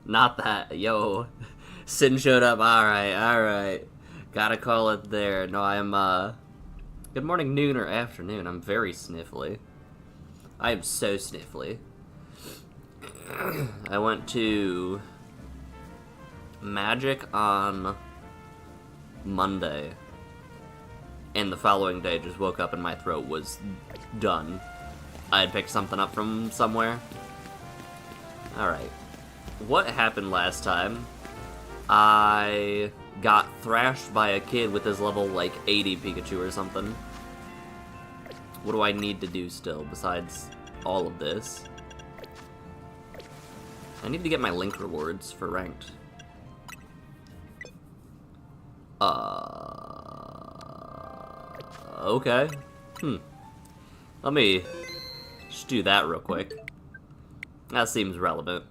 Not that. Yo. Sin showed up. Alright. Gotta call it there. No, good morning, noon, or afternoon. I'm very sniffly. I am so sniffly. I went to Magic on Monday, and the following day just woke up and my throat was done. I had picked something up from somewhere. Alright. What happened last time? I got thrashed by a kid with his level, like, 80 Pikachu or something. What do I need to do still, besides all of this? I need to get my link rewards for ranked. Okay. Let me just do that real quick. That seems relevant.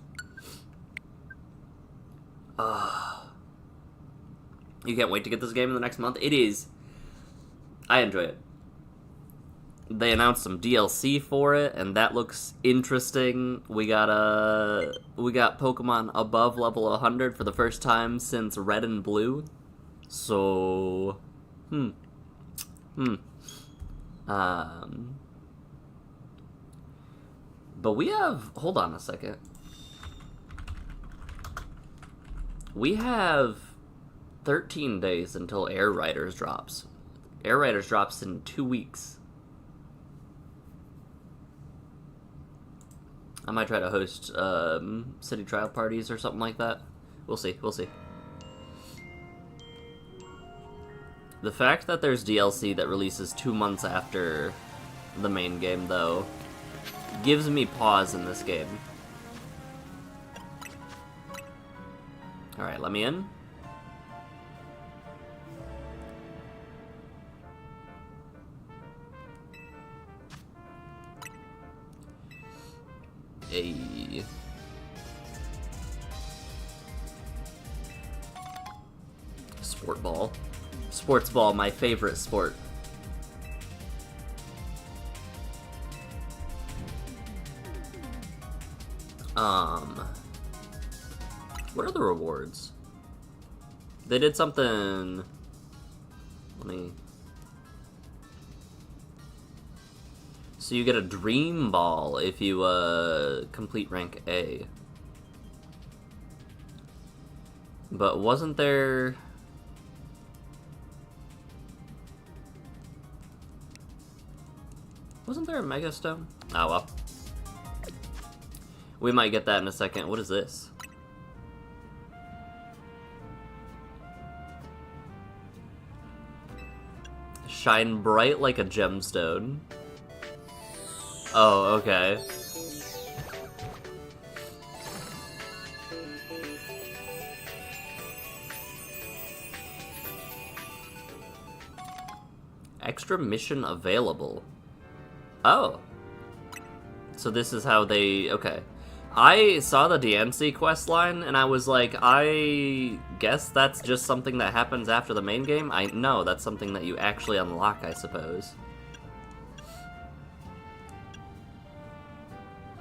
You can't wait to get this game in the next month? It is. I enjoy it. They announced some DLC for it, and that looks interesting. We got Pokemon above level 100 for the first time since Red and Blue. So, but we have, hold on a second. We have 13 days until Air Riders drops. Air Riders drops in 2 weeks. I might try to host city trial parties or something like that. We'll see. The fact that there's DLC that releases 2 months after the main game, though, gives me pause in this game. Alright, let me in. Hey. Sport ball. Sports ball, my favorite sport. What are the rewards? They did something... Let me... So you get a Dream Ball if you, complete rank A. But wasn't there... Wasn't there a Mega Stone? Oh, well. We might get that in a second. What is this? Shine bright like a gemstone. Oh, okay. Extra mission available. Oh. So this is how they... Okay. I saw the DNC quest line, and I was like, I guess that's just something that happens after the main game? No, that's something that you actually unlock, I suppose.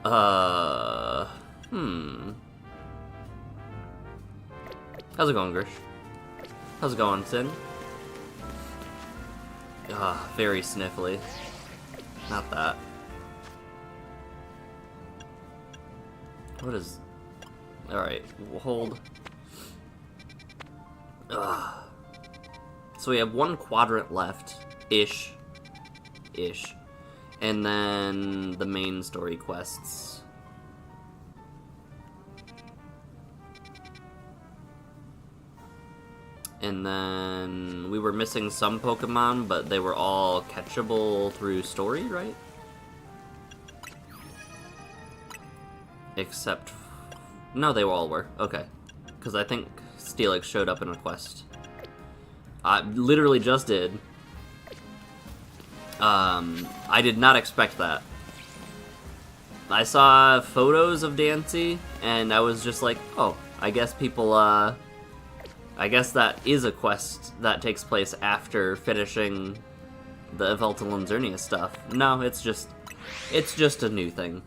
How's it going, Grish? How's it going, Sin? Very sniffly. Not that. What is... Alright, we'll hold. So we have one quadrant left. Ish. And then the main story quests. And then we were missing some Pokemon, but they were all catchable through story, right? Except... No, they all were. Okay. Because I think Steelix showed up in a quest. I literally just did. I did not expect that. I saw photos of Dancy, and I was just like, oh, I guess people, I guess that is a quest that takes place after finishing the Yveltal and Xerneas stuff. No, it's just a new thing.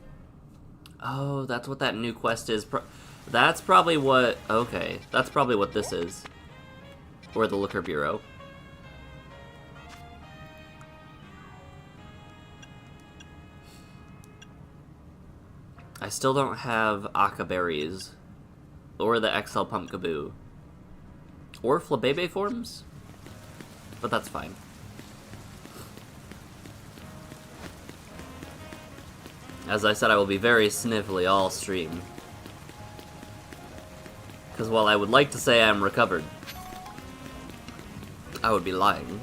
Oh, that's what that new quest is. That's probably what... Okay, that's probably what this is. Or the Liquor Bureau. I still don't have Aka Berries. Or the XL Pumpkaboo. Or Flabebe forms? But that's fine. As I said, I will be very sniffly all stream. Because while I would like to say I'm recovered, I would be lying.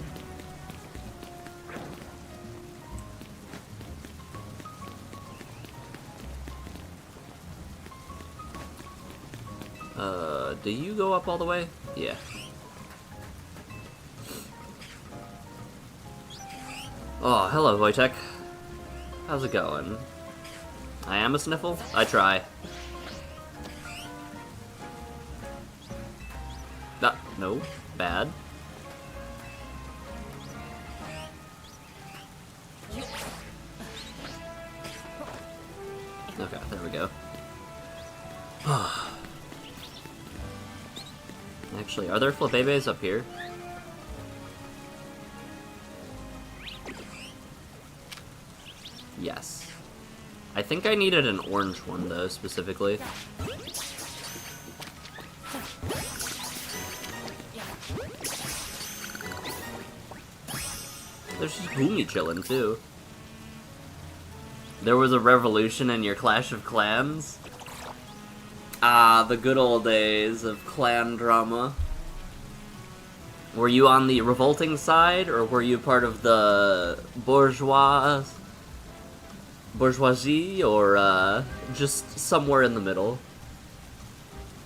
Do you go up all the way? Yeah. Oh, hello, Wojtek. How's it going? I am a Sniffle? I try. No. Bad. Okay, there we go. Actually, are there Flabebes up here? Yes. I think I needed an orange one, though, specifically. There's just Boomy chillin', too. There was a revolution in your Clash of Clans? Ah, the good old days of clan drama. Were you on the revolting side, or were you part of the bourgeoisie, or just somewhere in the middle?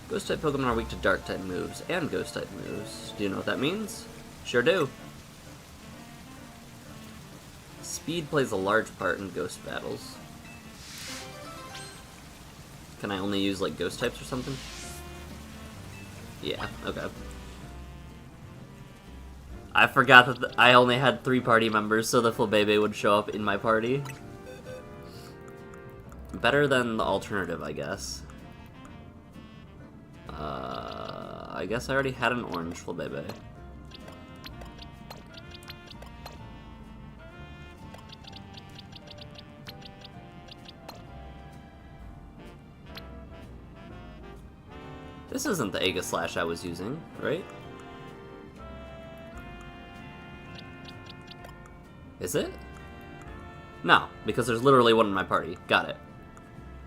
Ghost-type Pokemon are weak to Dark-type moves, and Ghost-type moves. Do you know what that means? Sure do. Speed plays a large part in Ghost battles. Can I only use, like, Ghost types or something? Yeah, okay. I forgot that I only had 3 party members, so the Flabebe would show up in my party. Better than the alternative, I guess. I guess I already had an orange Flabebe. This isn't the Aegislash I was using, right? Is it? No, because there's literally one in my party. Got it.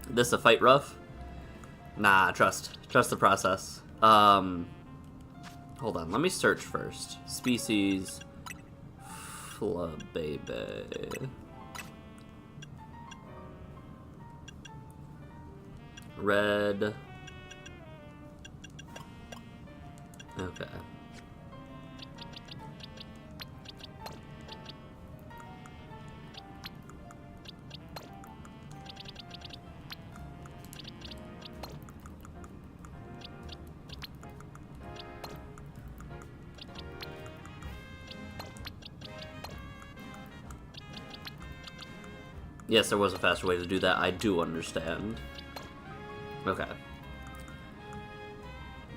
This a fight rough? Nah, trust the process. Hold on, let me search first. Species Flabebe. Red. Okay. Yes, there was a faster way to do that. I do understand. Okay.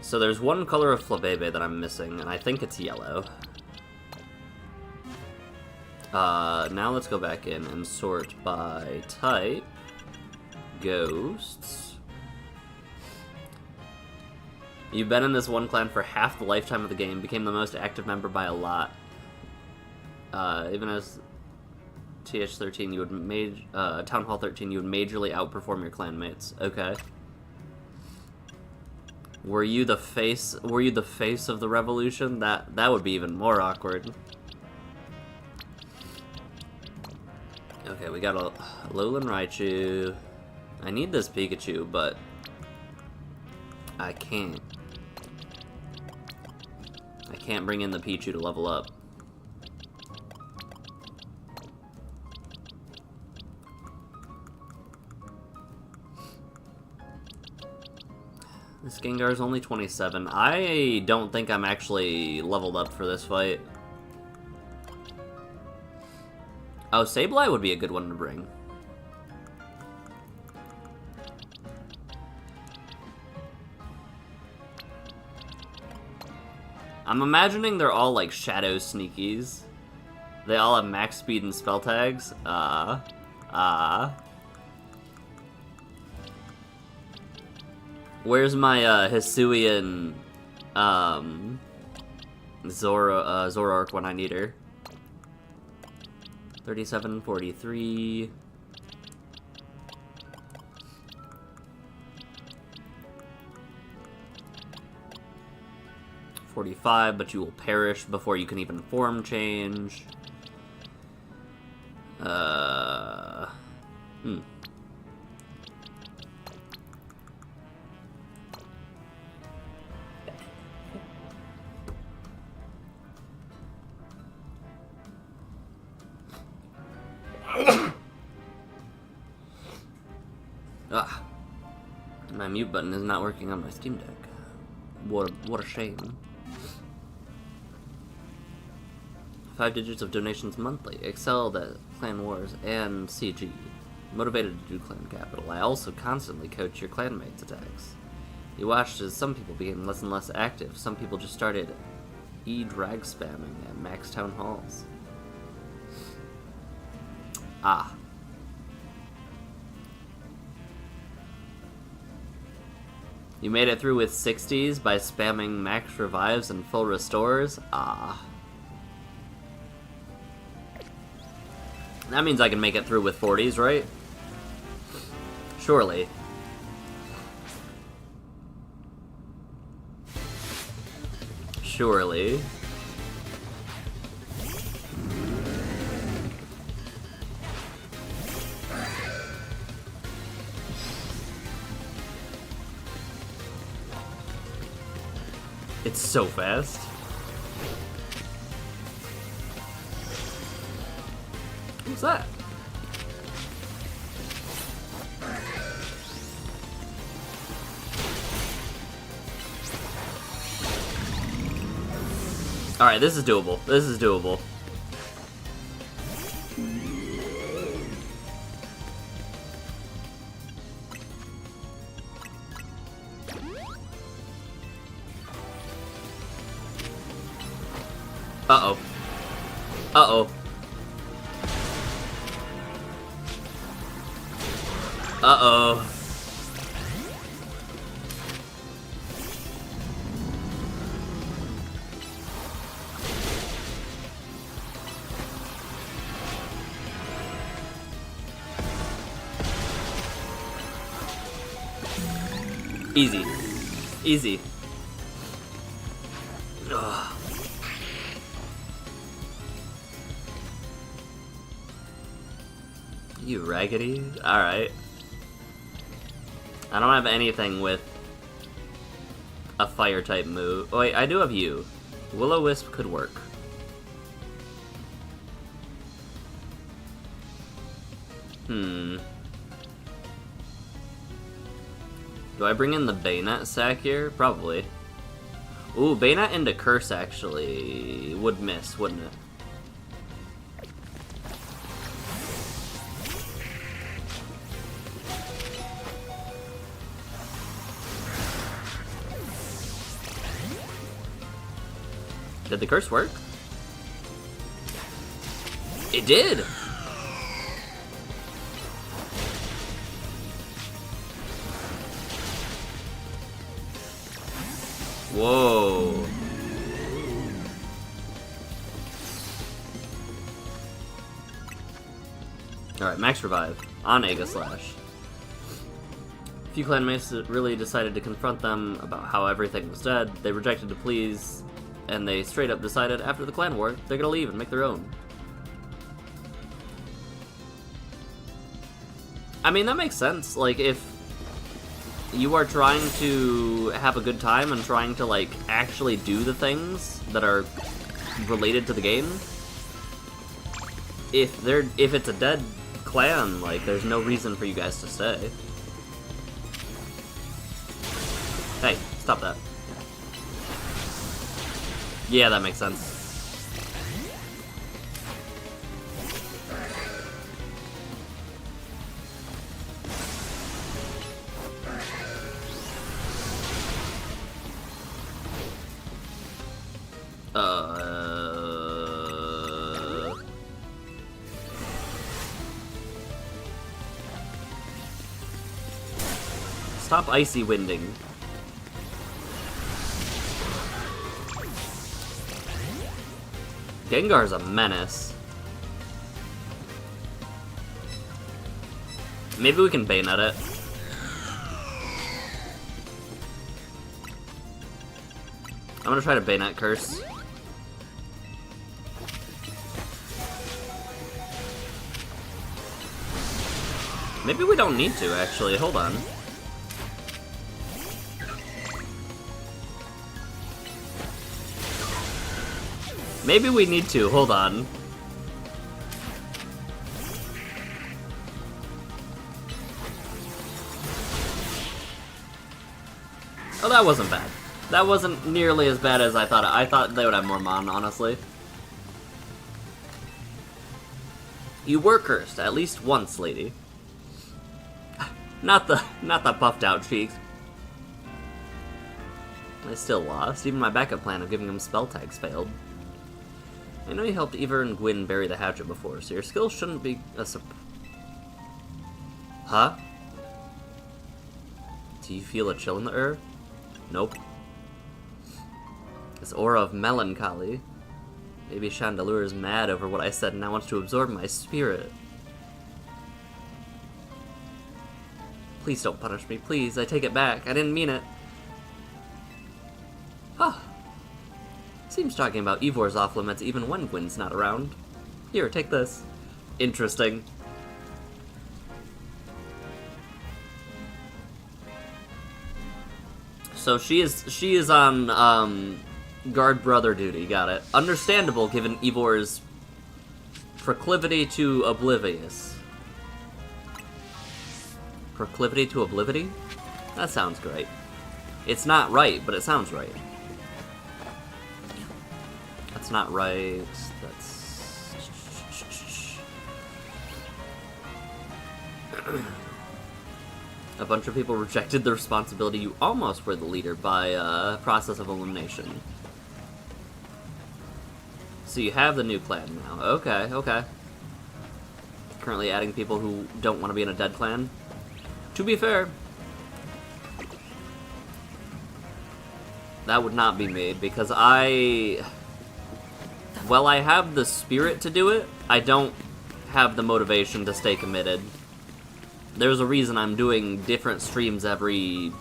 So there's one color of Flabebe that I'm missing, and I think it's yellow. Now let's go back in and sort by type. Ghosts. You've been in this one clan for half the lifetime of the game, became the most active member by a lot. Even as TH13, you would Town Hall 13, you would majorly outperform your clanmates. Okay. Were you the face of the revolution? That would be even more awkward. Okay, we got a Alolan Raichu. I need this Pikachu, but I can't. I can't bring in the Pichu to level up. This Gengar is only 27. I don't think I'm actually leveled up for this fight. Oh, Sableye would be a good one to bring. I'm imagining they're all like shadow sneakies. They all have max speed and spell tags. Where's my Hisuian Zoroark when I need her? 37, 43. $45, but you will perish before you can even form change. My mute button is not working on my Steam Deck. What a shame. 5 digits of donations monthly. Excelled at Clan Wars and CG. Motivated to do Clan Capital. I also constantly coach your clanmates' attacks. You watched as some people became less and less active. Some people just started drag spamming at max town halls. You made it through with 60s by spamming max revives and full restores? That means I can make it through with 40s, right? Surely. Surely. It's so fast. What's that? Alright, this is doable. This is doable. Uh-oh. Uh-oh. Uh-oh. Easy. Easy. Ugh. You raggedy? Alright. I don't have anything with a fire type move. Oh, wait, I do have you. Will-O-Wisp could work. Do I bring in the Bayonet sack here? Probably. Ooh, Bayonet into Curse actually would miss, wouldn't it? Did the curse work? It did! Whoa. Alright, max revive on Aegislash. A few clanmates really decided to confront them about how everything was dead. They rejected to please, and they straight up decided after the clan war, they're gonna leave and make their own. I mean, that makes sense. Like, if you are trying to have a good time and trying to, like, actually do the things that are related to the game, if it's a dead clan, like, there's no reason for you guys to stay. Hey, stop that. Yeah, that makes sense. Stop icy winding. Gengar's a menace. Maybe we can bayonet it. I'm gonna try to bayonet curse. Maybe we don't need to, actually. Hold on. Maybe we need to. Hold on. Oh, that wasn't bad. That wasn't nearly as bad as I thought. I thought they would have more Mon, honestly. You were cursed at least once, lady. Not the puffed out cheeks. I still lost. Even my backup plan of giving him spell tags failed. I know you helped Ever and Gwyn bury the hatchet before, so your skills shouldn't be a Huh? Do you feel a chill in the air? Nope. This aura of melancholy. Maybe Chandelure is mad over what I said and now wants to absorb my spirit. Please don't punish me, please. I take it back. I didn't mean it. Huh. Seems talking about Eeyore's off limits even when Gwyn's not around. Here, take this. Interesting. So she is on guard brother duty. Got it. Understandable given Eeyore's proclivity to oblivious. Proclivity to oblivion? That sounds great. It's not right, but it sounds right. That's not right. That's... A bunch of people rejected the responsibility. You almost were the leader by process of elimination. So you have the new clan now. Okay, okay. Currently adding people who don't want to be in a dead clan. To be fair, that would not be me, because well, I have the spirit to do it, I don't have the motivation to stay committed. There's a reason I'm doing different streams every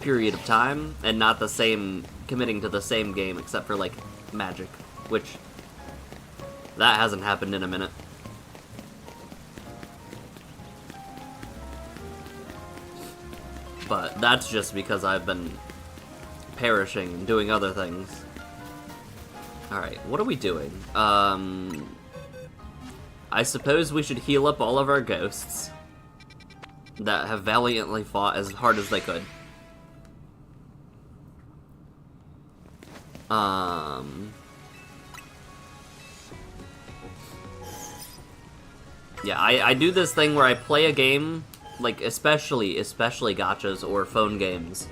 period of time, and not the same, committing to the same game, except for, like, Magic, which, that hasn't happened in a minute. But that's just because I've been perishing and doing other things. Alright, what are we doing? I suppose we should heal up all of our ghosts that have valiantly fought as hard as they could. Yeah, I do this thing where I play a game, like, especially gachas or phone games.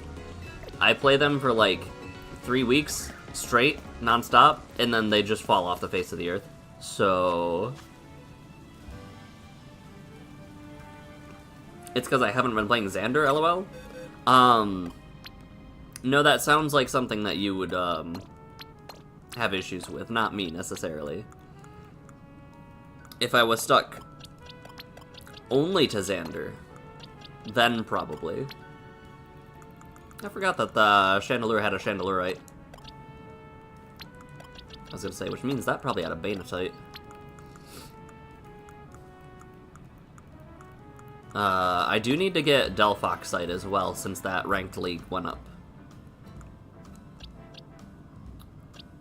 I play them for, like, 3 weeks straight, non-stop, and then they just fall off the face of the earth. So... It's because I haven't been playing Xander, lol. No, that sounds like something that you would, have issues with, not me, necessarily. If I was stuck only to Xander, then probably. I forgot that the Chandelure had a Chandelurite. I was gonna say, which means that probably had a Banatite. I do need to get Delphoxite as well, since that ranked league went up.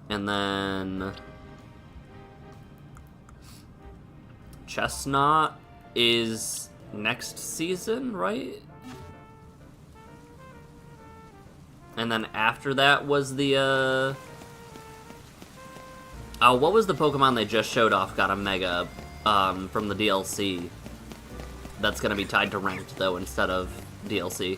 And then... Chestnut is next season, right? And then after that was the, Oh, what was the Pokemon they just showed off got a Mega, from the DLC? That's gonna be tied to ranked, though, instead of DLC.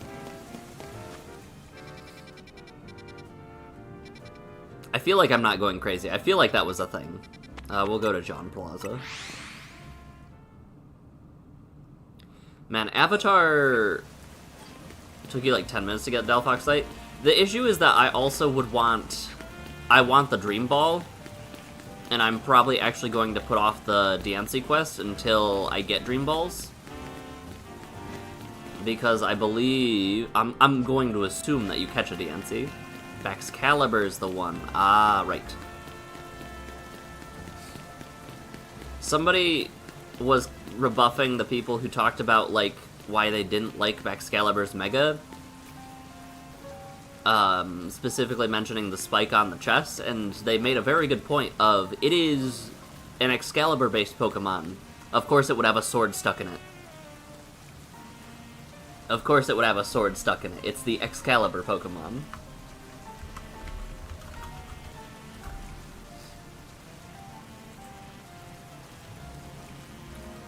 I feel like I'm not going crazy. I feel like that was a thing. We'll go to John Plaza. Man, Avatar... It took you like 10 minutes to get Delphoxite. The issue is that I also would want... I want the Dream Ball, and I'm probably actually going to put off the DNC quest until I get Dream Balls. Because I believe... I'm going to assume that you catch a DNC. Baxcalibur's the one. Ah, right. Somebody was rebuffing the people who talked about, like, why they didn't like Baxcalibur's Mega. Specifically mentioning the spike on the chest, and they made a very good point of, it is an Excalibur-based Pokemon. Of course it would have a sword stuck in it. Of course it would have a sword stuck in it. It's the Excalibur Pokemon.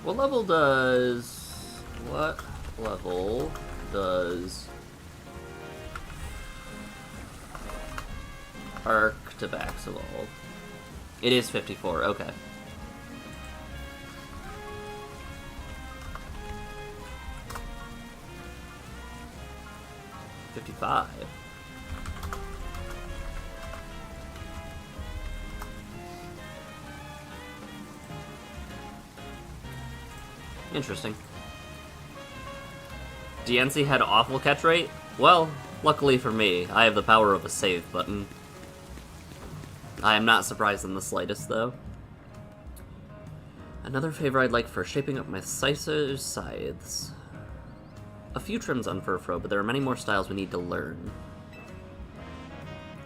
What level does Arc to Bax evolve? It is 54, okay. $55. Interesting. DNC had awful catch rate? Well, luckily for me, I have the power of a save button. I am not surprised in the slightest, though. Another favor I'd like for shaping up my Scyther's scythes. A few trims on Furfro, but there are many more styles we need to learn.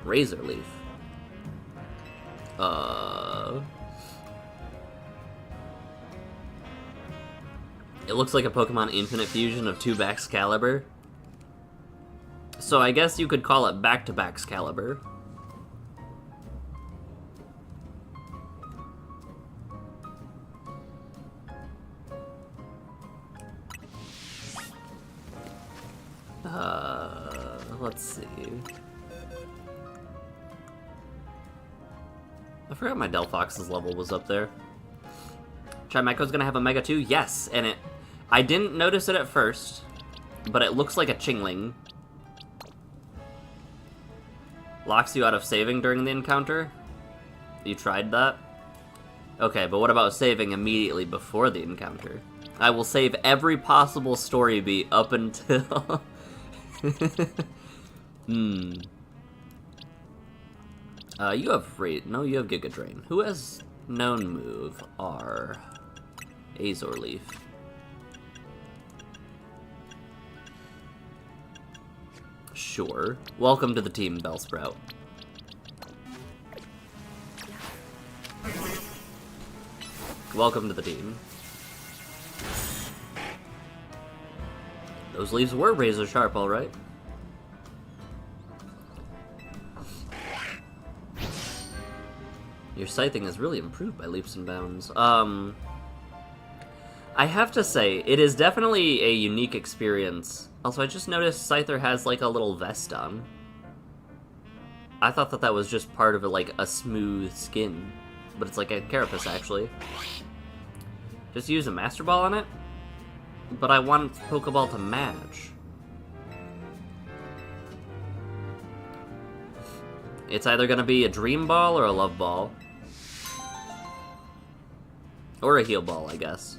Razor Leaf. It looks like a Pokemon Infinite Fusion of two Baxcalibur. So I guess you could call it back-to-Baxcalibur. Let's see. I forgot my Delphox's level was up there. Chimecho's gonna have a Mega too? Yes, and it... I didn't notice it at first, but it looks like a Chingling. Locks you out of saving during the encounter? You tried that? Okay, but what about saving immediately before the encounter? I will save every possible story beat up until... you have no, you have Giga Drain. Who has known move? R. Azor Leaf. Sure. Welcome to the team, Bellsprout. Welcome to the team. Those leaves were razor sharp, alright. Your scything has really improved by leaps and bounds. I have to say, it is definitely a unique experience. Also, I just noticed Scyther has, like, a little vest on. I thought that that was just part of, like, a smooth skin. But it's like a carapace, actually. Just use a Master Ball on it? But I want Pokeball to match. It's either gonna be a Dream Ball or a Love Ball. Or a Heal Ball, I guess.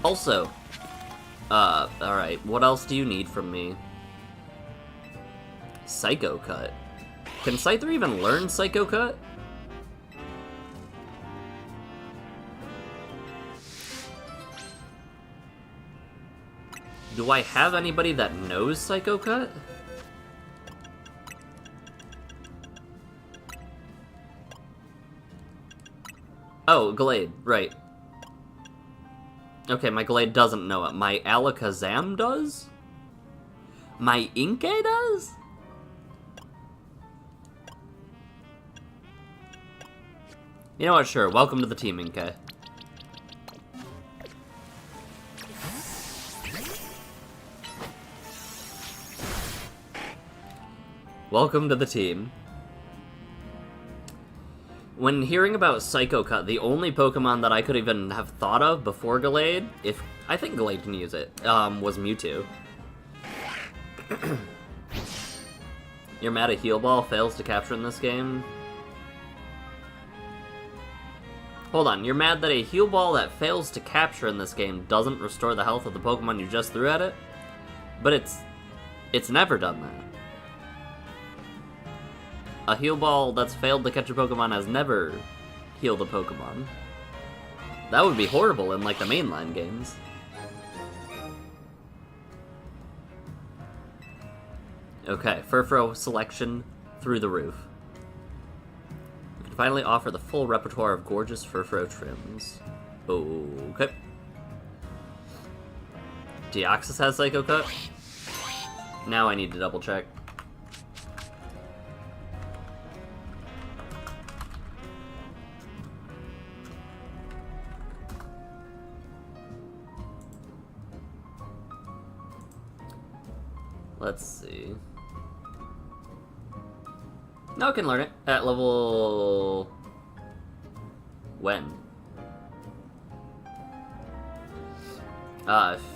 Also, alright, what else do you need from me? Psycho Cut. Can Scyther even learn Psycho Cut? Do I have anybody that knows Psycho Cut? Oh, Glade, right. Okay, my Glade doesn't know it. My Alakazam does? My Inkay does? You know what, sure. Welcome to the team, Inkay. Welcome to the team. When hearing about Psycho Cut, the only Pokemon that I could even have thought of before Gallade, if I think Gallade can use it, was Mewtwo. You're mad a Heal Ball fails to capture in this game? Hold on, you're mad that a Heal Ball that fails to capture in this game doesn't restore the health of the Pokemon you just threw at it? But it's never done that. A Heal Ball that's failed to catch a Pokemon has never healed a Pokemon. That would be horrible in, like, the mainline games. Okay, Furfrou selection through the roof. We can finally offer the full repertoire of gorgeous Furfrou trims. Okay. Deoxys has Psycho Cut? Now I need to double check. Let's see. No, I can learn it at level... when?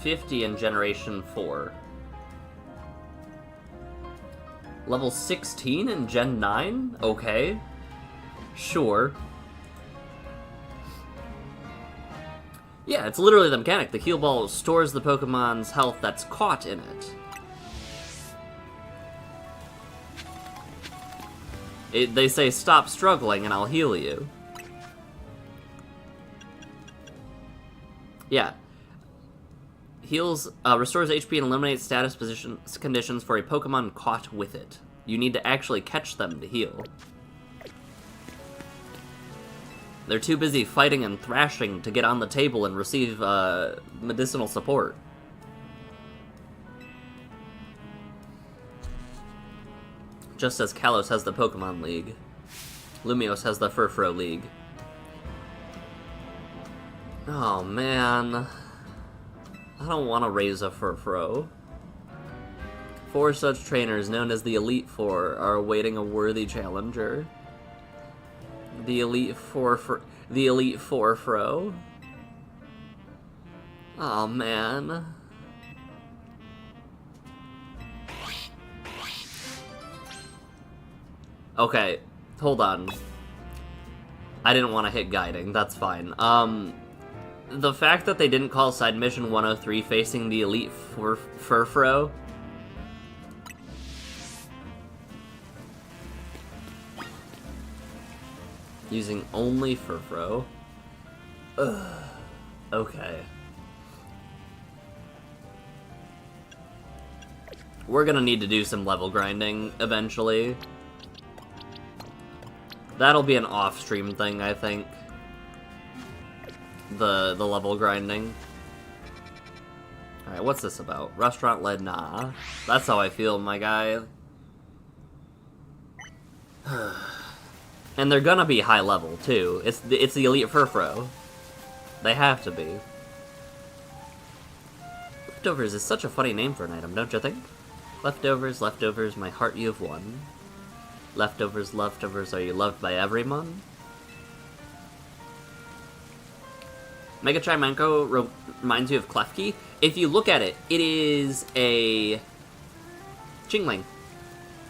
50 in Generation 4. Level 16 in Gen 9? Okay. Sure. Yeah, it's literally the mechanic. The Heal Ball stores the Pokemon's health that's caught in it. They say, stop struggling and I'll heal you. Yeah. Restores HP and eliminates status conditions for a Pokemon caught with it. You need to actually catch them to heal. They're too busy fighting and thrashing to get on the table and receive medicinal support. Just as Kalos has the Pokemon League, Lumiose has the Furfrou League. Oh man, I don't want to raise a Furfrou. 4 such trainers, known as the Elite Four, are awaiting a worthy challenger. The Elite Furfrou. Oh man. Okay, hold on. I didn't want to hit guiding, that's fine. The fact that they didn't call side mission 103 facing the Elite Furfrou. Using only Furfrou. Ugh. Okay. We're gonna need to do some level grinding eventually. That'll be an off-stream thing, I think. The level grinding. Alright, what's this about? Restaurant-led? Nah. That's how I feel, my guy. And they're gonna be high level, too. It's the Elite Furfrou. They have to be. Leftovers is such a funny name for an item, don't you think? Leftovers, leftovers, my heart you have won. Leftovers, leftovers, are you loved by everyone? Mega Chimanko reminds you of Klefki. If you look at it, it is a Chingling.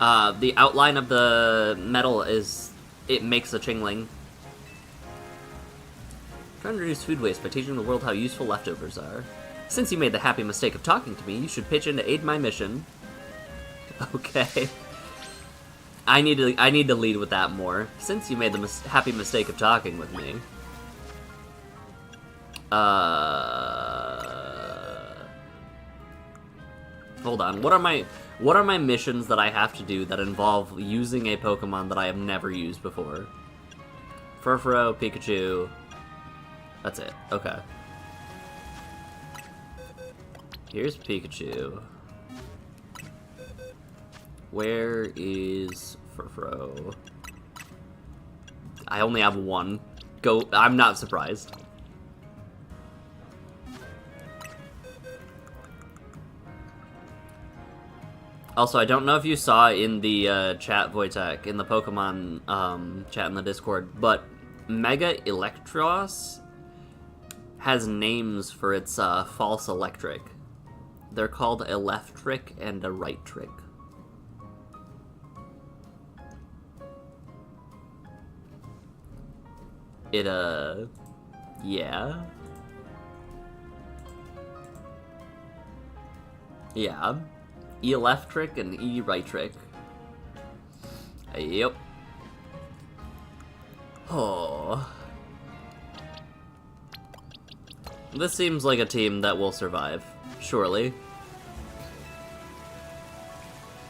The outline of the metal it makes a Chingling. Trying to reduce food waste by teaching the world how useful leftovers are. Since you made the happy mistake of talking to me, you should pitch in to aid my mission. Okay. I need to lead with that more. Since you made the happy mistake of talking with me. Hold on. What are my missions that I have to do that involve using a Pokemon that I have never used before? Furfrou, Pikachu. That's it. Okay. Here's Pikachu. Where is Furfrou? I only have one. Go. I'm not surprised. Also, I don't know if you saw in the chat, Wojtek, in the Pokemon chat in the Discord, but Mega Electros has names for its false electric. They're called Electric and a Right Trick. Yeah. Yeah. E-Electric and E-Right-Trick. Yep. Oh. This seems like a team that will survive, surely.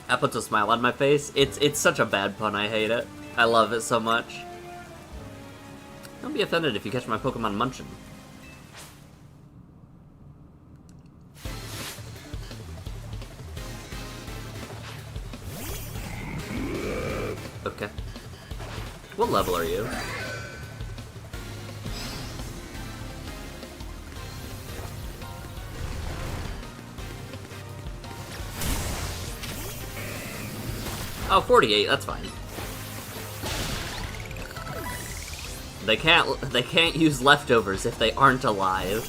That puts a smile on my face. It's such a bad pun, I hate it. I love it so much. Don't be offended if you catch my Pokemon munchin'. Okay. What level are you? Oh, 48, that's fine. They can't use leftovers if they aren't alive.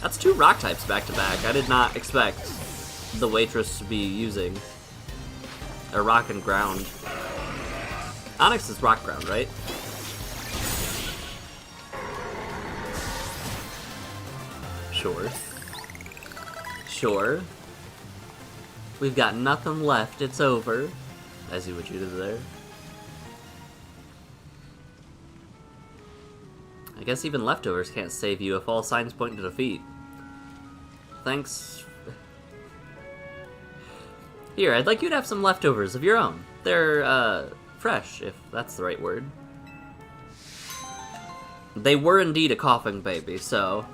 That's 2 rock types back to back. I did not expect the waitress to be using a rock and ground. Onyx is rock ground, right? Sure. Sure. We've got nothing left, it's over. I see what you did there. I guess even leftovers can't save you if all signs point to defeat. Thanks. Here, I'd like you to have some leftovers of your own. They're, fresh, if that's the right word. They were indeed a coughing baby, so...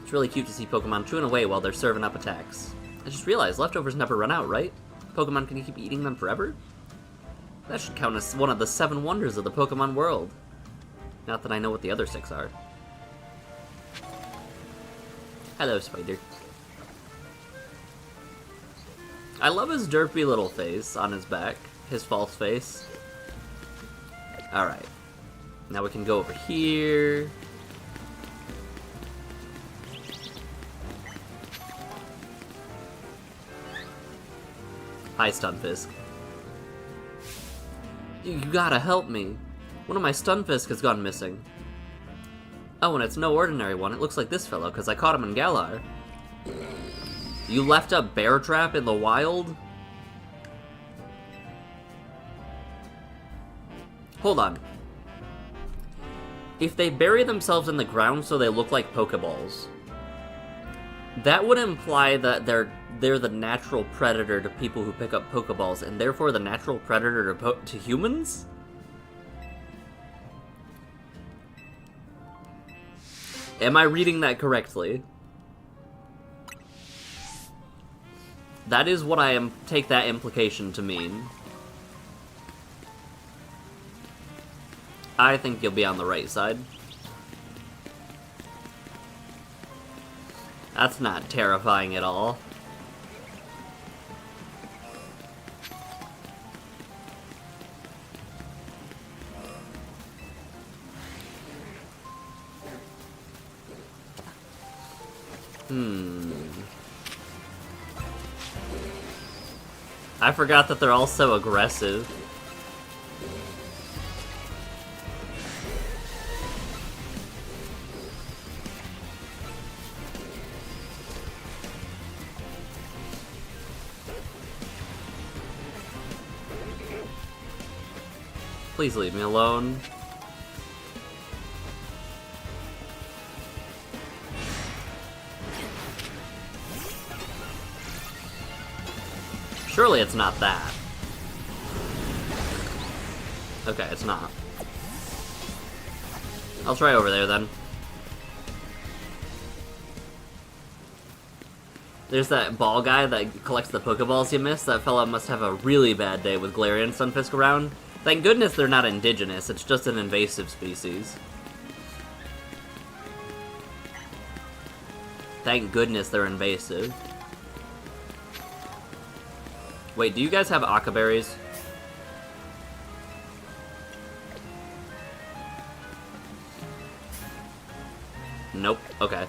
It's really cute to see Pokemon chewing away while they're serving up attacks. I just realized leftovers never run out, right? Pokemon can keep eating them forever? That should count as one of the 7 wonders of the Pokemon world. Not that I know what the other 6 are. Hello, Spider. I love his derpy little face on his back. His false face. Alright. Now we can go over here. Hi, Stunfisk. You gotta help me. One of my Stunfisk has gone missing. Oh, and it's no ordinary one. It looks like this fellow, because I caught him in Galar. You left a bear trap in the wild? Hold on. If they bury themselves in the ground so they look like Pokeballs, that would imply that they're the natural predator to people who pick up Pokeballs, and therefore the natural predator to humans? Am I reading that correctly? That is what I take that implication to mean. I think you'll be on the right side. That's not terrifying at all. I forgot that they're all so aggressive. Please leave me alone. Surely it's not that. Okay, it's not. I'll try over there then. There's that ball guy that collects the Pokeballs you missed. That fella must have a really bad day with Galarian Stunfisk around. Thank goodness they're not indigenous, it's just an invasive species. Thank goodness they're invasive. Wait, do you guys have Aka berries? Nope. Okay.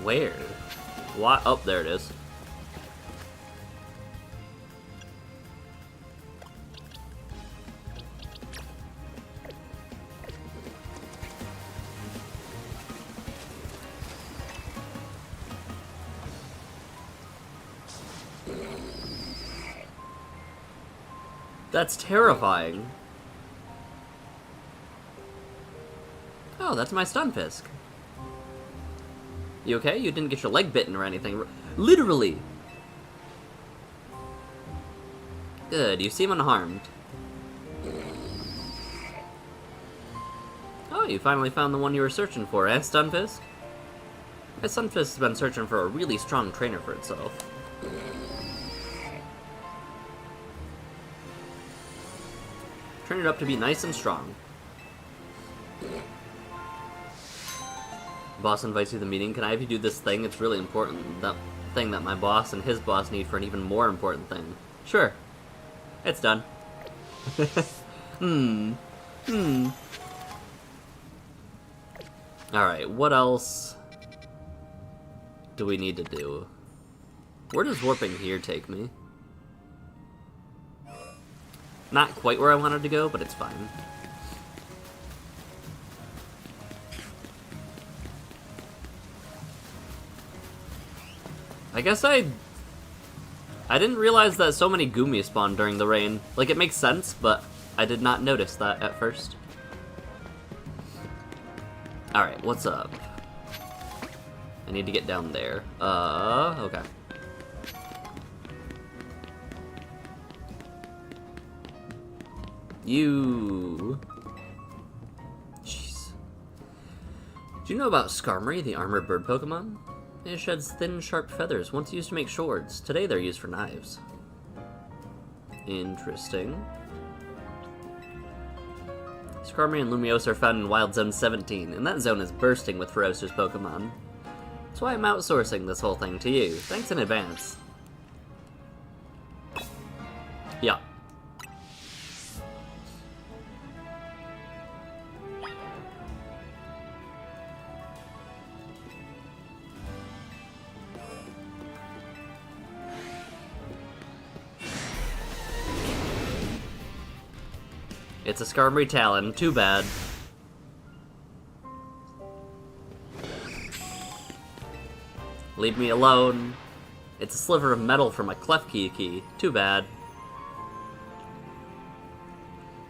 Where? What? Oh, there it is. That's terrifying. Oh, that's my Stunfisk. You okay? You didn't get your leg bitten or anything. Literally! Good, you seem unharmed. Oh, you finally found the one you were searching for, eh, Stunfisk? My Stunfisk has been searching for a really strong trainer for itself. Turn it up to be nice and strong. Boss invites you to the meeting. Can I have you do this thing? It's really important. That thing that my boss and his boss need for an even more important thing. Sure. It's done. Alright, what else do we need to do? Where does warping here take me? Not quite where I wanted to go, but it's fine. I guess I didn't realize that so many Gumi spawned during the rain. Like, it makes sense, but I did not notice that at first. Alright, what's up? I need to get down there. Okay. You... Jeez. Do you know about Skarmory, the armored bird Pokemon? It sheds thin, sharp feathers, once used to make swords. Today they're used for knives. Interesting. Skarmory and Lumiose are found in Wild Zone 17, and that zone is bursting with ferocious Pokemon. That's why I'm outsourcing this whole thing to you. Thanks in advance. Yeah. It's a Skarmory Talon, too bad. Leave me alone. It's a sliver of metal from a Klefki, too bad.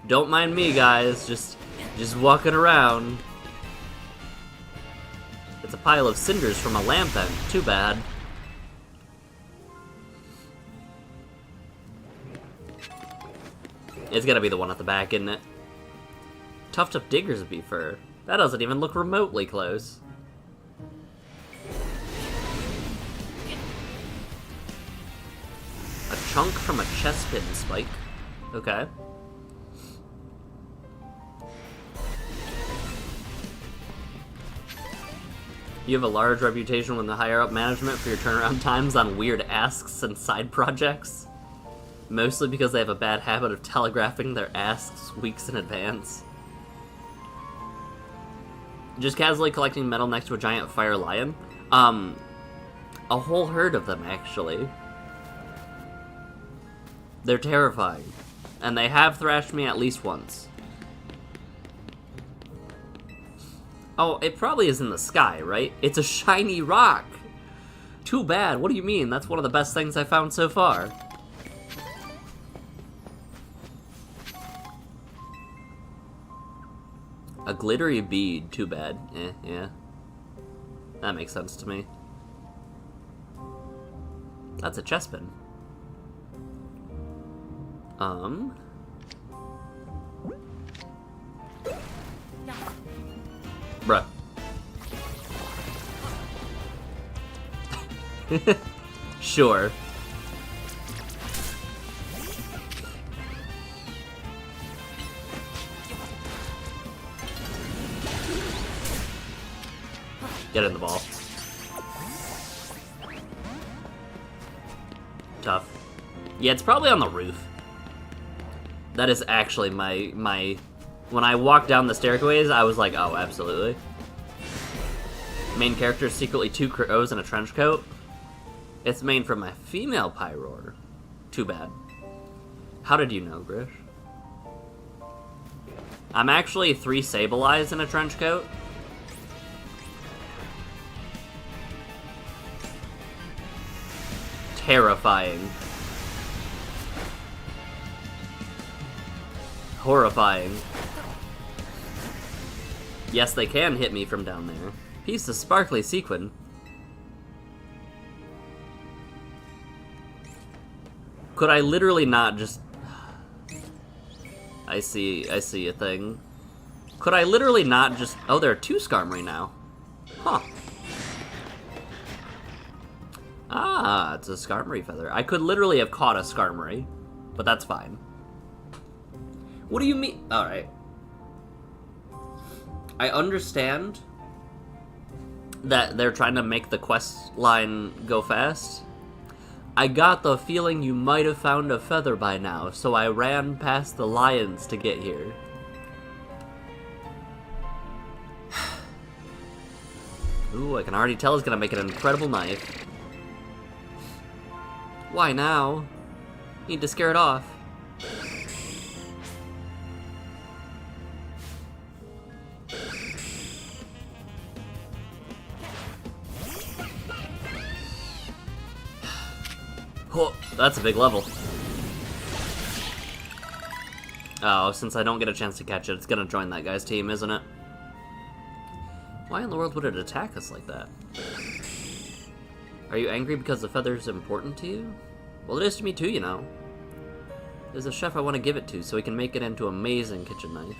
Don't mind me, guys, just walking around. It's a pile of cinders from a Lampent, too bad. It's gonna be the one at the back, isn't it? Tuft of Diggersby fur. That doesn't even look remotely close. A chunk from a Chespin spike. Okay. You have a large reputation with the higher up management for your turnaround times on weird asks and side projects. Mostly because they have a bad habit of telegraphing their asks weeks in advance. Just casually collecting metal next to a giant fire lion? A whole herd of them, actually. They're terrifying. And they have thrashed me at least once. Oh, it probably is in the sky, right? It's a shiny rock! Too bad, what do you mean? That's one of the best things I found so far. A glittery bead, too bad. Yeah. That makes sense to me. That's a Bruh. Sure. Get in the ball. Tough. Yeah, it's probably on the roof. That is actually my... When I walked down the stairways, I was like, oh, absolutely. Main character is secretly 2 crows in a trench coat. It's made from a female Pyroar. Too bad. How did you know, Grish? I'm actually 3 Sableyes in a trench coat. Terrifying. Horrifying. Yes, they can hit me from down there. Piece of sparkly sequin. Could I literally not just... I see a thing. Could I literally not just... Oh, there are 2 Skarmory now. Huh. Ah, it's a Skarmory feather. I could literally have caught a Skarmory, but that's fine. What do you mean? Alright. I understand that they're trying to make the quest line go fast. I got the feeling you might have found a feather by now, so I ran past the lions to get here. Ooh, I can already tell it's gonna make an incredible knife. Why now? Need to scare it off. Oh, that's a big level. Oh, since I don't get a chance to catch it, it's gonna join that guy's team, isn't it? Why in the world would it attack us like that? Are you angry because the feather's important to you? Well, it is to me too, you know. There's a chef I want to give it to so he can make it into an amazing kitchen knife.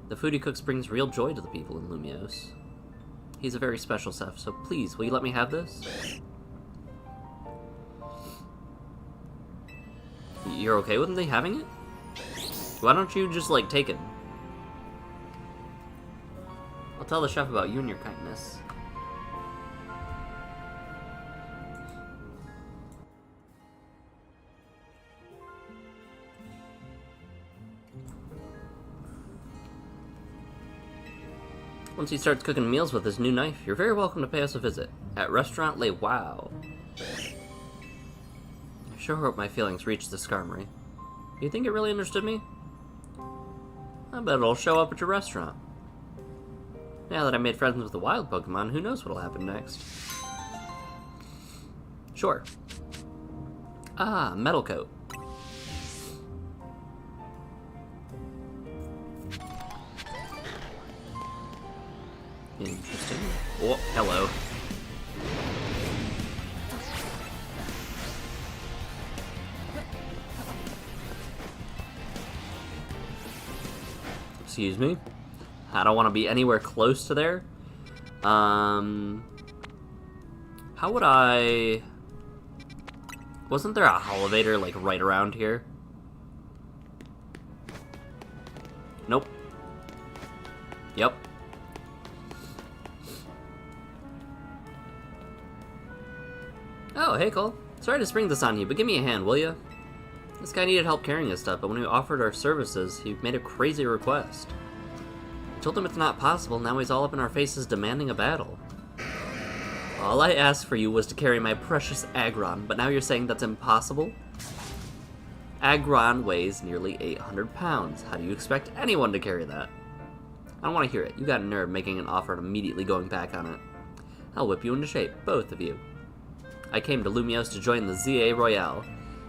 The food he cooks brings real joy to the people in Lumiose. He's a very special chef, so please, will you let me have this? You're okay with me having it? Why don't you just, like, take it? I'll tell the chef about you and your kindness. Once he starts cooking meals with his new knife, you're very welcome to pay us a visit. At Restaurant Le Wow. I sure hope my feelings reach the Skarmory. You think it really understood me? I bet it'll show up at your restaurant. Now that I made friends with the wild Pokemon, who knows what'll happen next? Sure. Ah, Metal Coat. Interesting. Oh, hello. Excuse me. I don't want to be anywhere close to there. How would I... Wasn't there a elevator, like, right around here? Nope. Yep. Oh, hey Cole. Sorry to spring this on you, but give me a hand, will ya? This guy needed help carrying his stuff, but when we offered our services, he made a crazy request. I told him it's not possible, now he's all up in our faces demanding a battle. All I asked for you was to carry my precious Aggron, but now you're saying that's impossible? Aggron weighs nearly 800 pounds. How do you expect anyone to carry that? I don't want to hear it. You got a nerve making an offer and immediately going back on it. I'll whip you into shape, both of you. I came to Lumiose to join the ZA Royale.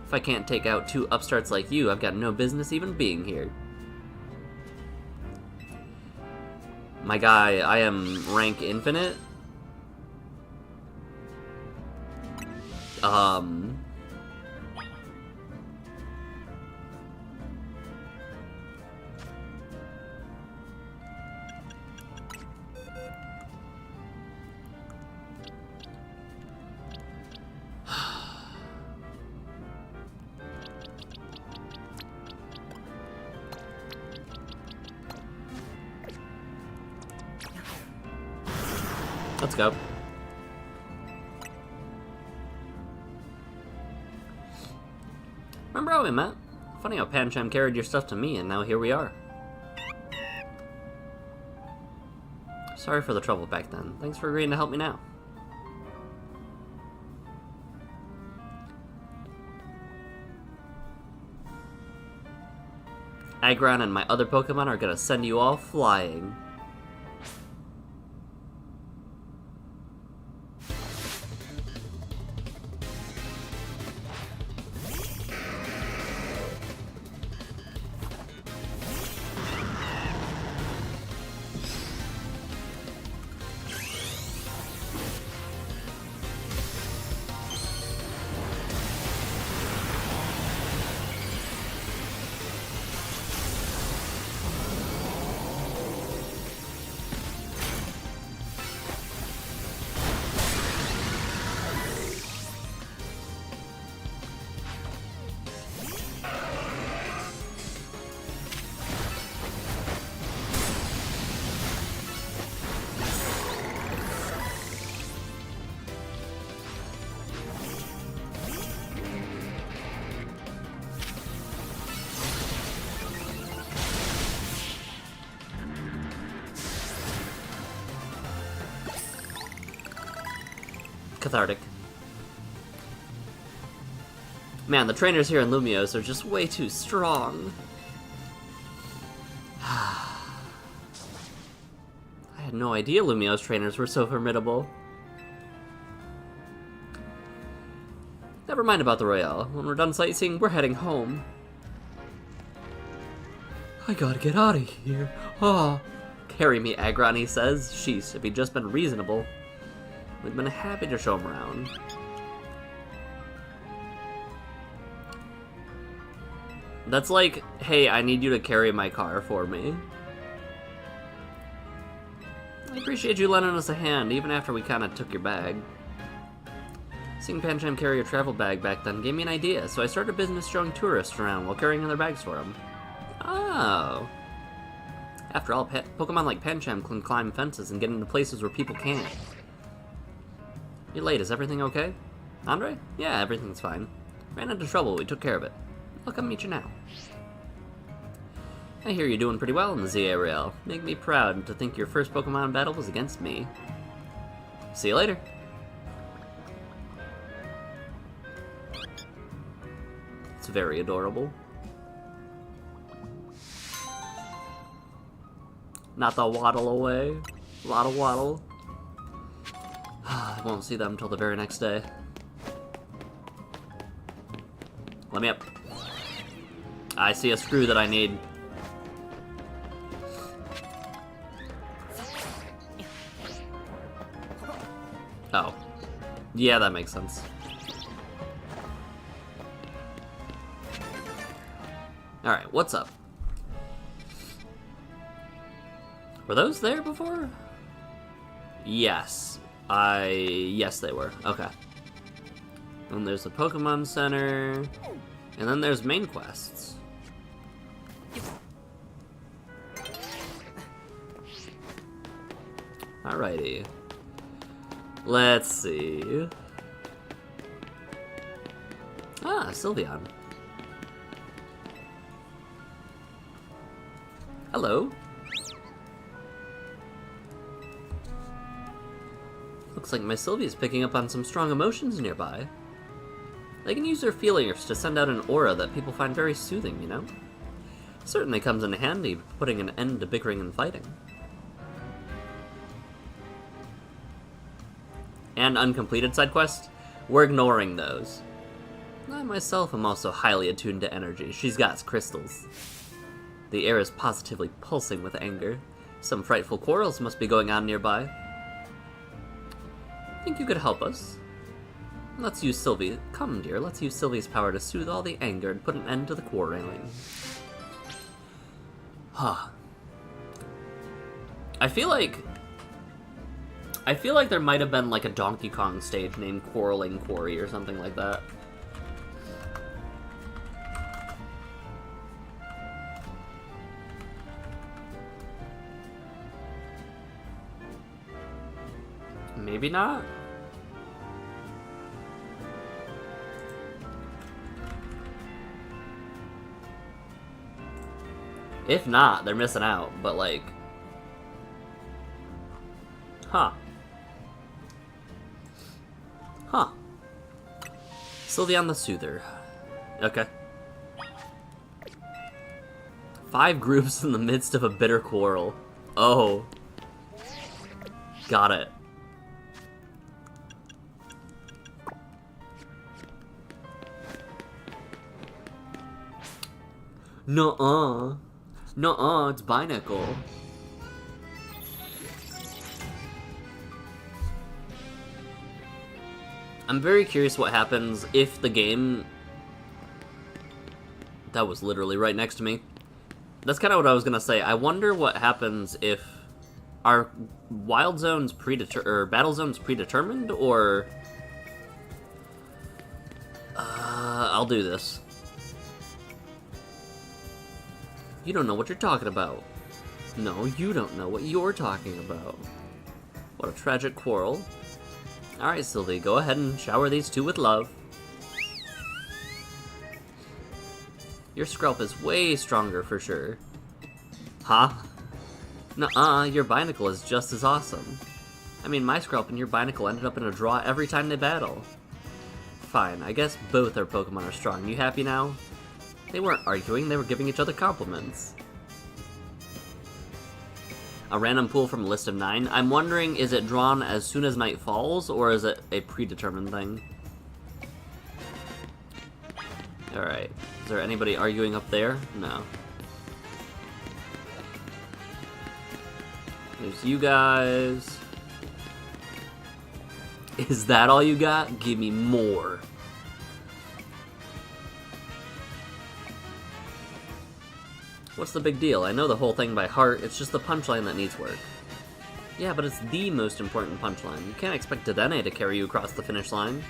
If I can't take out 2 upstarts like you, I've got no business even being here. My guy, I am rank infinite. Let's go. Remember how we met? Funny how Pancham carried your stuff to me, and now here we are. Sorry for the trouble back then. Thanks for agreeing to help me now. Aggron and my other Pokemon are gonna send you all flying. Cathartic. Man, the trainers here in Lumiose are just way too strong. I had no idea Lumiose trainers were so formidable. Never mind about the Royale. When we're done sightseeing, we're heading home. I gotta get out of here. Ah. Carry me, Aggron, he says. Sheesh, if he'd just been reasonable. We've been happy to show him around. That's like, hey, I need you to carry my car for me. I appreciate you lending us a hand, even after we kinda took your bag. Seeing Pancham carry a travel bag back then gave me an idea, so I started a business showing tourists around while carrying their bags for them. Oh. After all, Pokemon like Pancham can climb fences and get into places where people can't. You're late, is everything okay? Andre? Yeah, everything's fine. Ran into trouble, we took care of it. I'll come meet you now. I hear you're doing pretty well in the ZA Real. Make me proud to think your first Pokemon battle was against me. See you later. It's very adorable. Not the waddle away. Waddle waddle. I won't see them until the very next day. Let me up. I see a screw that I need. Oh. Yeah, that makes sense. Alright, what's up? Were those there before? Yes. Yes, they were. Okay. And there's the Pokemon Center. And then there's main quests. Alrighty. Let's see. Ah, Sylveon. Hello. Looks like my Sylvea's picking up on some strong emotions nearby. They can use their feelers to send out an aura that people find very soothing, you know? Certainly comes in handy putting an end to bickering and fighting. And uncompleted side quests? We're ignoring those. I myself am also highly attuned to energy. She's got crystals. The air is positively pulsing with anger. Some frightful quarrels must be going on nearby. Think you could help us? Let's use Sylvie. Come, dear, let's use Sylvie's power to soothe all the anger and put an end to the quarreling. Huh. I feel like there might have been like a Donkey Kong stage named Quarreling Quarry or something like that. Maybe not? If not, they're missing out, but like... Huh. Huh. Sylveon the Soother. Okay. 5 groups in the midst of a bitter quarrel. Oh. Got it. Nuh-uh. Nuh-uh, it's Binacle. I'm very curious what happens if the game... That was literally right next to me. That's kind of what I was gonna say. I wonder what happens if... Are wild zones or battle zones predetermined, or... I'll do this. You don't know what you're talking about. No, you don't know what you're talking about. What a tragic quarrel. Alright, Sylvie, go ahead and shower these two with love. Your Skrelp is way stronger for sure. Huh? Nuh-uh, your Binacle is just as awesome. I mean, my Skrelp and your Binacle ended up in a draw every time they battle. Fine, I guess both our Pokemon are strong. You happy now? They weren't arguing, they were giving each other compliments. A random pool from a list of 9. I'm wondering, is it drawn as soon as night falls, or is it a predetermined thing? Alright. Is there anybody arguing up there? No. There's you guys. Is that all you got? Give me more. What's the big deal? I know the whole thing by heart, it's just the punchline that needs work. Yeah, but it's the most important punchline. You can't expect Dedenne to carry you across the finish line.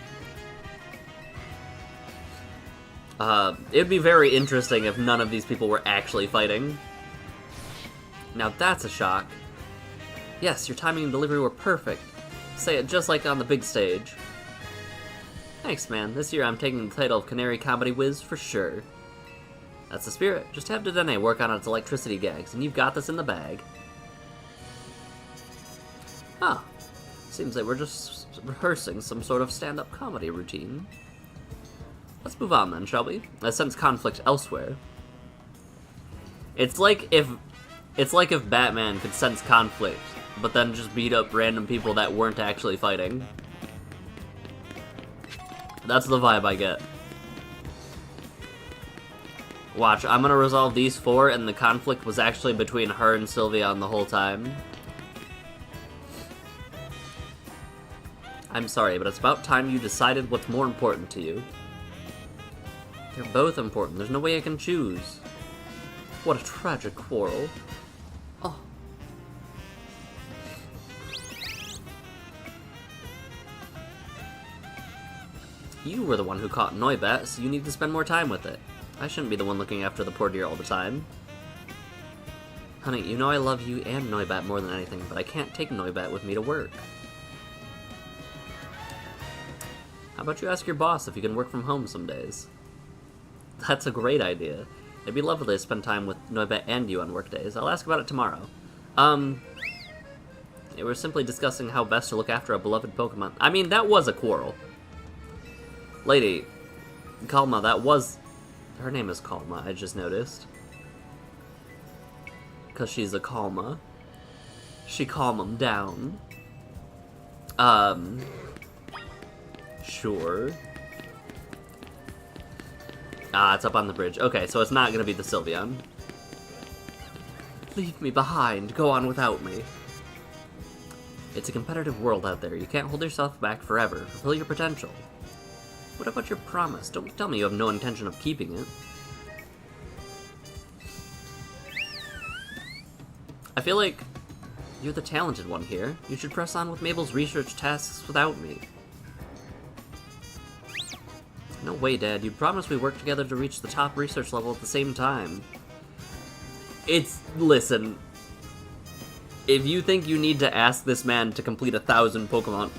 It'd be very interesting if none of these people were actually fighting. Now that's a shock. Yes, your timing and delivery were perfect. Say it just like on the big stage. Thanks, man. This year I'm taking the title of Canary Comedy Whiz for sure. That's the spirit. Just have Dedenne work on its electricity gags, and you've got this in the bag. Huh. Seems like we're just rehearsing some sort of stand-up comedy routine. Let's move on then, shall we? I sense conflict elsewhere. It's like if Batman could sense conflict, but then just beat up random people that weren't actually fighting. That's the vibe I get. Watch, I'm gonna resolve these 4, and the conflict was actually between her and Sylveon the whole time. I'm sorry, but it's about time you decided what's more important to you. They're both important. There's no way I can choose. What a tragic quarrel. Oh. You were the one who caught Noibat, so you need to spend more time with it. I shouldn't be the one looking after the poor dear all the time. Honey, you know I love you and Noibat more than anything, but I can't take Noibat with me to work. How about you ask your boss if you can work from home some days? That's a great idea. It'd be lovely to spend time with Noibat and you on work days. I'll ask about it tomorrow. We were simply discussing how best to look after a beloved Pokemon. I mean, that was a quarrel. Lady, Kalma, that was... Her name is Kalma, I just noticed. Because she's a Kalma. She calm him down. Sure. Ah, it's up on the bridge. Okay, so it's not gonna be the Sylveon. Leave me behind. Go on without me. It's a competitive world out there. You can't hold yourself back forever. Fulfill your potential. What about your promise? Don't tell me you have no intention of keeping it. I feel like you're the talented one here. You should press on with Mabel's research tasks without me. No way, Dad. You promised we work together to reach the top research level at the same time. Listen. If you think you need to ask this man to complete 1,000 Pokemon...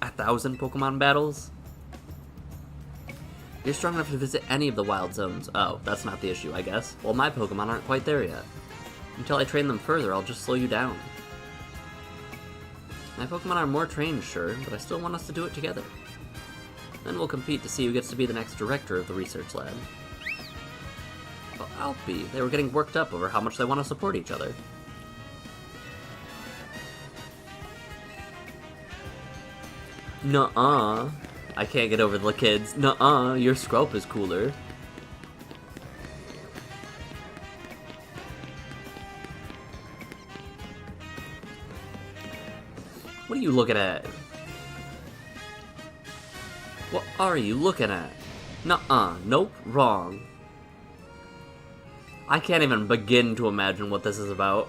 1,000 Pokemon battles? You're strong enough to visit any of the wild zones. Oh, that's not the issue, I guess. Well, my Pokemon aren't quite there yet. Until I train them further, I'll just slow you down. My Pokemon are more trained, sure, but I still want us to do it together. Then we'll compete to see who gets to be the next director of the research lab. Well, I'll be. They were getting worked up over how much they want to support each other. Nuh-uh. I can't get over the kids. Nuh-uh, your Skrelp is cooler. What are you looking at? What are you looking at? Nuh-uh, nope, wrong. I can't even begin to imagine what this is about.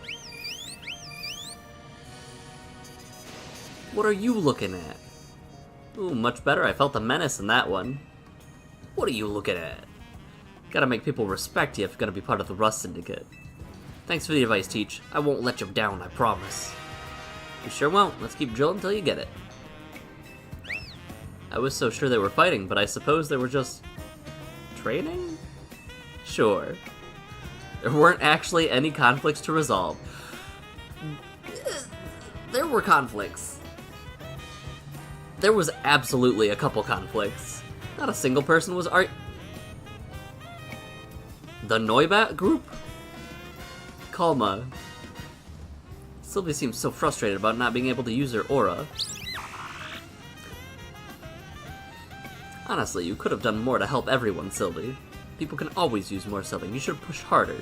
What are you looking at? Ooh, much better. I felt the menace in that one. What are you looking at? Gotta make people respect you if you're gonna be part of the Rust Syndicate. Thanks for the advice, Teach. I won't let you down, I promise. You sure won't. Let's keep drilling until you get it. I was so sure they were fighting, but I suppose they were just... training? Sure. There weren't actually any conflicts to resolve. There were conflicts. There was absolutely a couple conflicts. Not a single person was The Noibat group? Calma. Sylvie seems so frustrated about not being able to use her aura. Honestly, you could have done more to help everyone, Sylvie. People can always use more Sylvie. You should push harder.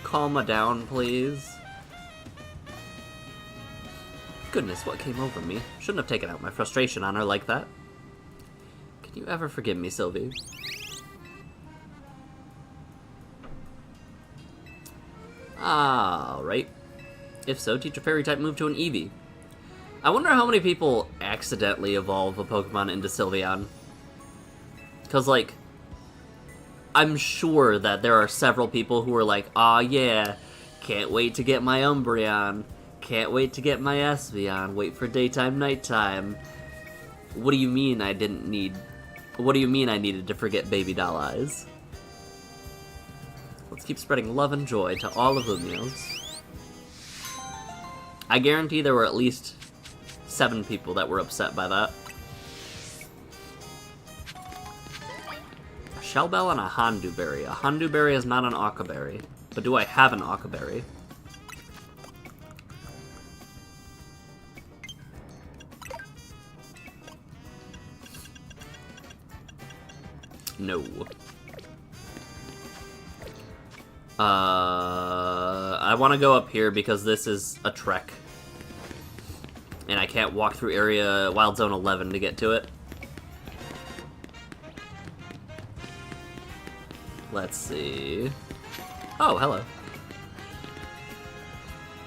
Calma down, please. Goodness, what came over me? Shouldn't have taken out my frustration on her like that. Can you ever forgive me, Sylvie? Alright. If so, teach a fairy type move to an Eevee. I wonder how many people accidentally evolve a Pokemon into Sylveon. Because, like, I'm sure that there are several people who are like, aw yeah, can't wait to get my Umbreon. Can't wait to get my Espeon. Wait for daytime, nighttime. What do you mean I didn't need... What do you mean I needed to forget Baby Doll Eyes? Let's keep spreading love and joy to all the Lumios. I guarantee there were at least 7 people that were upset by that. A Shell Bell and a Hondu Berry. A Hondu Berry is not an Aqua Berry. But do I have an Aqua Berry? No. I want to go up here because this is a trek. And I can't walk through area Wild Zone 11 to get to it. Let's see. Oh, hello.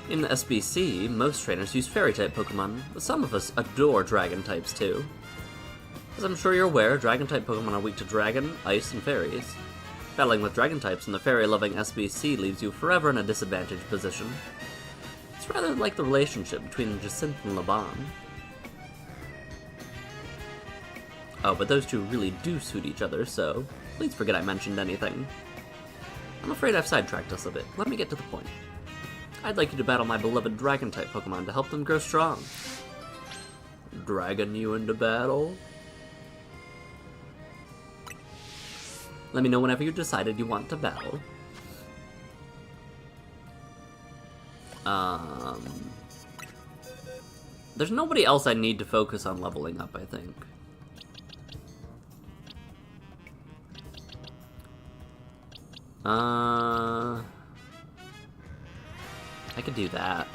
In the SBC, most trainers use Fairy-type Pokemon, but some of us adore Dragon-types too. As I'm sure you're aware, Dragon-type Pokemon are weak to Dragon, Ice, and Fairies. Battling with Dragon-types in the fairy-loving SBC leaves you forever in a disadvantaged position. It's rather like the relationship between Jacinth and Laban. Oh, but those two really do suit each other, so please forget I mentioned anything. I'm afraid I've sidetracked us a bit. Let me get to the point. I'd like you to battle my beloved Dragon-type Pokemon to help them grow strong. Dragon you into battle? Let me know whenever you decided you want to battle. There's nobody else I need to focus on leveling up, I think. I could do that.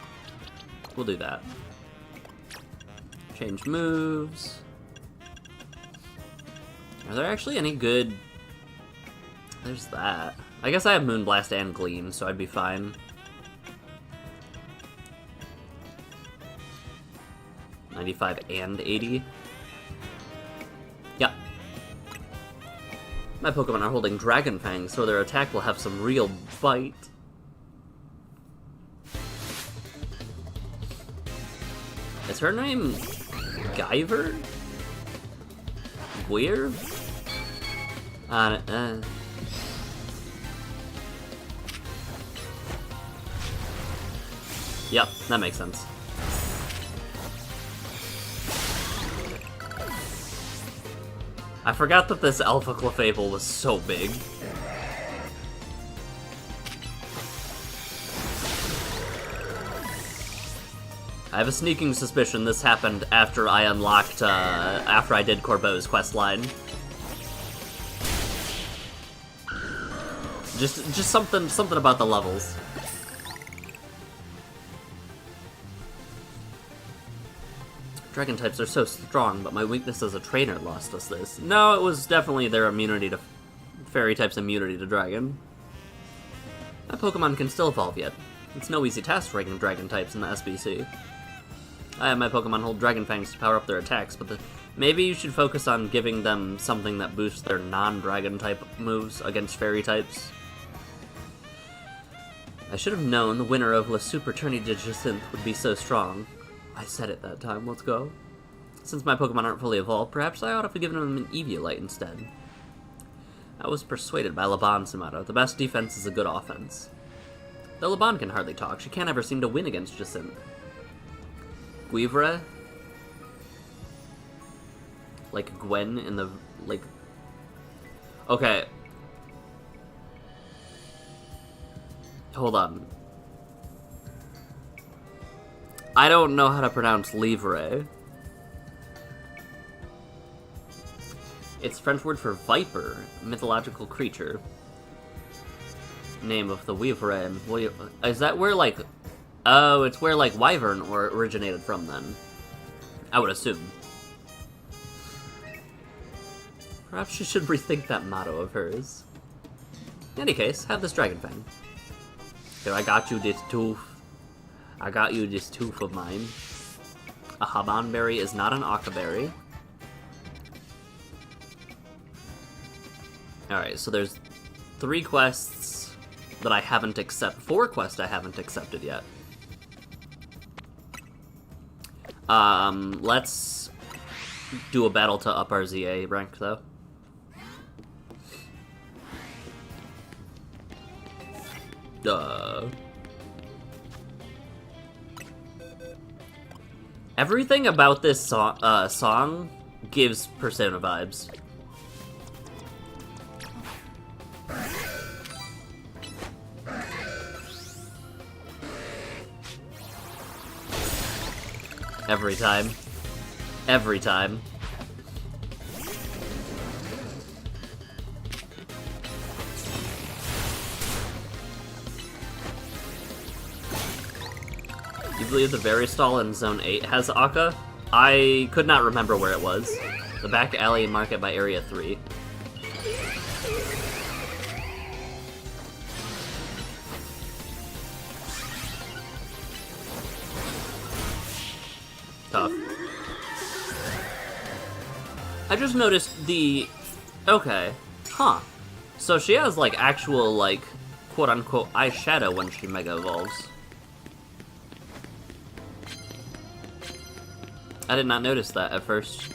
We'll do that. Change moves. Are there actually any good... There's that. I guess I have Moonblast and Gleam, so I'd be fine. $95 and $80. Yep. My Pokemon are holding Dragon Fangs, so their attack will have some real bite. Is her name Guyver? Weird? Yep, that makes sense. I forgot that this Alpha Clefable was so big. I have a sneaking suspicion this happened after I unlocked, after I did Corbeau's questline. Just something about the levels. Dragon types are so strong, but my weakness as a trainer lost us this. No, it was definitely their immunity to... Fairy type's immunity to dragon. My Pokemon can still evolve yet. It's no easy task ranking dragon types in the SBC. I have my Pokemon hold Dragon Fangs to power up their attacks, but maybe you should focus on giving them something that boosts their non-dragon type moves against fairy types. I should have known the winner of Le Super Tourney Digisynth would be so strong. I said it that time, let's go. Since my Pokemon aren't fully evolved, perhaps I ought to have given them an Eviolite instead. I was persuaded by Laban's motto, the best defense is a good offense. Though Laban can hardly talk, she can't ever seem to win against Jacinthe. Guivre? Like Gwen in the... like... Okay. Hold on. I don't know how to pronounce livre. It's French word for viper, mythological creature. Name of the Weavre. Is that where, like... Oh, it's where, like, Wyvern originated from, then. I would assume. Perhaps she should rethink that motto of hers. In any case, have this Dragon Fang. Here, I got you this tooth. I got you this tooth of mine. A Habanberry is not an Octoberry. Alright, so there's 3 quests that I haven't accepted. 4 quests I haven't accepted yet. Let's do a battle to up our ZA rank, though. Everything about this song gives Persona vibes. Every time. Every time. You believe the Berry Stall in Zone 8 has Akka? I could not remember where it was. The back alley market by Area 3. Tough. I just noticed the... Okay. Huh. So she has, like, actual, like, quote-unquote eyeshadow when she Mega Evolves. I did not notice that at first.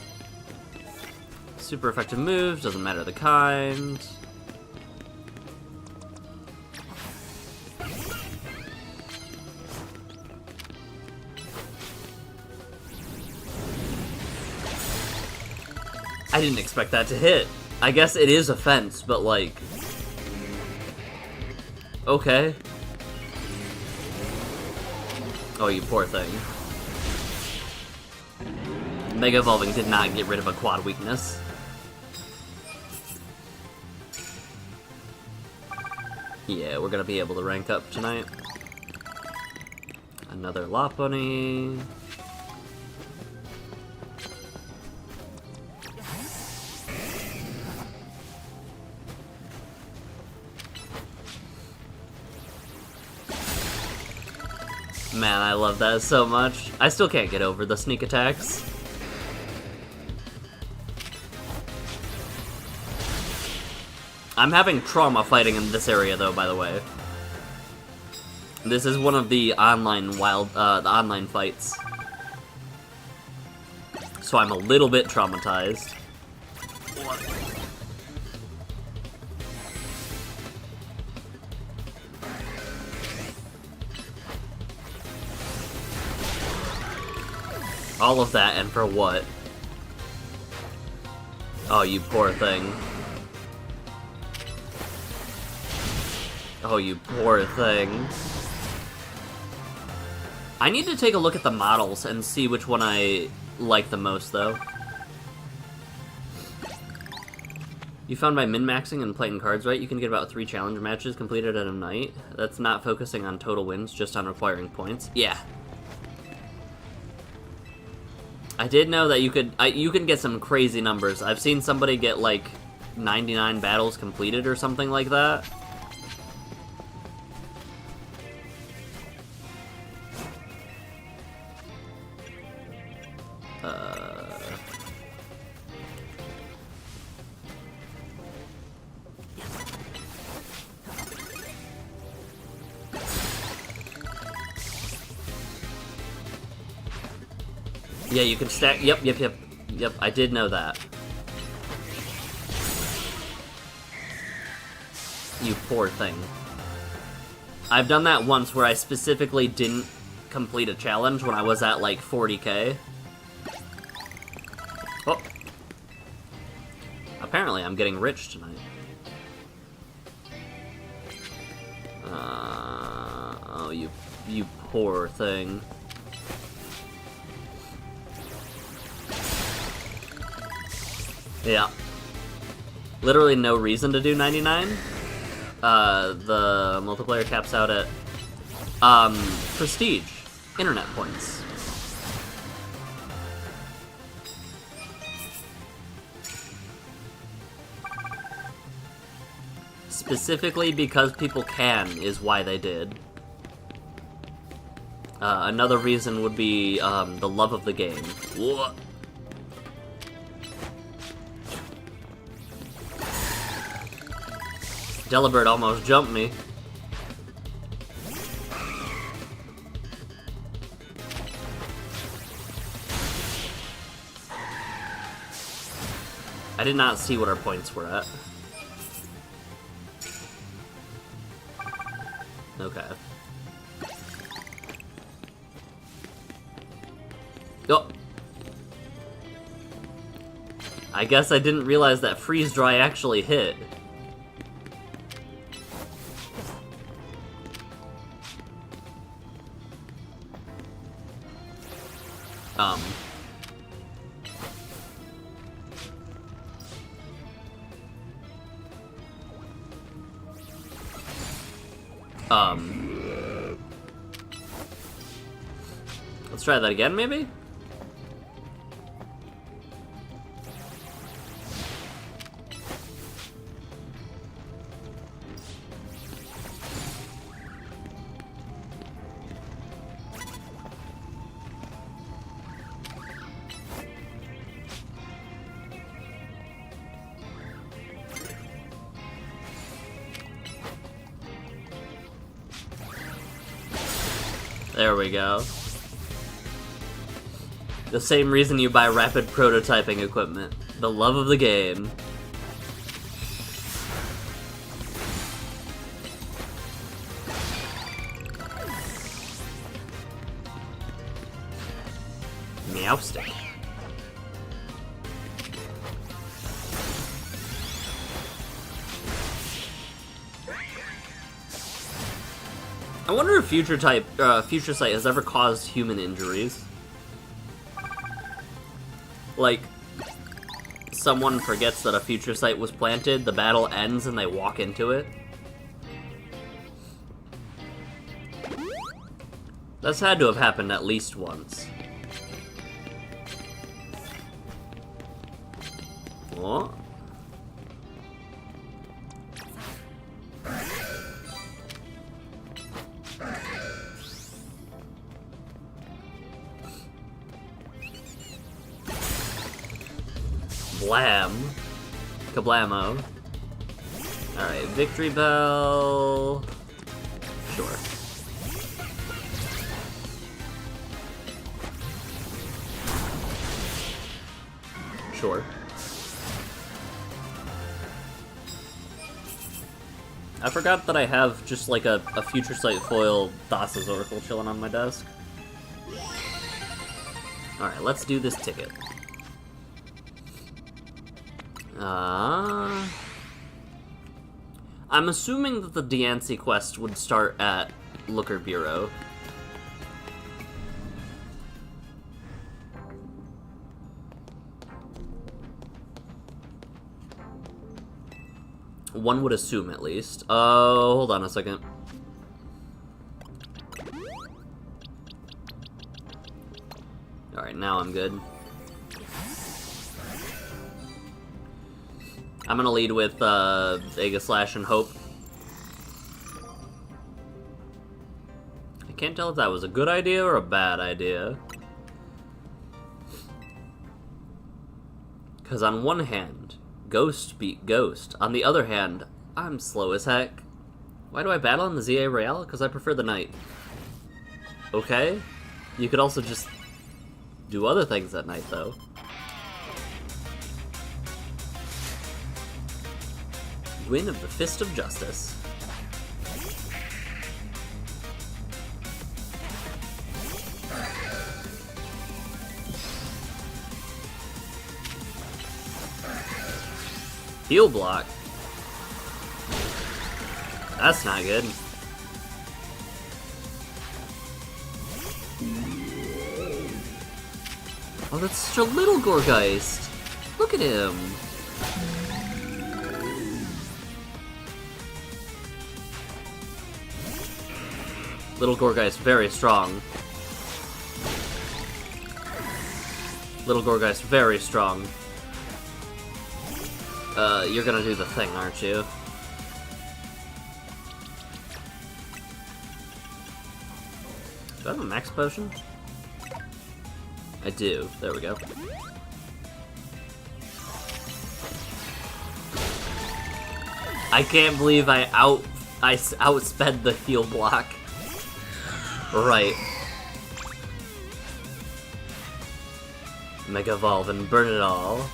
Super effective moves, doesn't matter the kind. I didn't expect that to hit. I guess it is a fence, but like... Okay. Oh, you poor thing. Mega Evolving did not get rid of a quad weakness. Yeah, we're gonna be able to rank up tonight. Another Lopunny. Man, I love that so much. I still can't get over the sneak attacks. I'm having trauma fighting in this area, though, by the way. This is one of the online the online fights. So I'm a little bit traumatized. All of that, and for what? Oh, you poor thing. Oh, you poor thing. I need to take a look at the models and see which one I like the most, though. You found by min-maxing and playing cards right, you can get about 3 challenge matches completed at a night. That's not focusing on total wins, just on acquiring points. Yeah. I did know that you can get some crazy numbers. I've seen somebody get, like, 99 battles completed or something like that. Yeah, you can stack. Yep, I did know that. You poor thing. I've done that once where I specifically didn't complete a challenge when I was at like 40k. Oh. Apparently I'm getting rich tonight. Oh, you poor thing. Yeah. Literally no reason to do 99. The multiplayer caps out at prestige, internet points. Specifically because people can is why they did. Another reason would be the love of the game. Whoa. Delibird almost jumped me. I did not see what our points were at. Okay. Oh! I guess I didn't realize that freeze dry actually hit. Let's try that again, maybe? There we go. The same reason you buy rapid prototyping equipment. The love of the game. Meowstick. I wonder if Future Sight has ever caused human injuries. Like, someone forgets that a Future Sight was planted, the battle ends, and they walk into it. That's had to have happened at least once. What? Blam. Kablamo. Alright, Victory Bell... Sure. Sure. I forgot that I have just like a Future Sight foil Thassa's Oracle chilling on my desk. Alright, let's do this ticket. I'm assuming that the Diancie quest would start at Looker Bureau. One would assume, at least. Oh, hold on a second. Alright, now I'm good. I'm gonna lead with Aegislash and Hope. I can't tell if that was a good idea or a bad idea. Because on one hand, Ghost beat Ghost. On the other hand, I'm slow as heck. Why do I battle in the ZA Royale? Because I prefer the Knight. Okay? You could also just do other things at night, though. Win of the Fist of Justice. Heal block. That's not good. Oh, that's such a little Gorgeist. Look at him. Little Gorgeist, very strong. Little Gorgeist, very strong. You're gonna do the thing, aren't you? Do I have a max potion? I do. There we go. I can't believe I outsped the heal block. Right. Mega Evolve and burn it all.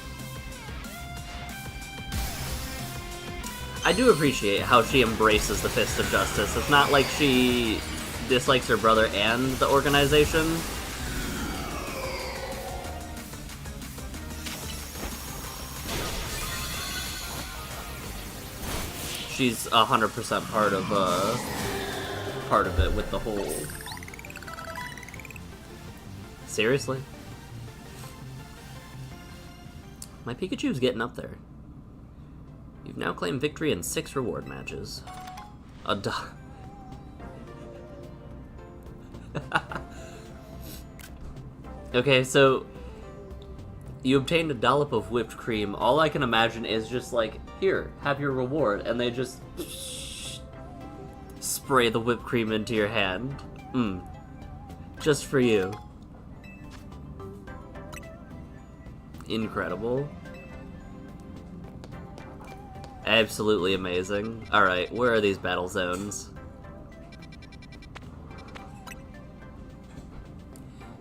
I do appreciate how she embraces the Fist of Justice. It's not like she dislikes her brother and the organization. She's 100% part of it with the whole. Seriously? My Pikachu's getting up there. You've now claimed victory in 6 reward matches. Okay, so you obtained a dollop of whipped cream. All I can imagine is just like, here, have your reward, and they just spray the whipped cream into your hand. Just for you. Incredible. Absolutely amazing. Alright, where are these battle zones?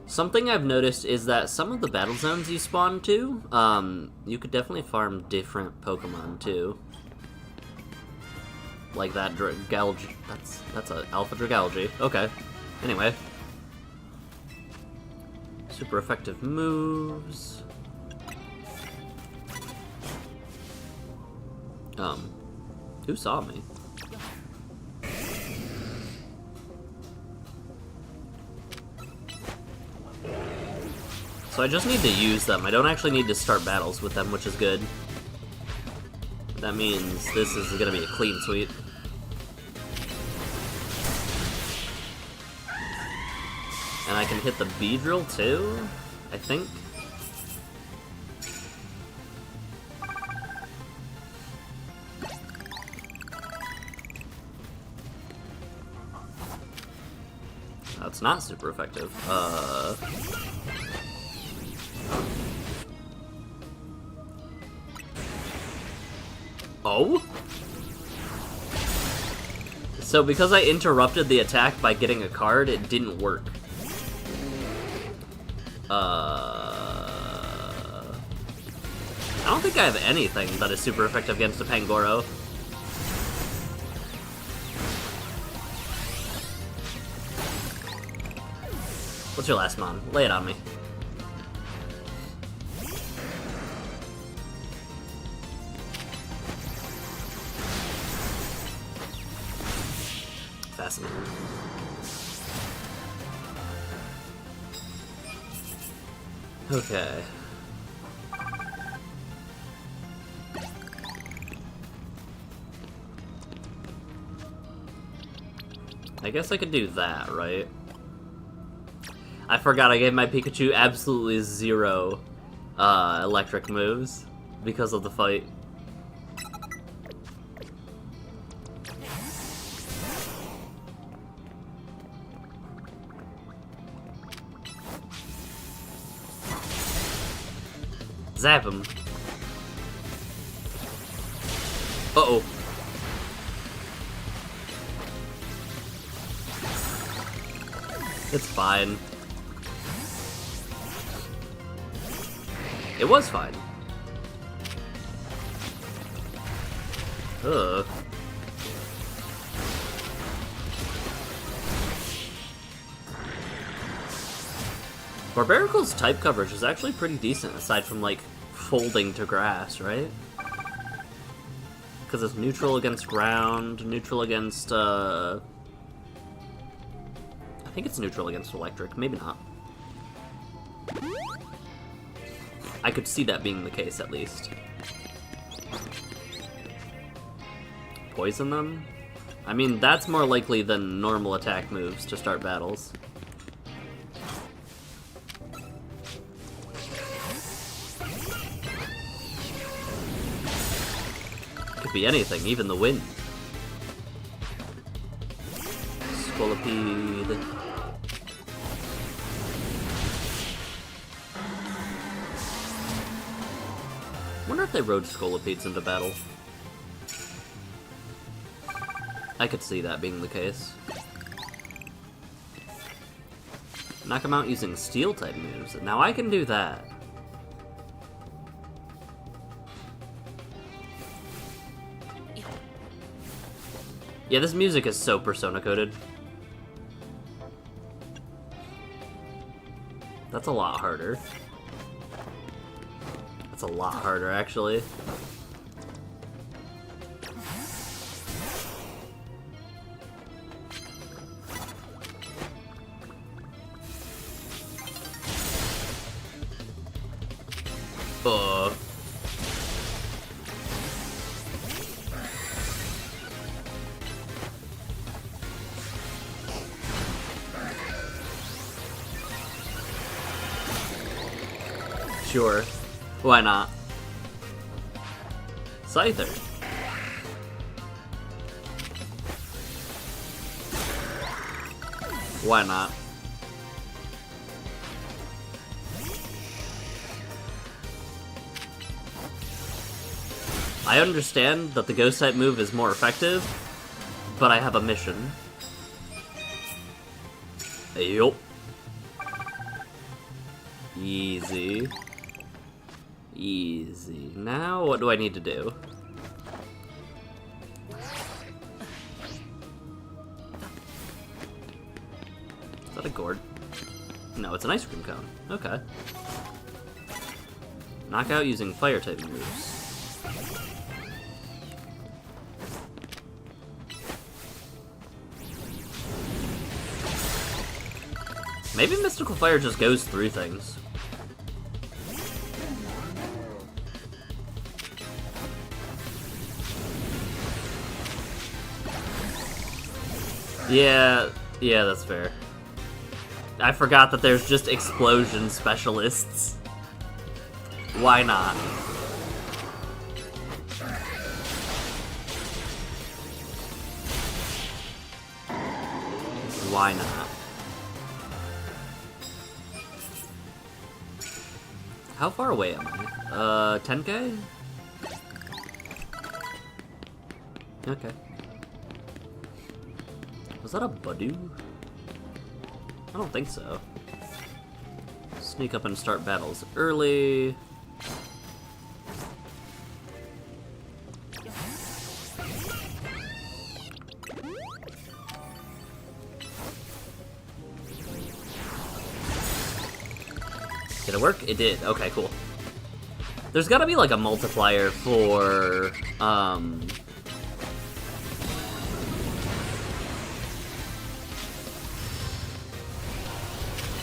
Something I've noticed is that some of the battle zones you spawn to, you could definitely farm different Pokemon too. Like that Dragalge. That's a Alpha Dragalge. Okay. Anyway. Super effective moves. Who saw me? So I just need to use them. I don't actually need to start battles with them, which is good. That means this is gonna be a clean sweep. And I can hit the Beedrill too, I think. That's not super effective. Oh? So because I interrupted the attack by getting a card, it didn't work. I don't think I have anything that is super effective against a Pangoro. What's your last mon? Lay it on me. Fascinating. Okay. I guess I could do that, right? I forgot I gave my Pikachu absolutely zero electric moves because of the fight. Zap him. Uh-oh. It's fine. It was fine. Ugh. Barbaricle's type coverage is actually pretty decent, aside from, like, folding to grass, right? Because it's neutral against ground, neutral against, I think it's neutral against electric, maybe not. I could see that being the case, at least. Poison them? I mean, that's more likely than normal attack moves to start battles. Could be anything, even the wind. Scolipede. Wonder if they rode Scolipedes into battle. I could see that being the case. Knock him out using Steel-type moves. Now I can do that. Yeah, this music is so Persona-coded. That's a lot harder. That's a lot harder, actually. Sure. Why not? Scyther. Why not? I understand that the ghost type move is more effective, but I have a mission. Yup. Easy. Easy. Now, what do I need to do? Is that a gourd? No, it's an ice cream cone. Okay. Knockout using fire type moves. Maybe Mystical Fire just goes through things. Yeah, that's fair. I forgot that there's just explosion specialists. Why not? Why not? How far away am I? 10K? Was that a Badoo? I don't think so. Sneak up and start battles early. Did it work? It did. Okay, cool. There's gotta be like a multiplier for,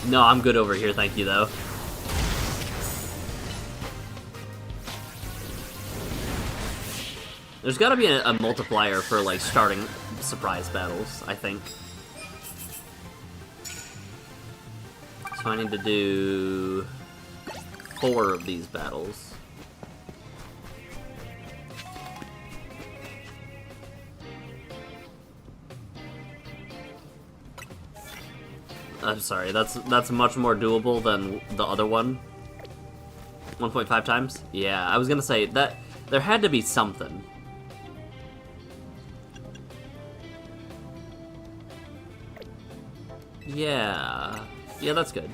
No, I'm good over here, thank you, though. There's gotta be a multiplier for, like, starting surprise battles, I think. So I need to do 4 of these battles. I'm sorry, that's much more doable than the other one. 1.5 times? Yeah, I was gonna say, that there had to be something. Yeah. Yeah, that's good.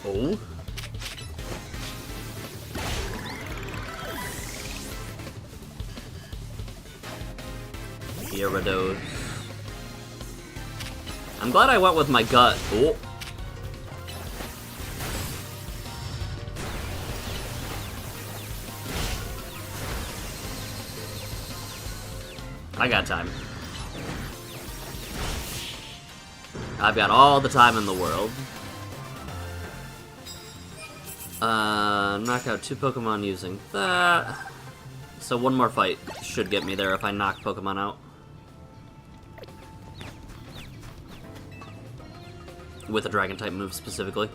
Oh? Gyarados. I'm glad I went with my gut. Oh. I got time. I've got all the time in the world. Knock out 2 Pokemon using that. So one more fight should get me there if I knock Pokemon out. With a Dragon-type move, specifically.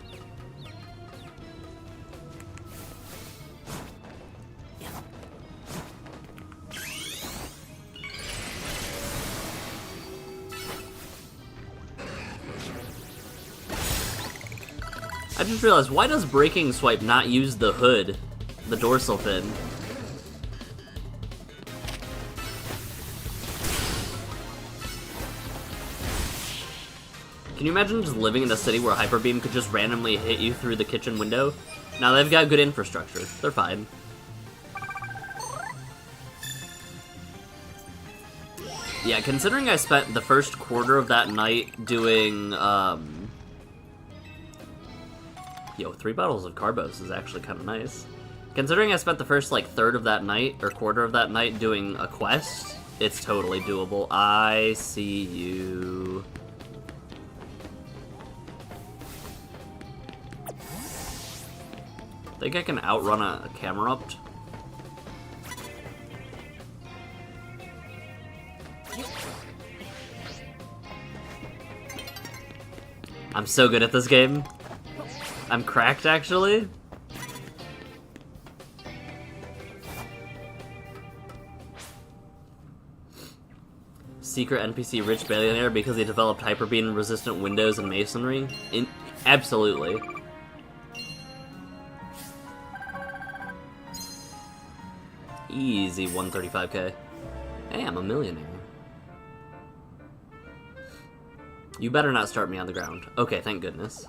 I just realized, why does Breaking Swipe not use the hood? The dorsal fin? Can you imagine just living in a city where Hyper Beam could just randomly hit you through the kitchen window? Now they've got good infrastructure. They're fine. Yeah, considering I spent the first quarter of that night doing, Yo, 3 bottles of Carbos is actually kind of nice. Considering I spent the first, like, third of that night, or quarter of that night, doing a quest, it's totally doable. I see you. Think I can outrun a Camerupt? I'm so good at this game. I'm cracked, actually. Secret NPC rich billionaire because he developed Hyper Beam resistant windows and masonry? Absolutely. Easy 135k. Hey, I'm a millionaire. You better not start me on the ground. Okay, thank goodness.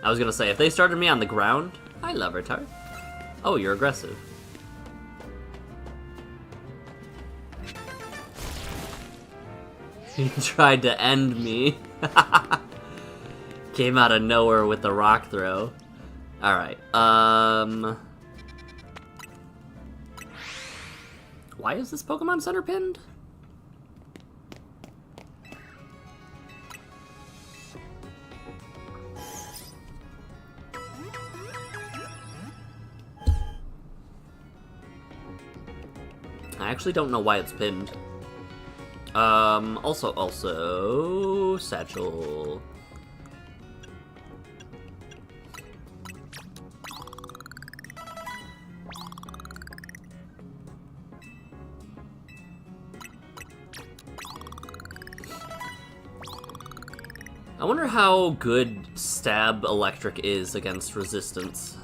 I was gonna say, if they started me on the ground, I love retard. Oh, you're aggressive. He tried to end me. Came out of nowhere with the rock throw. Alright, why is this Pokemon Center pinned? I actually don't know why it's pinned. Also, Satchel. I wonder how good Stab Electric is against resistance.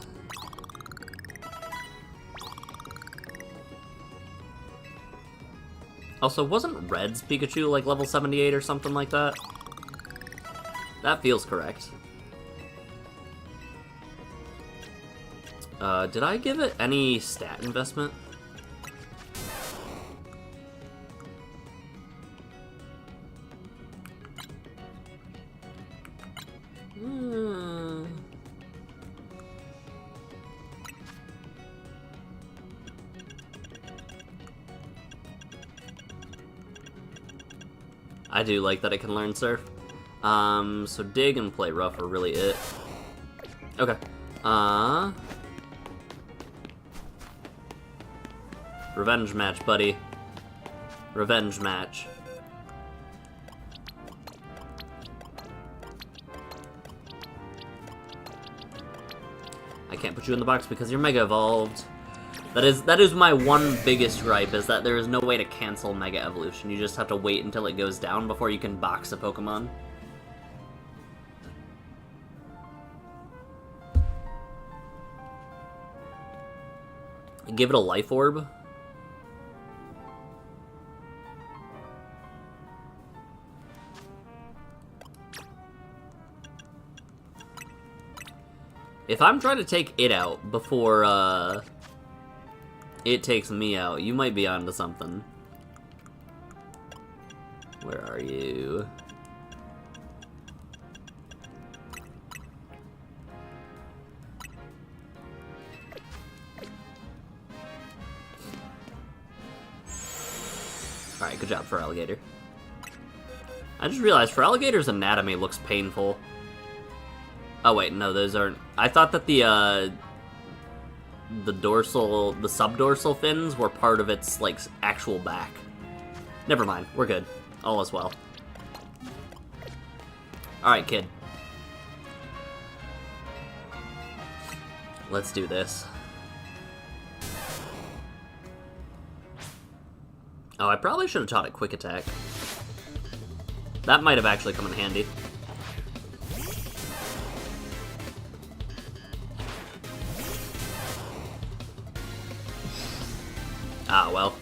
Also, wasn't Red's Pikachu like level 78 or something like that? That feels correct. Did I give it any stat investment? I do like that it can learn Surf. So Dig and Play Rough are really it. Okay. Revenge match, buddy. Revenge match. I can't put you in the box because you're Mega Evolved. That is my one biggest gripe, is that there is no way to cancel Mega Evolution. You just have to wait until it goes down before you can box a Pokemon. Give it a Life Orb. If I'm trying to take it out before, it takes me out, you might be onto something. Where are you? Alright, good job, for Alligator. I just realized for Alligator's anatomy looks painful. Oh wait, no, those aren't. I thought that the subdorsal fins were part of its, like, actual back. Never mind, we're good. All is well. Alright, kid. Let's do this. Oh, I probably should have taught it Quick Attack. That might have actually come in handy. Ah, well.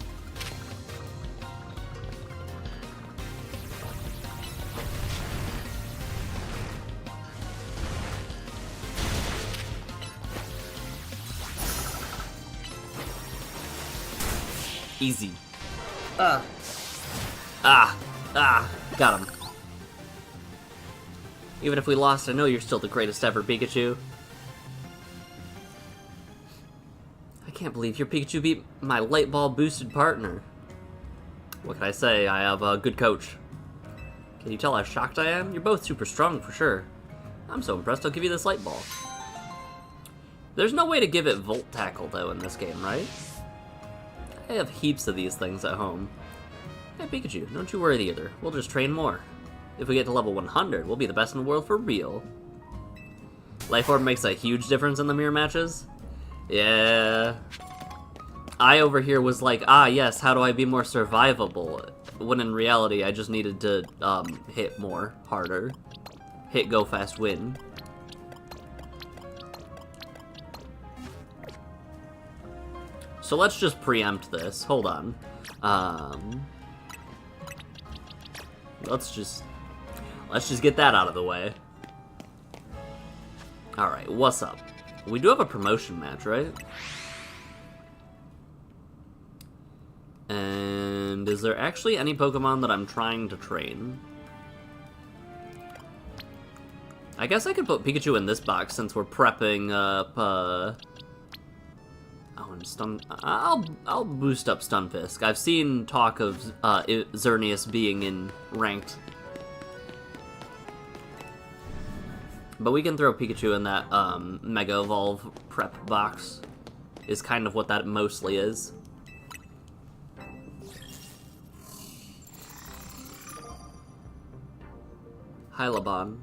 Easy. Got him. Even if we lost, I know you're still the greatest ever, Pikachu. I can't believe your Pikachu beat my light ball boosted partner. What can I say? I have a good coach. Can you tell how shocked I am? You're both super strong for sure. I'm so impressed I'll give you this light ball. There's no way to give it Volt Tackle though in this game, right? I have heaps of these things at home. Hey Pikachu, don't you worry either. We'll just train more. If we get to level 100, we'll be the best in the world for real. Life Orb makes a huge difference in the mirror matches. Yeah. I over here was like, ah yes, how do I be more survivable? When in reality, I just needed to hit more, harder. Hit, go fast, win. So let's just preempt this. Hold on. Let's just get that out of the way. Alright, what's up? We do have a promotion match, right? And is there actually any Pokemon that I'm trying to train? I guess I could put Pikachu in this box since we're prepping up, oh, and Stun... I'll boost up Stunfisk. I've seen talk of Xerneas being in ranked. But we can throw Pikachu in that Mega Evolve prep box. Is kind of what that mostly is. Hylabon.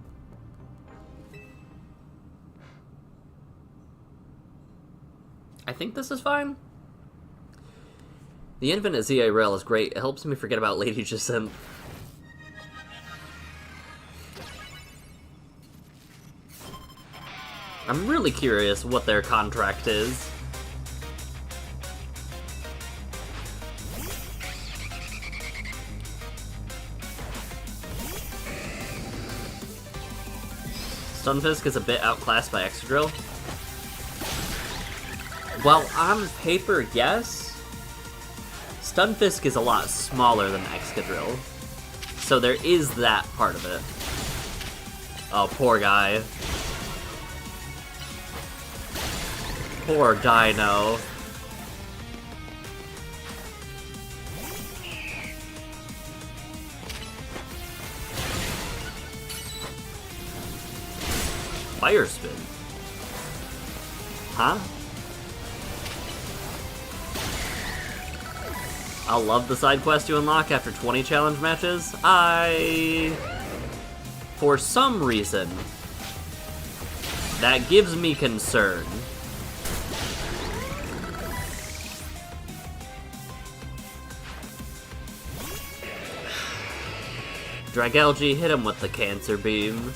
I think this is fine. The Infinite ZA Rail is great. It helps me forget about Lady Jacinth. I'm really curious what their contract is. Stunfisk is a bit outclassed by Excadrill. Well, on paper, yes. Stunfisk is a lot smaller than Excadrill, so there is that part of it. Oh, poor guy. Poor Dino. Fire spin. Huh? I'll love the side quest you unlock after 20 challenge matches. For some reason, that gives me concern. Dragalge, hit him with the Cancer Beam.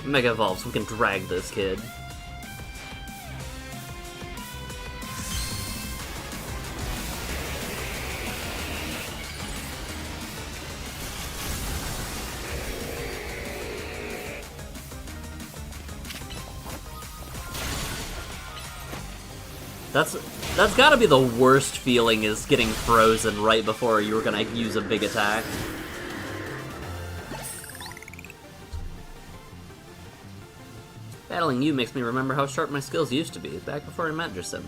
Mega Evolve so we can drag this kid. That's gotta be the worst feeling, is getting frozen right before you were gonna use a big attack. Battling you makes me remember how sharp my skills used to be, back before I met Jasim.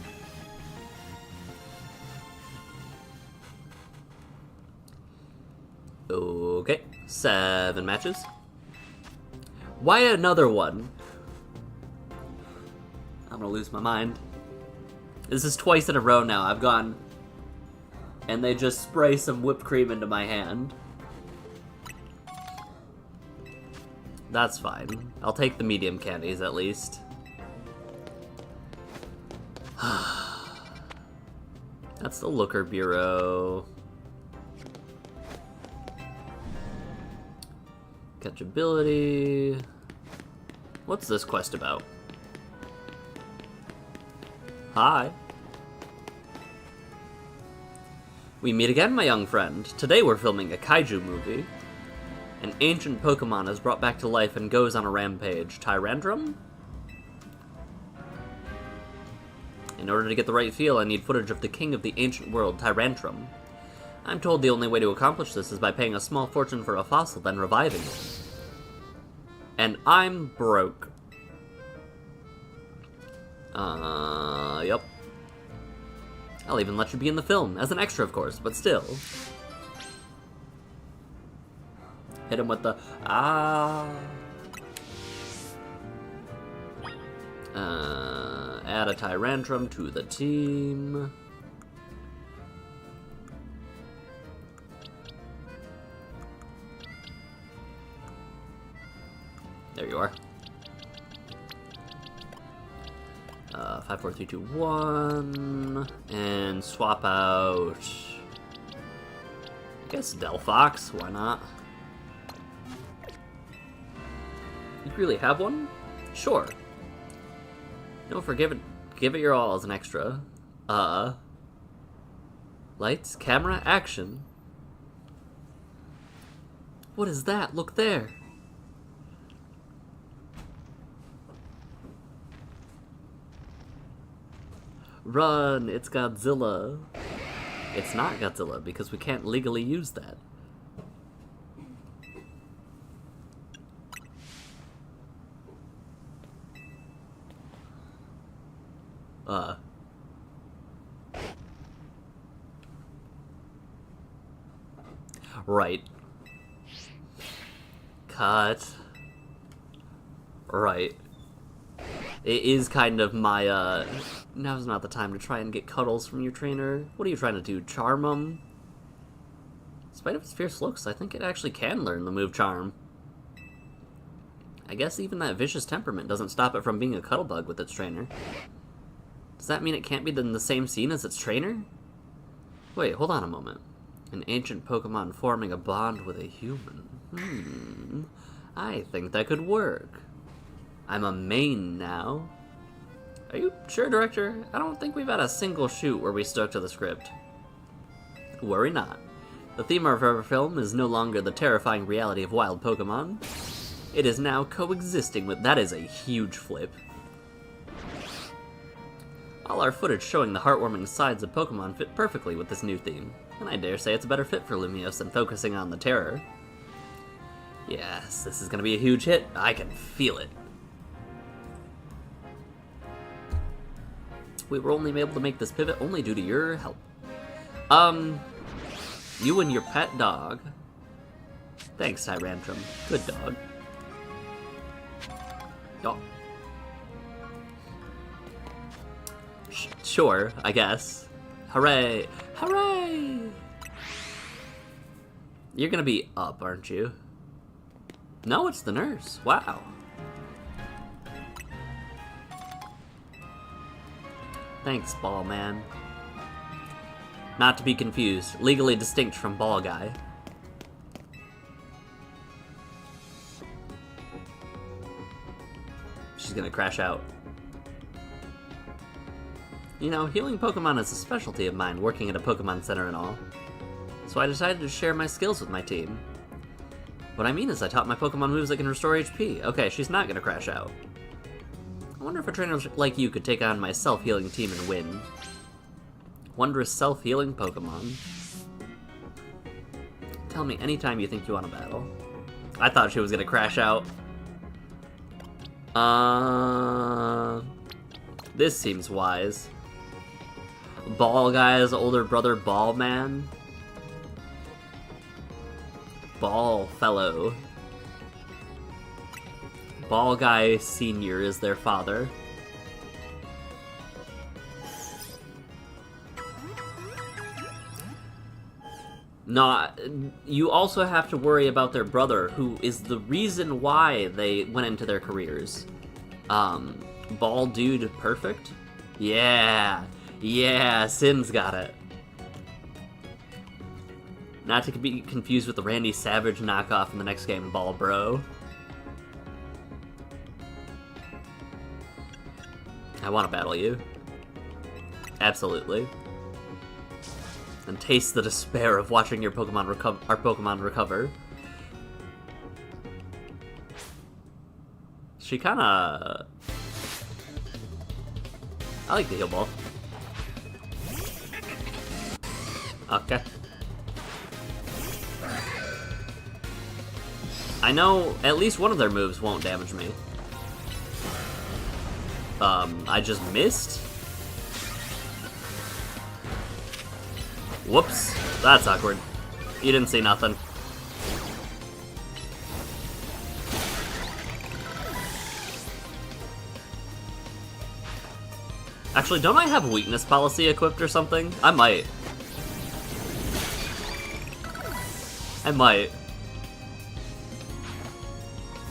Okay, 7 matches. Why another one? I'm gonna lose my mind. This is twice in a row now. I've gone, and they just spray some whipped cream into my hand. That's fine. I'll take the medium candies at least. That's the Looker Bureau. Catchability. What's this quest about? Hi. We meet again, my young friend. Today we're filming a kaiju movie. An ancient Pokemon is brought back to life and goes on a rampage. Tyrantrum? In order to get the right feel, I need footage of the king of the ancient world, Tyrantrum. I'm told the only way to accomplish this is by paying a small fortune for a fossil, then reviving it. And I'm broke. Yep. I'll even let you be in the film, as an extra of course, but still. Hit him with the, add a Tyrantrum to the team. There you are. 5, 4, 3, 2, 1, and swap out, I guess, Delphox, why not? You really have one? Sure. No, give it your all as an extra. Lights, camera, action. What is that? Look there. Run, it's Godzilla. It's not Godzilla, because we can't legally use that. Right. Cut. Right. It is kind of my, now's not the time to try and get cuddles from your trainer. What are you trying to do, charm him? Despite of its fierce looks, I think it actually can learn the move Charm. I guess even that vicious temperament doesn't stop it from being a cuddle bug with its trainer. Does that mean it can't be in the same scene as its trainer? Wait, hold on a moment. An ancient Pokemon forming a bond with a human. I think that could work. I'm a main now. Are you sure, Director? I don't think we've had a single shoot where we stuck to the script. Worry not. The theme of our film is no longer the terrifying reality of wild Pokemon. It is now coexisting with... That is a huge flip. All our footage showing the heartwarming sides of Pokemon fit perfectly with this new theme, and I dare say it's a better fit for Lumiose than focusing on the terror. Yes, this is gonna be a huge hit. I can feel it. We were only able to make this pivot only due to your help. You and your pet dog. Thanks, Tyrantrum. Good dog. Oh. Sure, I guess. Hooray! Hooray! You're gonna be up, aren't you? No, it's the nurse. Wow. Thanks, Ball Man. Not to be confused, legally distinct from Ball Guy. She's gonna crash out. You know, healing Pokemon is a specialty of mine, working at a Pokemon Center and all. So I decided to share my skills with my team. What I mean is I taught my Pokemon moves that can restore HP. Okay, she's not gonna crash out. I wonder if a trainer like you could take on my self-healing team and win. Wondrous self-healing Pokemon. Tell me anytime you think you want to battle. I thought she was gonna crash out. This seems wise. Ball Guy's older brother, Ball Man. Ball Fellow. Ball Guy Senior is their father. No, you also have to worry about their brother, who is the reason why they went into their careers. Ball Dude Perfect? Yeah! Yeah, Sin's got it. Not to be confused with the Randy Savage knockoff in the next game, Ball Bro. I want to battle you. Absolutely. And taste the despair of watching your Pokemon our Pokemon recover. She kinda... I like the heal ball. Okay. I know at least one of their moves won't damage me. I just missed? Whoops. That's awkward. You didn't see nothing. Actually, don't I have a weakness policy equipped or something? I might. I might.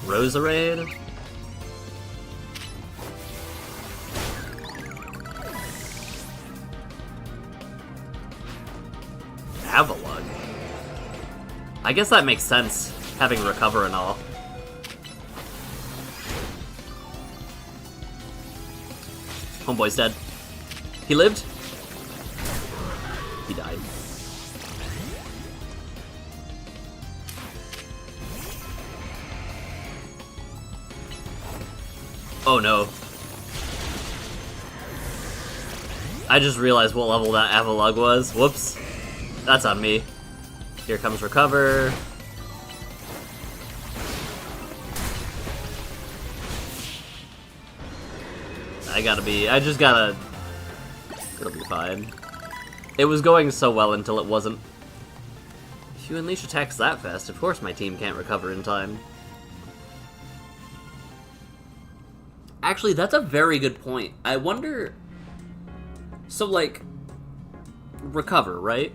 Roserade? Avalugg? I guess that makes sense, having recover and all. Homeboy's dead. He lived? He died. Oh no. I just realized what level that Avalugg was. Whoops. That's on me. Here comes recover. I just gotta... It'll be fine. It was going so well until it wasn't. If you unleash attacks that fast, of course my team can't recover in time. Actually, that's a very good point. I wonder... So, like... Recover, right?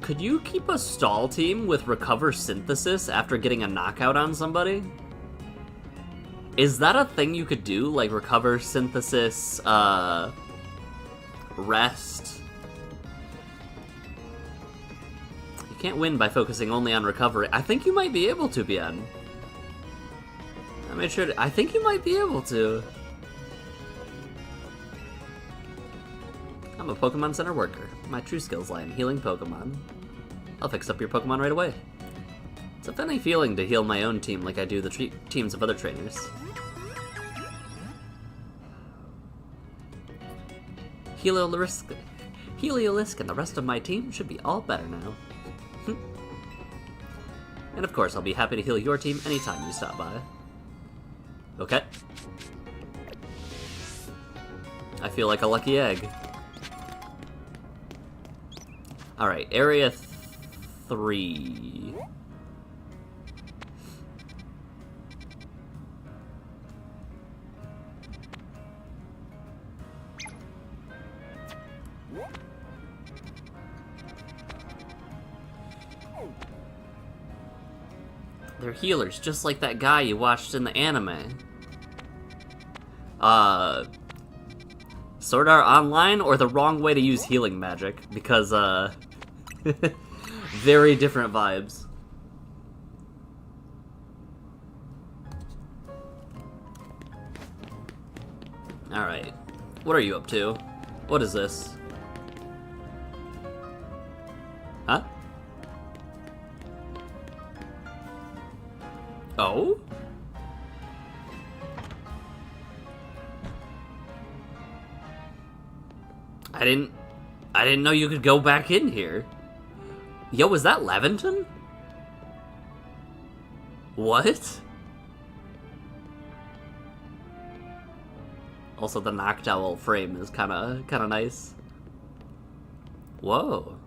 Could you keep a stall team with Recover Synthesis after getting a knockout on somebody? Is that a thing you could do? Like, Recover Synthesis, Rest? You can't win by focusing only on recovery. I think you might be able to, Bien. made sure to... I think you might be able to. I'm a Pokemon Center worker. My true skills lie in healing Pokemon. I'll fix up your Pokemon right away. It's a funny feeling to heal my own team like I do the teams of other trainers. Heliolisk and the rest of my team should be all better now. And of course, I'll be happy to heal your team anytime you stop by. Okay. I feel like a lucky egg. Alright, Area 3. They're healers, just like that guy you watched in the anime. Sword Art Online or the wrong way to use healing magic, because, very different vibes. Alright, what are you up to? What is this? Huh? Oh? I didn't know you could go back in here. Yo, was that Leventon? What? Also, the Noctowl frame is kind of nice. Whoa.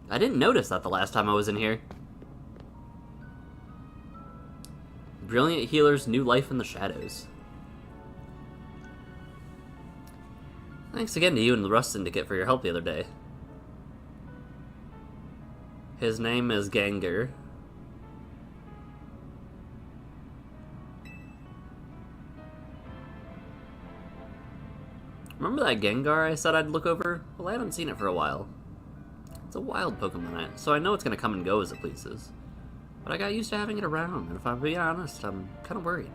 I didn't notice that the last time I was in here. Brilliant healers, new life in the shadows. Thanks again to you and the Rust Syndicate for your help the other day. His name is Gengar. Remember that Gengar I said I'd look over? Well, I haven't seen it for a while. It's a wild Pokemon, so I know it's gonna come and go as it pleases. But I got used to having it around, and if I'm being honest, I'm kind of worried.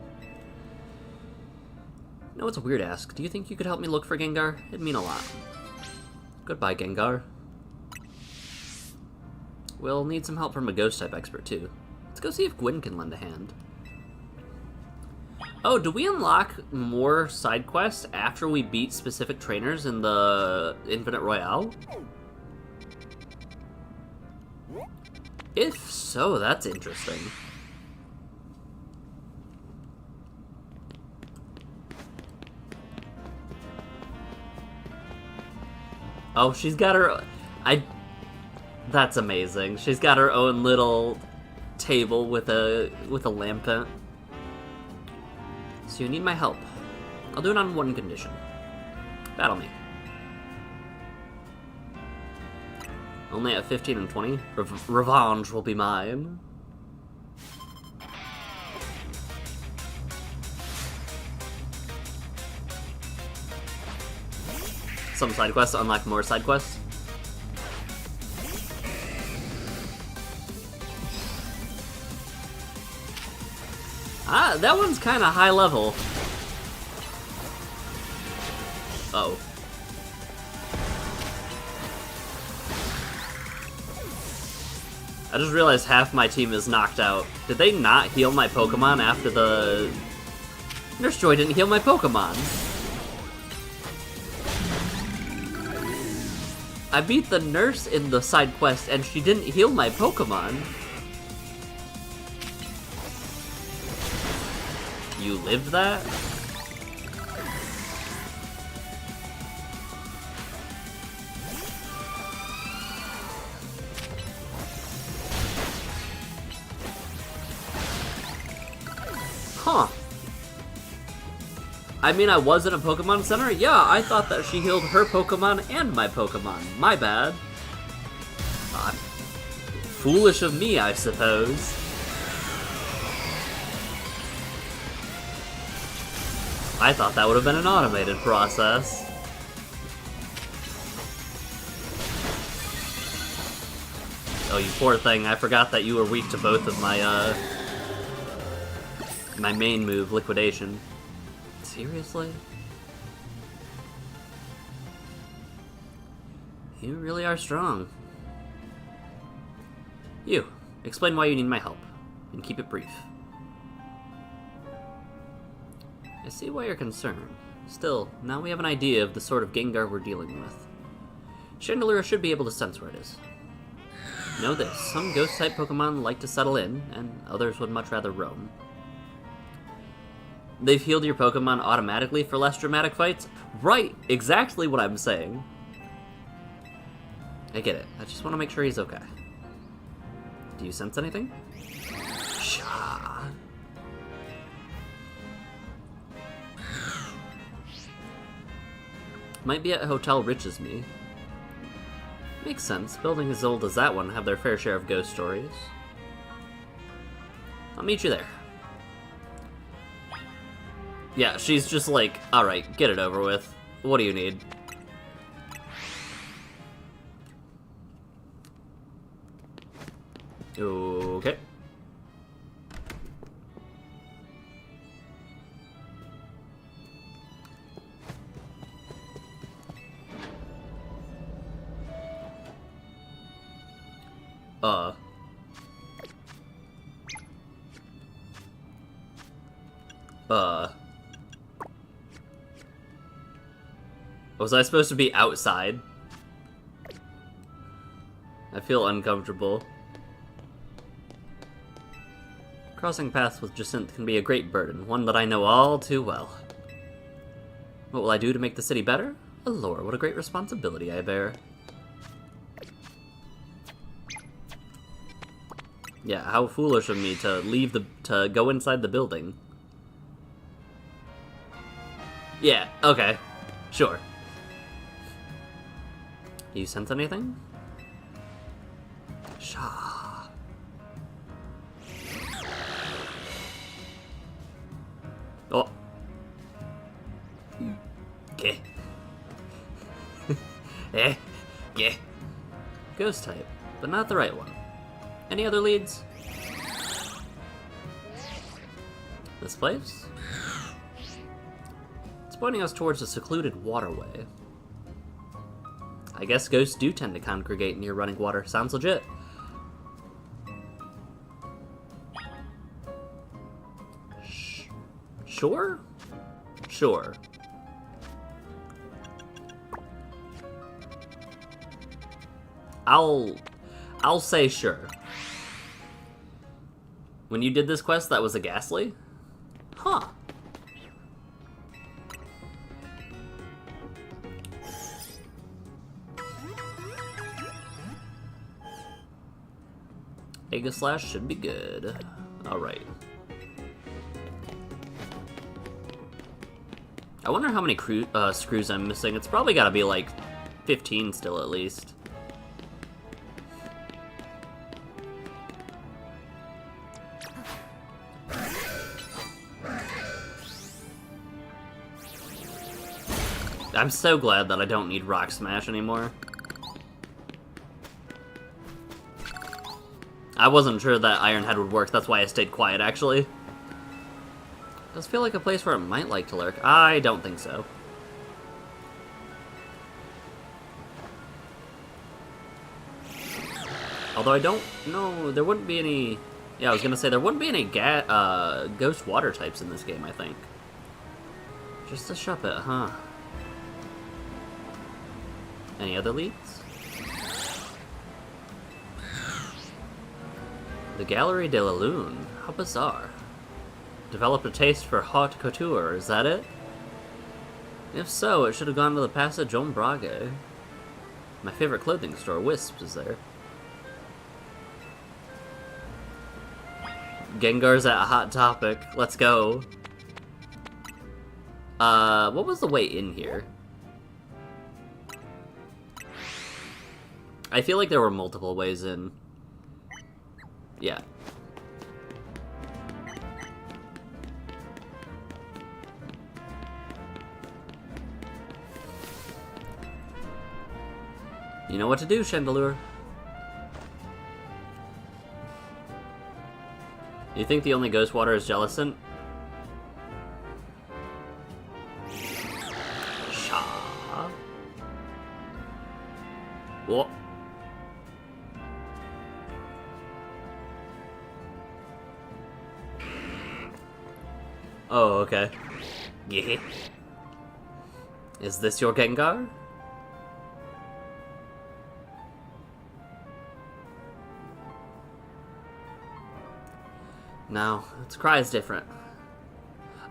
You know, it's a weird ask. Do you think you could help me look for Gengar? It'd mean a lot. Goodbye, Gengar. We'll need some help from a Ghost-type expert, too. Let's go see if Gwyn can lend a hand. Oh, do we unlock more side quests after we beat specific trainers in the Infinite Royale? If so, that's interesting. Oh, she's got her... That's amazing. She's got her own little table with a lampent. So you need my help. I'll do it on one condition. Battle me. Only at 15 and 20? Revenge will be mine. Some side quests unlock more side quests. Ah, that one's kind of high level. Uh-oh. I just realized half my team is knocked out. Did they not heal my Pokemon after the... Nurse Joy didn't heal my Pokemon. I beat the nurse in the side quest and she didn't heal my Pokemon. You lived that? Huh. I mean, I was in a Pokemon Center? Yeah, I thought that she healed her Pokemon and my Pokemon. My bad. Foolish of me, I suppose. I thought that would have been an automated process. Oh, you poor thing. I forgot that you were weak to both of my, My main move, liquidation. Seriously? You really are strong. You, explain why you need my help, and keep it brief. I see why you're concerned. Still, now we have an idea of the sort of Gengar we're dealing with. Chandelure should be able to sense where it is. Know this, some ghost-type Pokemon like to settle in, and others would much rather roam. They've healed your Pokemon automatically for less dramatic fights? Right! Exactly what I'm saying. I get it. I just want to make sure he's okay. Do you sense anything? Sha. Might be at a hotel rich as me. Makes sense. Buildings as old as that one have their fair share of ghost stories. I'll meet you there. Yeah, she's just like, alright, get it over with. What do you need? Okay. Was I supposed to be outside? I feel uncomfortable. Crossing paths with Jacinthe can be a great burden, one that I know all too well. What will I do to make the city better? Allure, what a great responsibility I bear. Yeah, how foolish of me to go inside the building. Yeah, okay. Sure. You sense anything? Shah. Oh. Okay. Eh. Yeah. Ghost type, but not the right one. Any other leads? This place? It's pointing us towards a secluded waterway. I guess ghosts do tend to congregate near running water. Sounds legit. Sure? Sure. I'll say sure. When you did this quest, that was a Ghastly? Huh. Aegislash should be good. Alright. I wonder how many screws I'm missing. It's probably gotta be like 15 still at least. I'm so glad that I don't need Rock Smash anymore. I wasn't sure that Iron Head would work, that's why I stayed quiet, actually. Does feel like a place where it might like to lurk. I don't think so. Although I don't know, there wouldn't be any... Yeah, I was gonna say, there wouldn't be any ghost water types in this game, I think. Just a Shuppet, huh? Any other leads? The Gallery de la Lune. How bizarre. Developed a taste for haute couture, is that it? If so, it should have gone to the Passage Ombrage. My favorite clothing store, Wisps, is there. Gengar's at a Hot Topic. Let's go. What was the way in here? I feel like there were multiple ways in. Yeah. You know what to do, Chandelure. You think the only ghost water is Jellicent? Whoa. Oh, okay. Yeah. Is this your Gengar? No, its cry is different.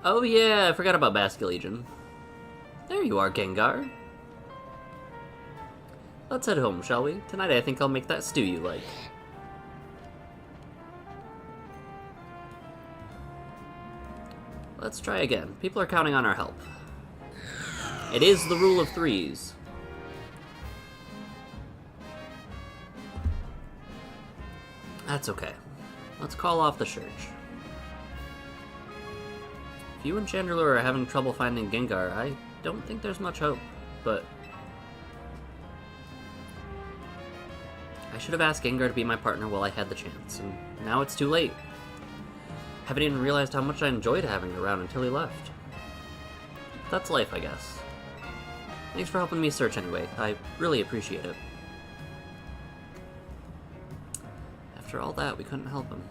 Oh yeah, I forgot about Basculegion. There you are, Gengar. Let's head home, shall we? Tonight I think I'll make that stew you like. Let's try again. People are counting on our help. It is the rule of threes. That's okay. Let's call off the church. If you and Chandelure are having trouble finding Gengar, I don't think there's much hope, but... I should have asked Gengar to be my partner while I had the chance, and now it's too late. Haven't even realized how much I enjoyed having her around until he left. That's life, I guess. Thanks for helping me search anyway. I really appreciate it. After all that, we couldn't help him.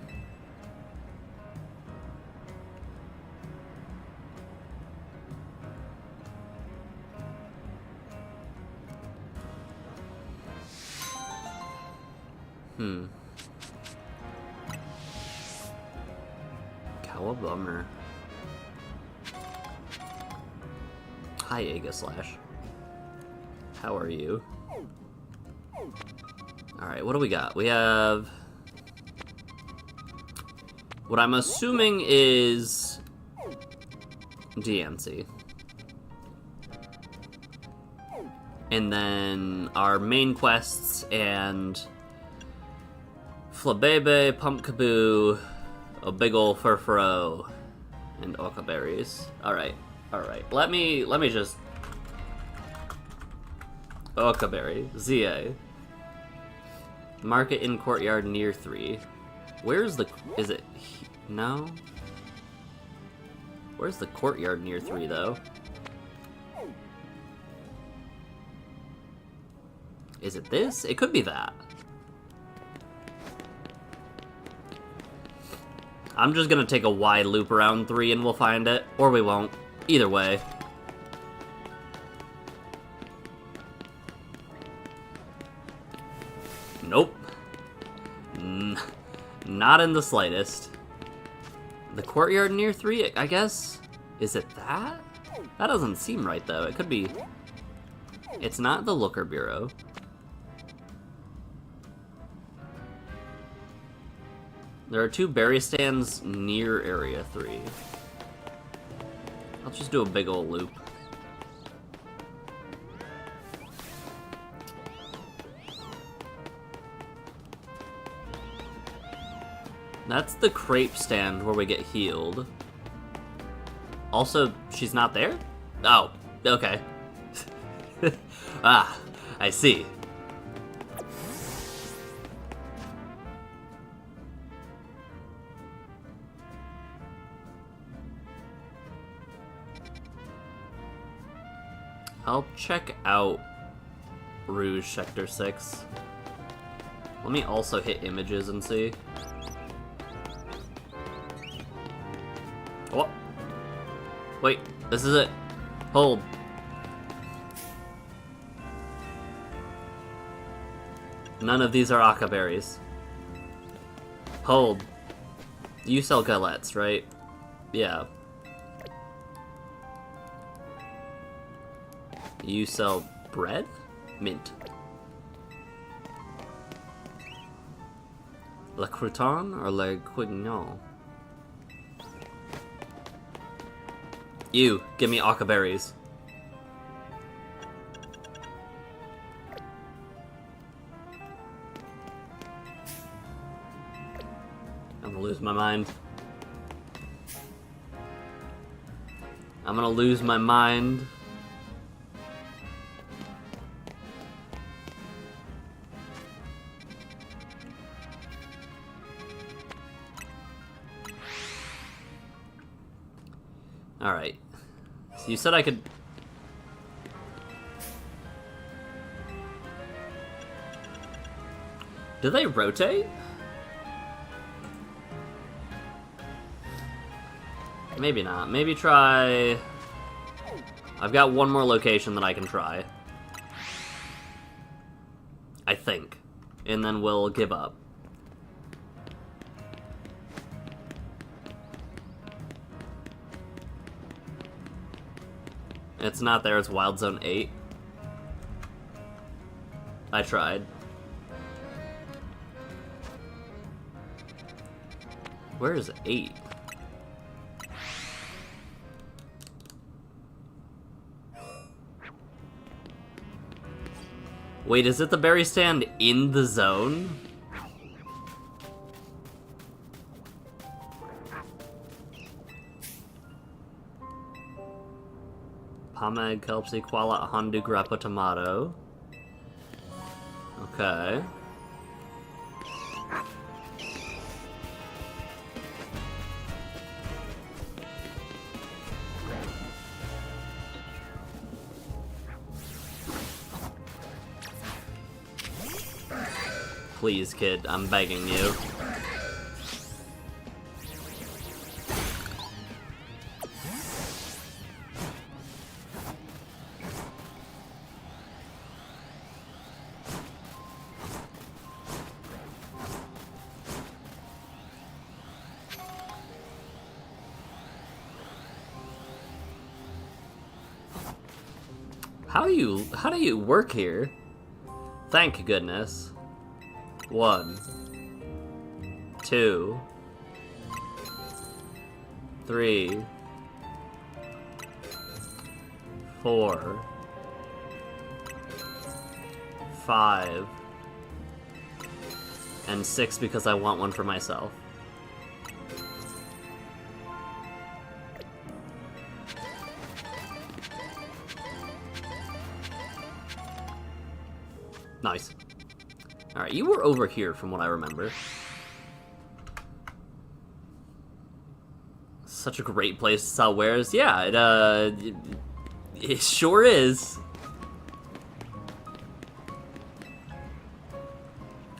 Cowabummer. Hi, Aegislash. How are you? Alright, what do we got? We have... what I'm assuming is... DNC. And then our main quests and... Flabebe, Pumpkaboo, a big ol' Furfuro, and Oka berries. Alright, alright. Let me just... Oka berry, ZA. Market in courtyard near 3. Where's the... is it... no? Where's the courtyard near 3, though? Is it this? It could be that. I'm just gonna take a wide loop around 3 and we'll find it. Or we won't. Either way. Nope. Not in the slightest. The courtyard near 3, I guess? Is it that? That doesn't seem right, though. It could be... it's not the Looker Bureau. There are 2 berry stands near Area 3. I'll just do a big ol' loop. That's the crepe stand where we get healed. Also, she's not there? Oh, okay. Ah, I see. I'll check out Rouge Sector 6. Let me also hit images and see. Oh! Wait, this is it. Hold. None of these are Aka berries. Hold. You sell galettes, right? Yeah. You sell bread? Mint. Le crouton or le quignon? You, give me Aka berries. I'm gonna lose my mind. I'm gonna lose my mind. Alright. So you said I could... Do they rotate? Maybe not. Maybe try... I've got one more location that I can try. I think. And then we'll give up. It's not there, it's Wild Zone 8. I tried. Where is 8? Wait, is it the berry stand in the zone? Pomeg, Kelpsy, Koala, Hondu, Grappa, Tomato. Okay. Please, kid, I'm begging you. How do you work here? Thank goodness. 1, 2, 3, 4, 5, and 6 because I want one for myself. Nice. Alright, you were over here from what I remember. Such a great place to sell wares. Yeah, it sure is.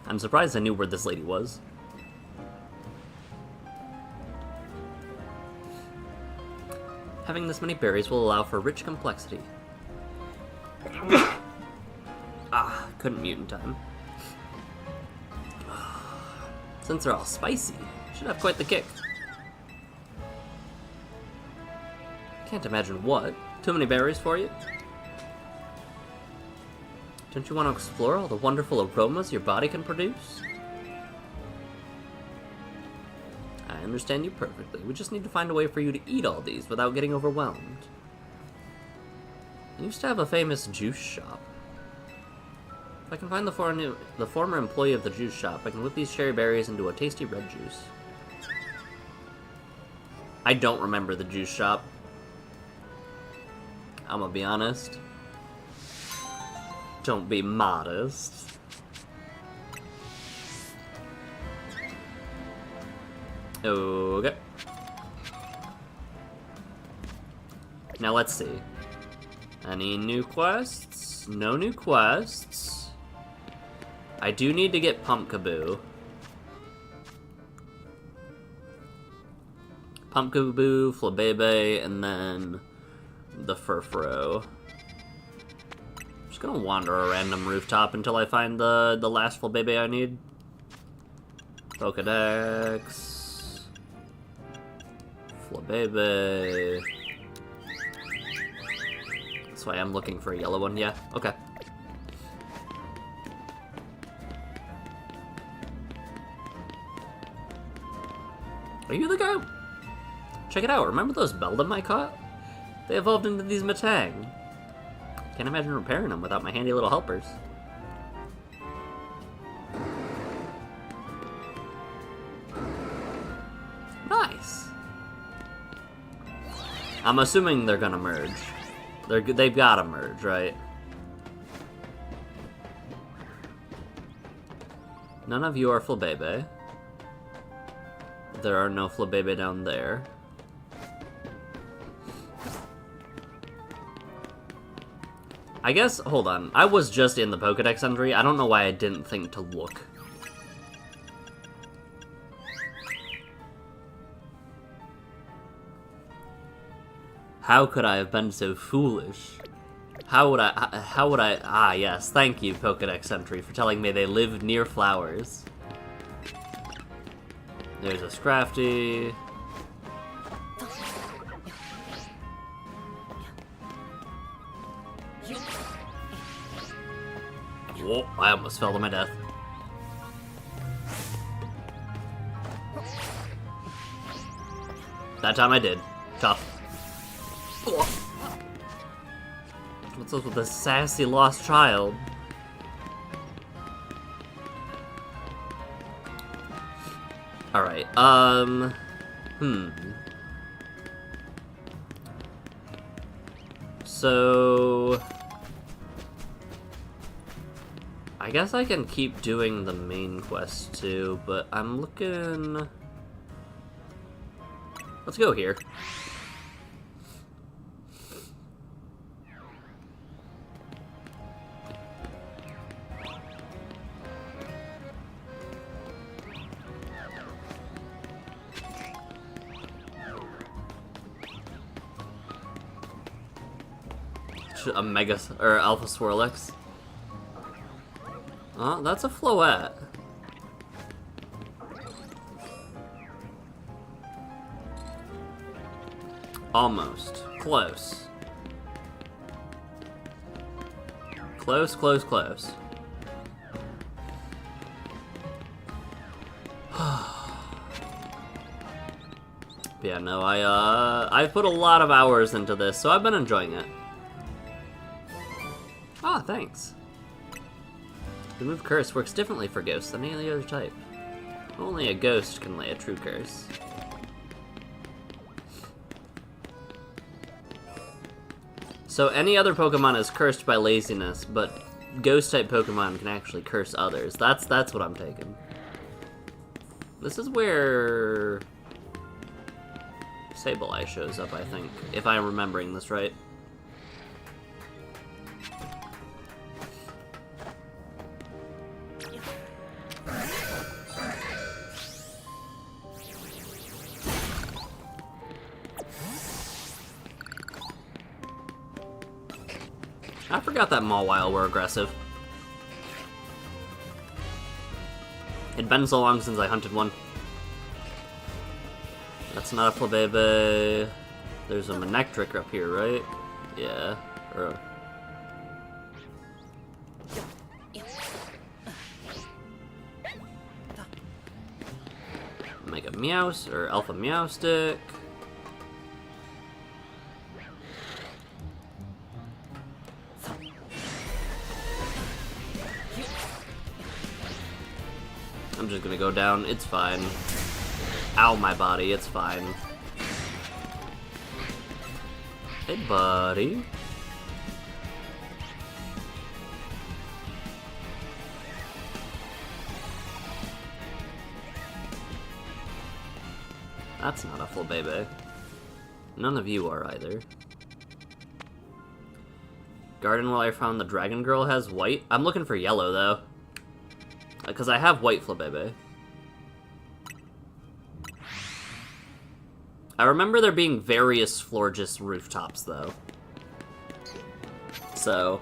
I'm surprised I knew where this lady was. Having this many berries will allow for rich complexity. Couldn't mute in time. Since they're all spicy, should have quite the kick. Can't imagine what. Too many berries for you? Don't you want to explore all the wonderful aromas your body can produce? I understand you perfectly. We just need to find a way for you to eat all these without getting overwhelmed. I used to have a famous juice shop. If I can find the former employee of the juice shop, I can whip these cherry berries into a tasty red juice. I don't remember the juice shop. I'm gonna be honest. Don't be modest. Okay. Now let's see. Any new quests? No new quests. I do need to get Pumpkaboo. Pumpkaboo, Flabebe, and then the Furfrou. I'm just gonna wander a random rooftop until I find the last Flabebe I need. Pokedex. Flabebe. That's why I'm looking for a yellow one, yeah, okay. Are you the guy? Check it out, remember those Beldum I caught? They evolved into these Matang. Can't imagine repairing them without my handy little helpers. Nice! I'm assuming they're gonna merge. They've gotta merge, right? None of you are Flabebe. There are no Flabebe down there. I guess, hold on. I was just in the Pokedex entry. I don't know why I didn't think to look How could I have been so foolish? How would I, ah yes, thank you, Pokedex entry, for telling me they live near flowers. There's a Scrafty. Whoa, I almost fell to my death. That time I did. Tough. What's up with this sassy lost child? Alright, So... I guess I can keep doing the main quest too, but I'm looking... Let's go here. A Mega or Alpha Swirlix. Oh, that's a Floette. Almost. Close. Close, close, close. Yeah, no, I've put a lot of hours into this, so I've been enjoying it. Ah, thanks. Remove curse works differently for ghosts than any other type. Only a ghost can lay a true curse. So any other Pokemon is cursed by laziness, but ghost-type Pokemon can actually curse others. That's what I'm taking. This is where Sableye shows up, I think, if I'm remembering this right. I forgot that Mawile were aggressive. It'd been so long since I hunted one. That's not a Flabébé. There's a Manectric up here, right? Yeah. Or Mega Meowst or Alpha Meowstic. I'm just gonna go down, it's fine. Ow, my body, it's fine. Hey, buddy. That's not a Flabébé. None of you are either. Garden while I found the Dragon Girl has white. I'm looking for yellow, though. Because I have white Flabébé. I remember there being various Florges rooftops, though. So,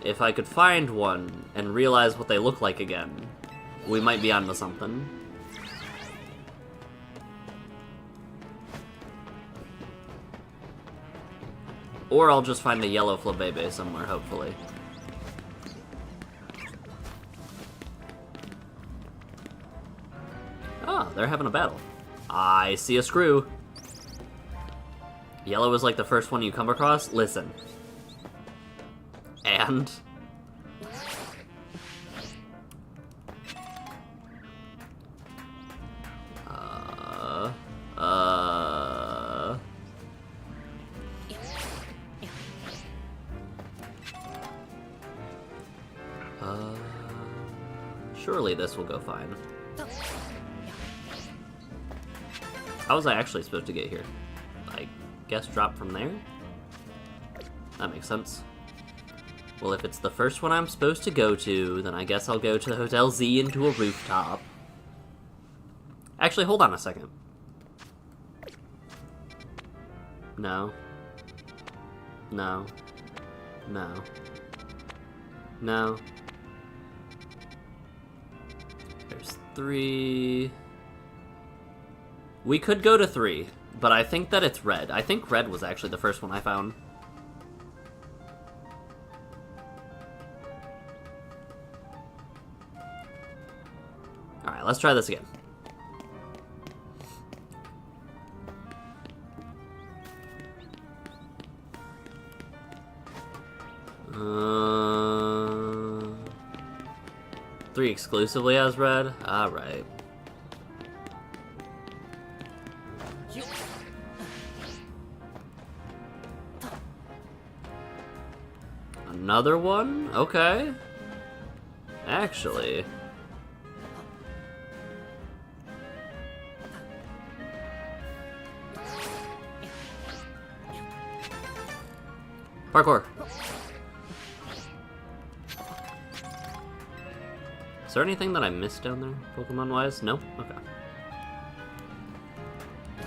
if I could find one and realize what they look like again, we might be onto something. Or I'll just find a yellow Flabébé somewhere, hopefully. Ah, they're having a battle. I see a screw. Yellow is like the first one you come across? Listen. And? Surely this will go fine. How was I actually supposed to get here? I guess drop from there? That makes sense. Well, if it's the first one I'm supposed to go to, then I guess I'll go to Hotel Z into a rooftop. Actually, hold on a second. No. No. No. No. There's 3. We could go to 3, but I think that it's red. I think red was actually the first one I found. Alright, let's try this again. Uh, 3 exclusively has red? Alright. Another one? Okay. Actually. Parkour. Is there anything that I missed down there, Pokemon-wise? No? Okay.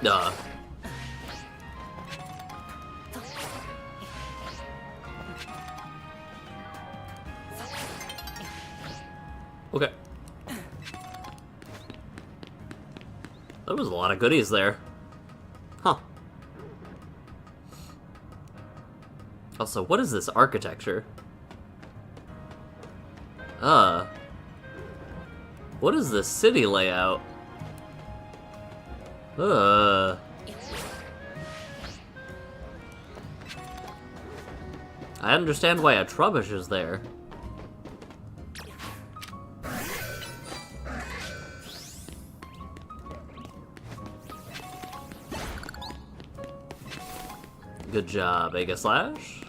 Duh. Okay. There was a lot of goodies there. Huh. Also, what is this architecture? What is this city layout? I understand why a Trubbish is there. Good job, Aegislash.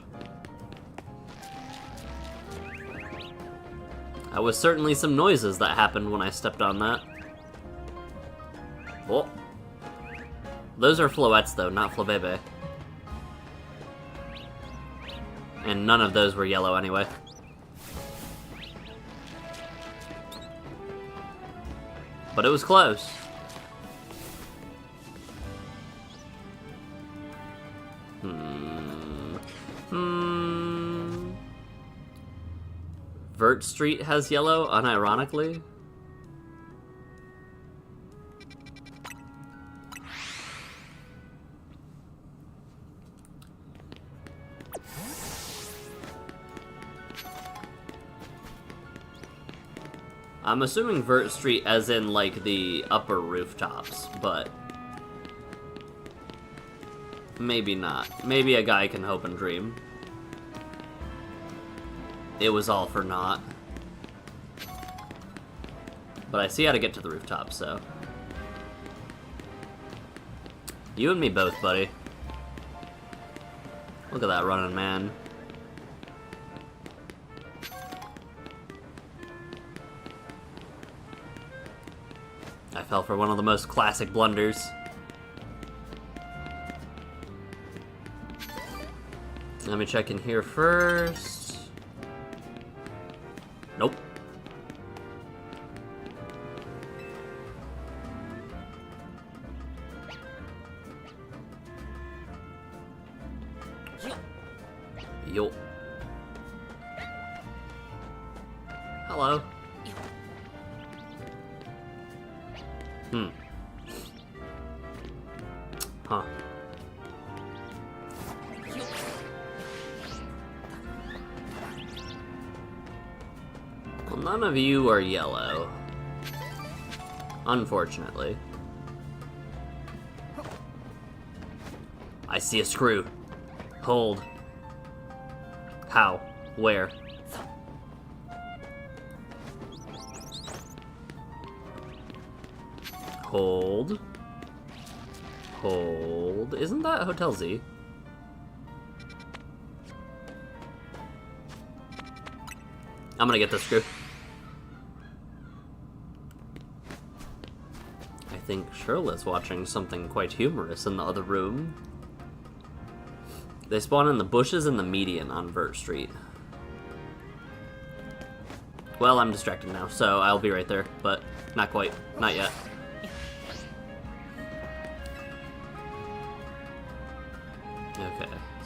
That was certainly some noises that happened when I stepped on that. Oh. Those are Floettes, though, not Flabebe. And none of those were yellow anyway. But it was close. Vert Street has yellow, unironically. I'm assuming Vert Street as in, like, the upper rooftops, but maybe not. Maybe a guy can hope and dream. It was all for naught. But I see how to get to the rooftop, so. You and me both, buddy. Look at that running man. I fell for one of the most classic blunders. Let me check in here first. Nope. Yo. Hello. Huh. Well, none of you are yellow. Unfortunately. I see a screw. Hold. How? Where? Hold. Hold. Isn't that Hotel Z? I'm gonna get this screw. I think Shirley's watching something quite humorous in the other room. They spawn in the bushes in the median on Vert Street. Well, I'm distracted now, so I'll be right there, but not quite. Not yet.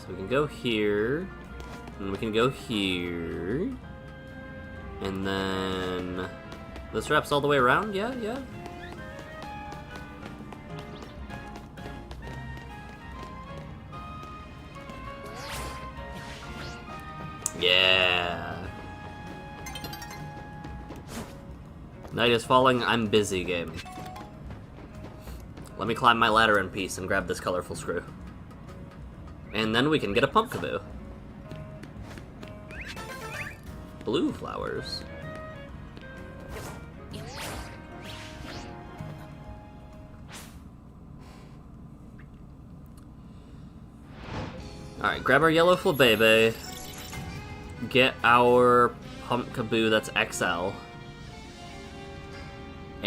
we can go here, and we can go here, and then this wraps all the way around. Yeah, yeah. Yeah. Night is falling. I'm busy, game. Let me climb my ladder in peace and grab this colorful screw. And then we can get a pumpkaboo. Blue flowers. Alright, grab our yellow flabebe. Get our pumpkaboo that's XL.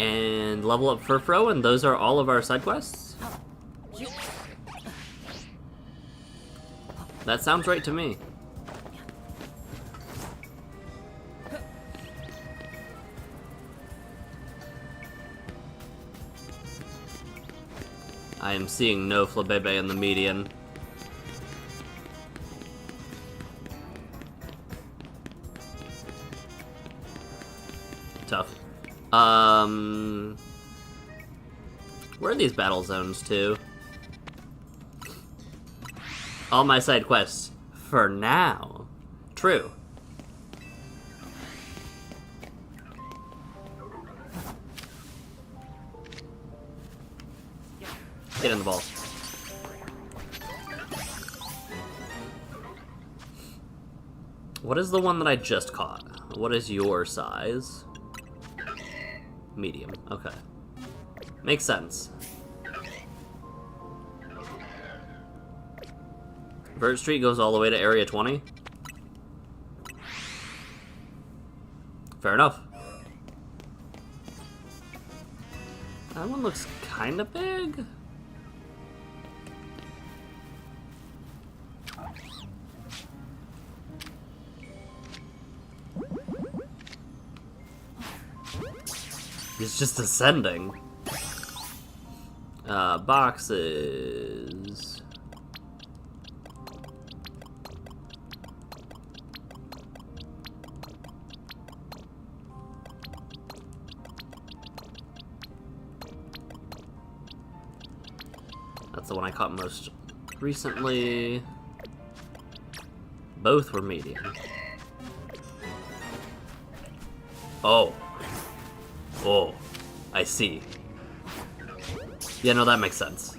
And level up Furfro, and those are all of our side quests? That sounds right to me. I am seeing no flabebe in the median. Tough. Where are these battle zones to? All my side quests. For now. True. Get in the ball. What is the one that I just caught? What is your size? Medium. Okay. Makes sense. Vert Street goes all the way to Area 20? Fair enough. That one looks kinda big. He's just ascending. Boxes. That's the one I caught most recently. Both were medium. Oh. Oh, I see. Yeah, no, that makes sense.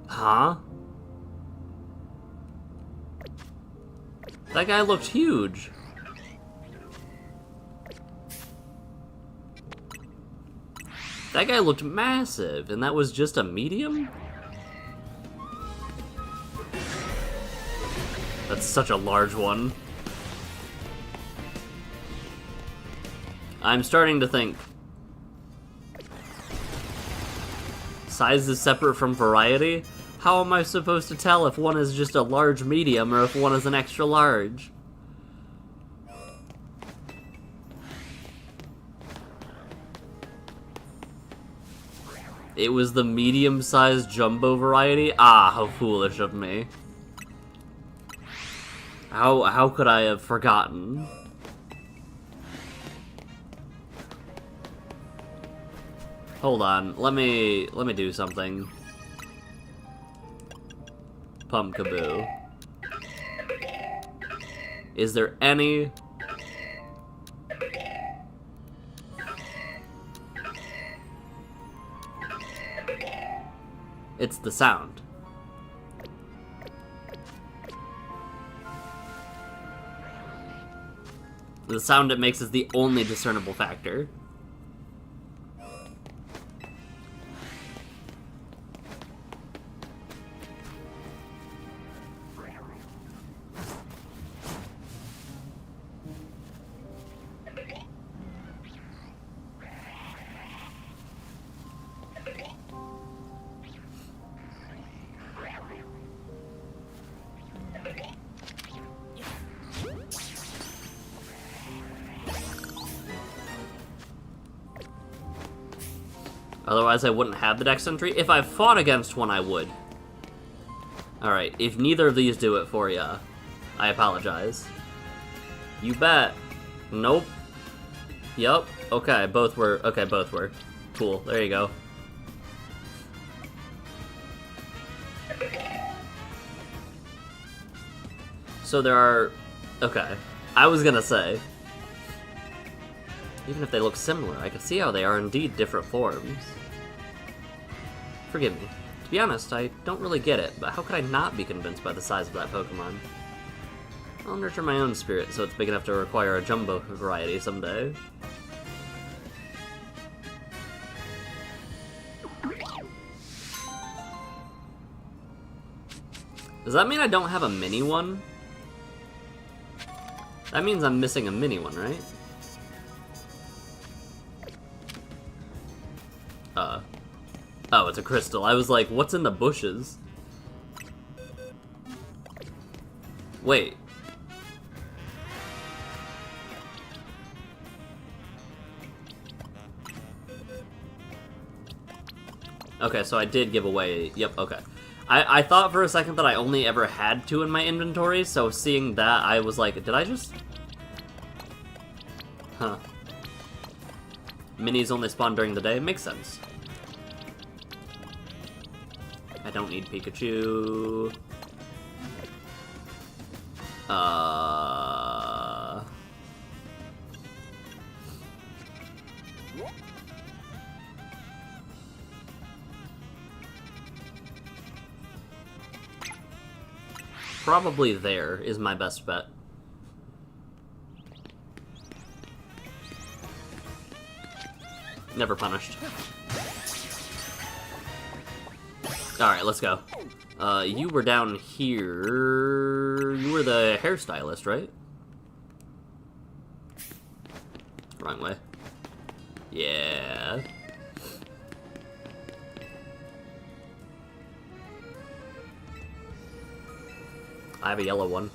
Huh? That guy looked huge. That guy looked massive, and that was just a medium? That's such a large one. I'm starting to think size is separate from variety? How am I supposed to tell if one is just a large medium or if one is an extra large? It was the medium-sized jumbo variety? Ah, how foolish of me. How could I have forgotten? Hold on, let me do something. Pumpkaboo. Is there any... It's the sound. The sound it makes is the only discernible factor. Otherwise, I wouldn't have the Dex entry. If I fought against one, I would. Alright, if neither of these do it for ya, I apologize. You bet. Nope. Yup. Okay, both were. Okay, both were. Cool. There you go. So there are... Okay. I was gonna say... Even if they look similar, I can see how they are indeed different forms. Forgive me. To be honest, I don't really get it, but how could I not be convinced by the size of that Pokemon? I'll nurture my own spirit so it's big enough to require a jumbo variety someday. Does that mean I don't have a mini one? That means I'm missing a mini one, right? Oh, it's a crystal. I was like, what's in the bushes? Wait. Okay, so I did give away... Yep, okay. I thought for a second that I only ever had 2 in my inventory, so seeing that, I was like, did I just... Huh. Minis only spawn during the day? Makes sense. I don't need Pikachu. Probably there is my best bet. Never punished. Alright, let's go. You were down here... You were the hairstylist, right? Wrong way. Yeah. I have a yellow one.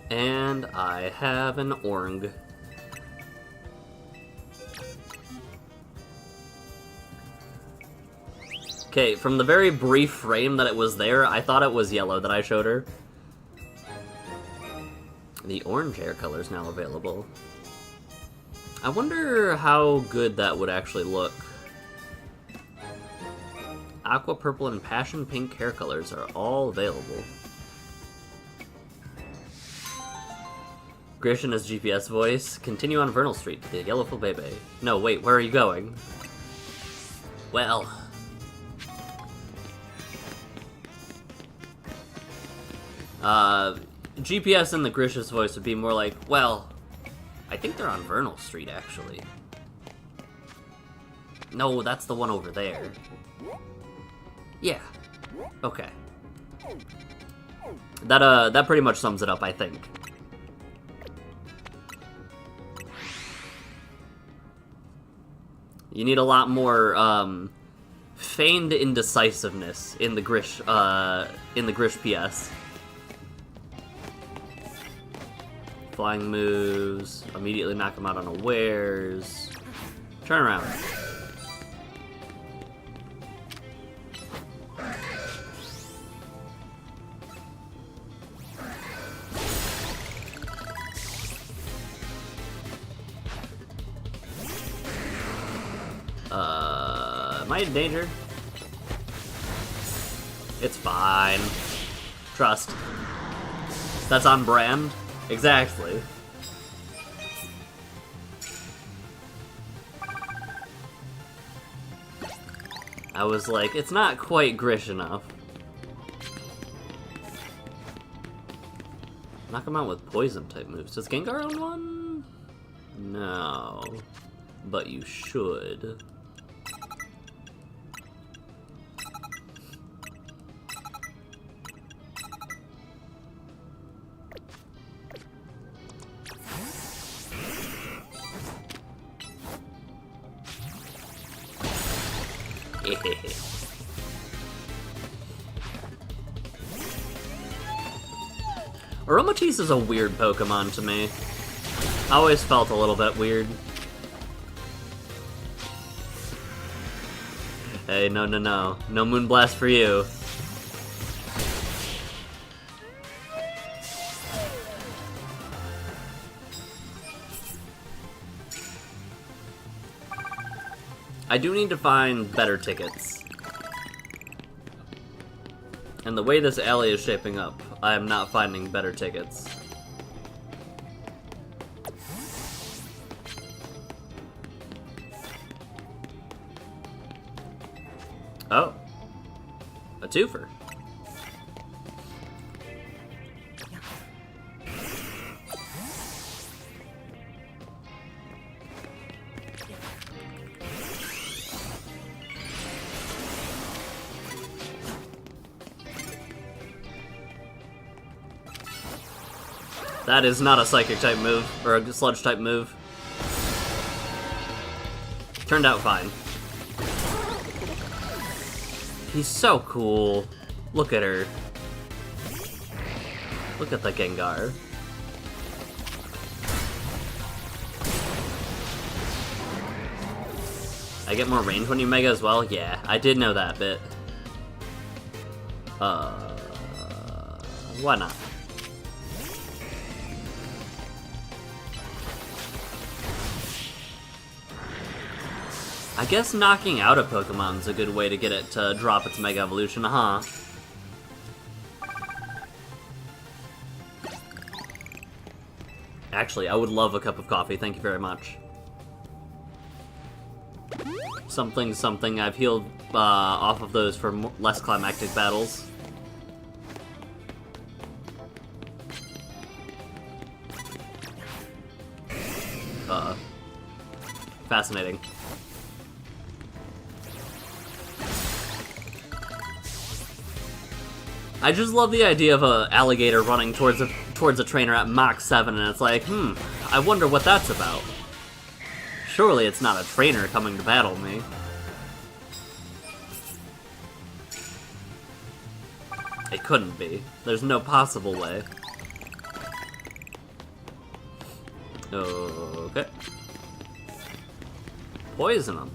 And I have an Orng. Okay, from the very brief frame that it was there, I thought it was yellow that I showed her. The orange hair color is now available. I wonder how good that would actually look. Aqua purple and passion pink hair colors are all available. Grish in his GPS voice. Continue on Vernal Street to the Yellowful Bebe. No, wait, where are you going? Well... GPS in the Grish's voice would be more like, well, I think they're on Vernal Street, actually. No, that's the one over there. Yeah. Okay. That pretty much sums it up, I think. You need a lot more, feigned indecisiveness in the Grish PS. Flying moves, immediately knock them out unawares. Turn around. Am I in danger? It's fine. Trust. That's on brand. Exactly. I was like, it's not quite Grish enough. Knock him out with poison type moves. Does Gengar own one? No. But you should. Aromatisse is a weird Pokemon to me. I always felt a little bit weird. Hey, no, no, no. No Moonblast for you. I do need to find better tickets. And the way this alley is shaping up, I am not finding better tickets. Oh. A twofer. That is not a Psychic type move, or a Sludge type move. Turned out fine. He's so cool. Look at her. Look at the Gengar. I get more range when you Mega as well? Yeah, I did know that bit. Why not? I guess knocking out a Pokemon's a good way to get it to drop its Mega Evolution, huh? Actually, I would love a cup of coffee, thank you very much. Something, I've healed off of those for less climactic battles. Fascinating. I just love the idea of an alligator running towards a trainer at Mach 7, and it's like, I wonder what that's about. Surely it's not a trainer coming to battle me. It couldn't be. There's no possible way. Okay. Poison them.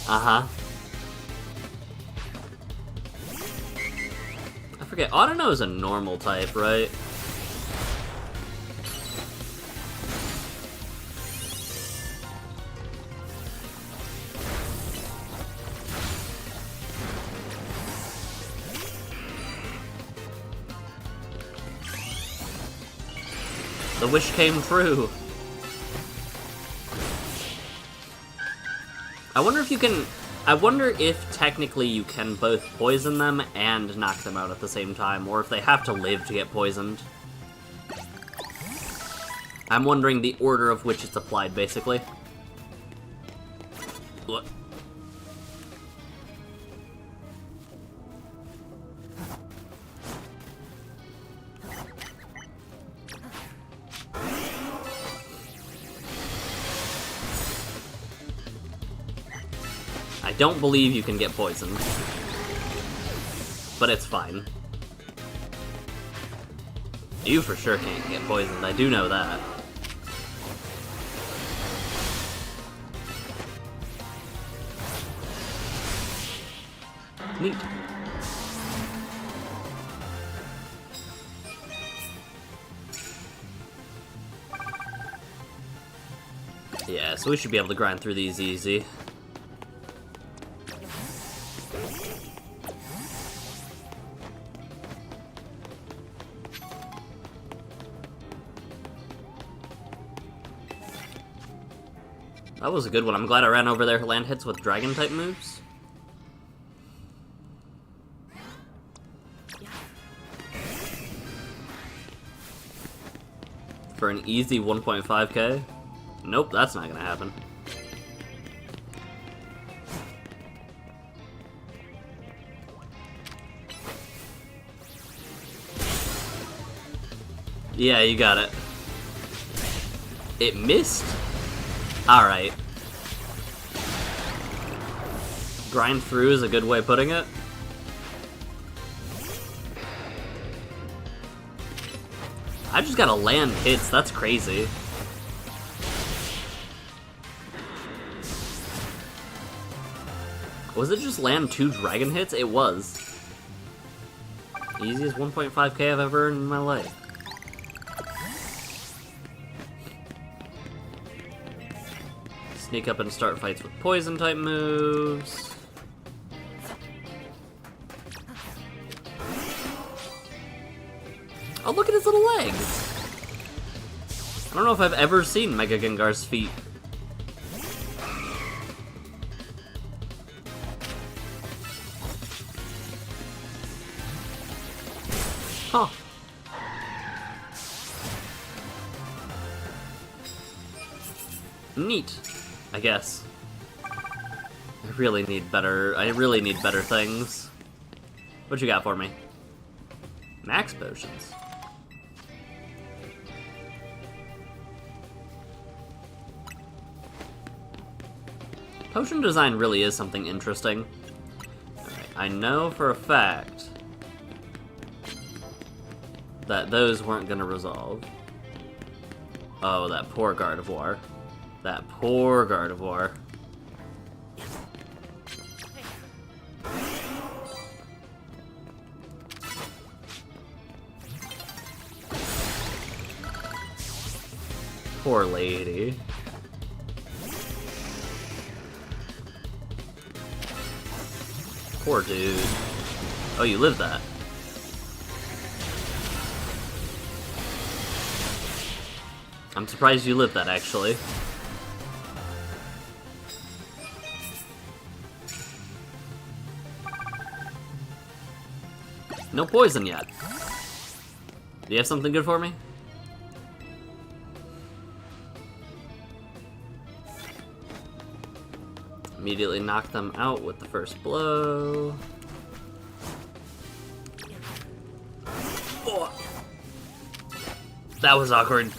Uh-huh. I forget, Audino is a normal type, right? The wish came true. I wonder if technically you can both poison them and knock them out at the same time, or if they have to live to get poisoned. I'm wondering the order of which it's applied, basically. What? I don't believe you can get poisoned, but it's fine. You for sure can't get poisoned, I do know that. Neat. Yeah, so we should be able to grind through these easy. That was a good one. I'm glad I ran over their land hits with Dragon-type moves. For an easy 1.5k? Nope, that's not gonna happen. Yeah, you got it. It missed? Alright. Grind through is a good way of putting it. I just gotta land hits, that's crazy. Was it just land 2 dragon hits? It was. Easiest 1.5k I've ever earned in my life. Sneak up and start fights with poison type moves. Oh, look at his little legs! I don't know if I've ever seen Mega Gengar's feet. Huh. Neat, I guess. I really need better things. What you got for me? Max potions. Potion design really is something interesting. Alright, I know for a fact that those weren't gonna resolve. Oh, that poor Gardevoir. That poor Gardevoir. Poor lady. Poor dude. Oh, you lived that. I'm surprised you lived that, actually. No poison yet. Do you have something good for me? Immediately knock them out with the first blow. Oh. That was awkward.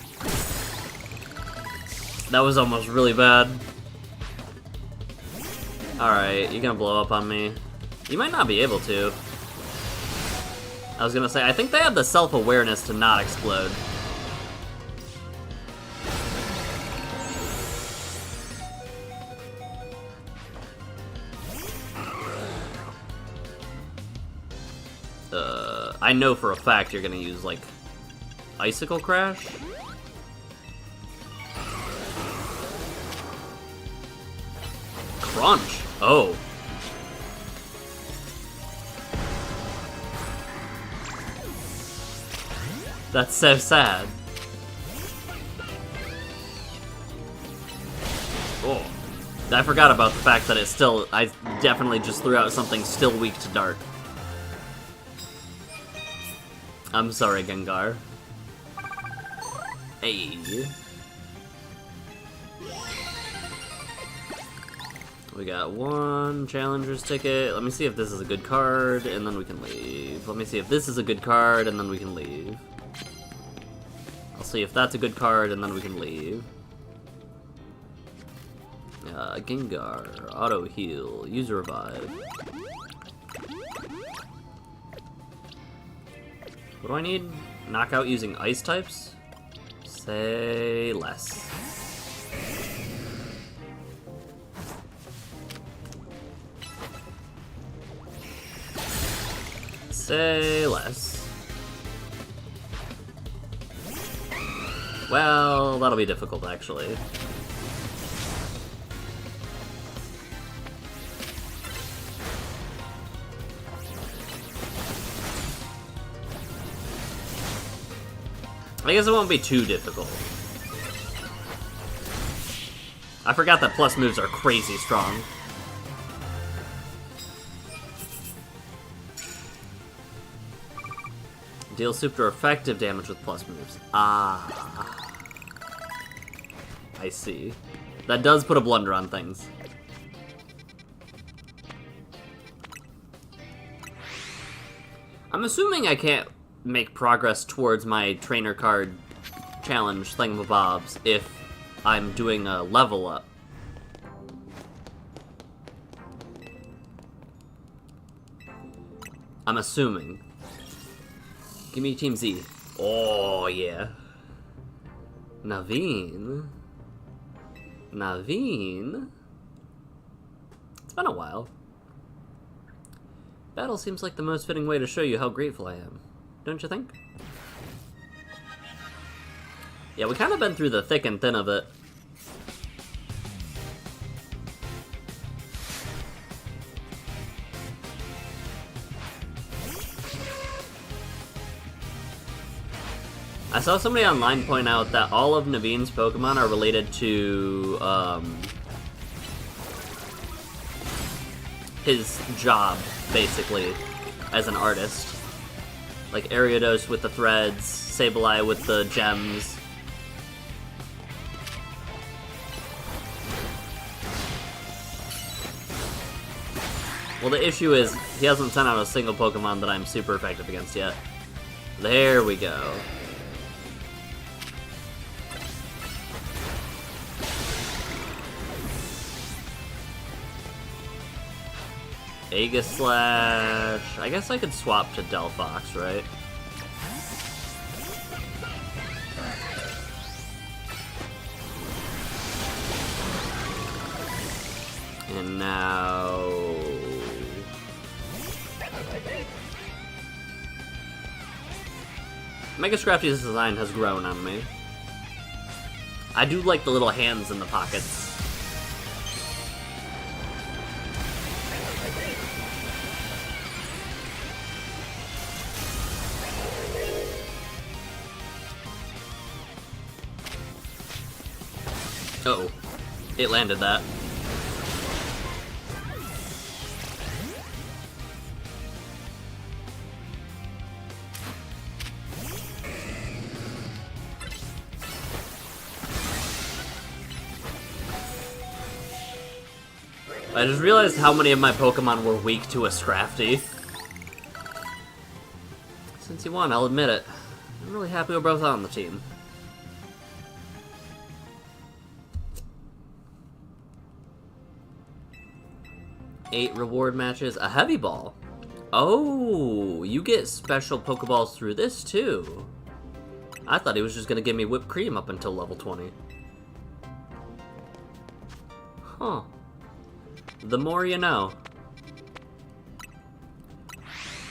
That was almost really bad. Alright, you're gonna blow up on me. You might not be able to. I was gonna say, I think they have the self-awareness to not explode. I know for a fact you're gonna use, like, Icicle Crash? Crunch! Oh. That's so sad. Oh. I forgot about the fact that it's still... I definitely just threw out something still weak to Dark. I'm sorry, Gengar. Hey. We got one Challenger's ticket. Let me see if this is a good card, and then we can leave. Let me see if this is a good card, and then we can leave. I'll see if that's a good card, and then we can leave. Gengar, Auto Heal, Use Revive. What do I need? Knockout using ice types? Say less. Say less. Well, that'll be difficult, actually. I guess it won't be too difficult. I forgot that plus moves are crazy strong. Deal super effective damage with plus moves. Ah. I see. That does put a blunder on things. I'm assuming I can't make progress towards my trainer card challenge thingamabobs if I'm doing a level up. I'm assuming. Give me Team Z. Oh, yeah. Naveen? Naveen? It's been a while. Battle seems like the most fitting way to show you how grateful I am. Don't you think? Yeah, we kind of been through the thick and thin of it. I saw somebody online point out that all of Naveen's Pokemon are related to, his job, basically, as an artist. Like Ariados with the threads, Sableye with the gems. Well, the issue is, he hasn't sent out a single Pokemon that I'm super effective against yet. There we go. Aegislash. I guess I could swap to Delphox, right? And now... Mega Scrafty's design has grown on me. I do like the little hands in the pockets. Uh-oh. It landed that. I just realized how many of my Pokemon were weak to a Scrafty. Since you won, I'll admit it. I'm really happy we're both on the team. Eight reward matches, a heavy ball. Oh, you get special Pokeballs through this too. I thought he was just gonna give me whipped cream up until level 20. Huh. The more you know.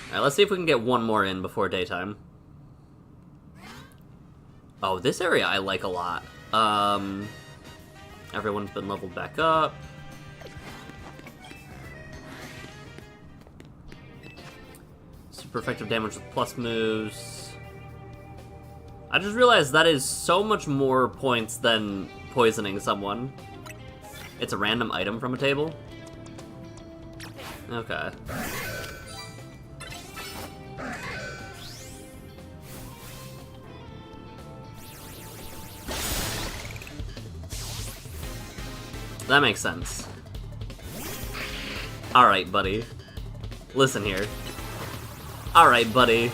Alright, let's see if we can get one more in before daytime. Oh, this area I like a lot. Everyone's been leveled back up. Super effective damage with plus moves. I just realized that is so much more points than poisoning someone. It's a random item from a table? Okay. That makes sense. Alright, buddy. Listen here. Alright, buddy.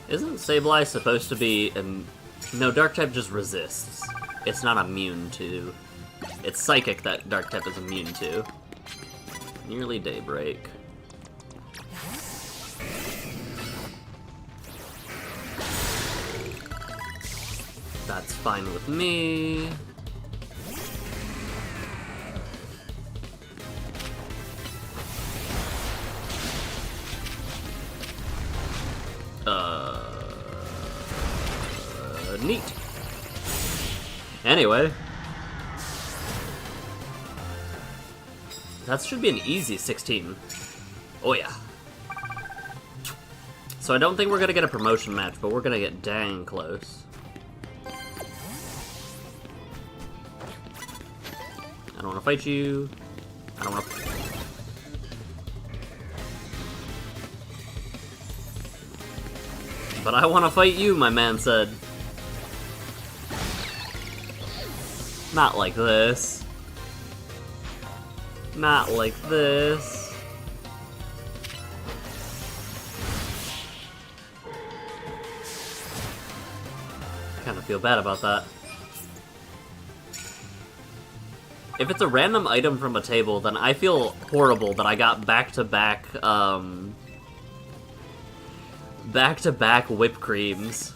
Isn't Sableye supposed to be... No, Dark-type just resists. It's not immune to... It's Psychic that Dark-type is immune to. Nearly Daybreak. That's fine with me. Neat. Anyway. That should be an easy 16. Oh yeah. So I don't think we're gonna get a promotion match, but we're gonna get dang close. I don't wanna fight you. I don't wanna... But I wanna fight you, my man said. Not like this. Not like this. I kind of feel bad about that. If it's a random item from a table, then I feel horrible that I got back-to-back whipped creams.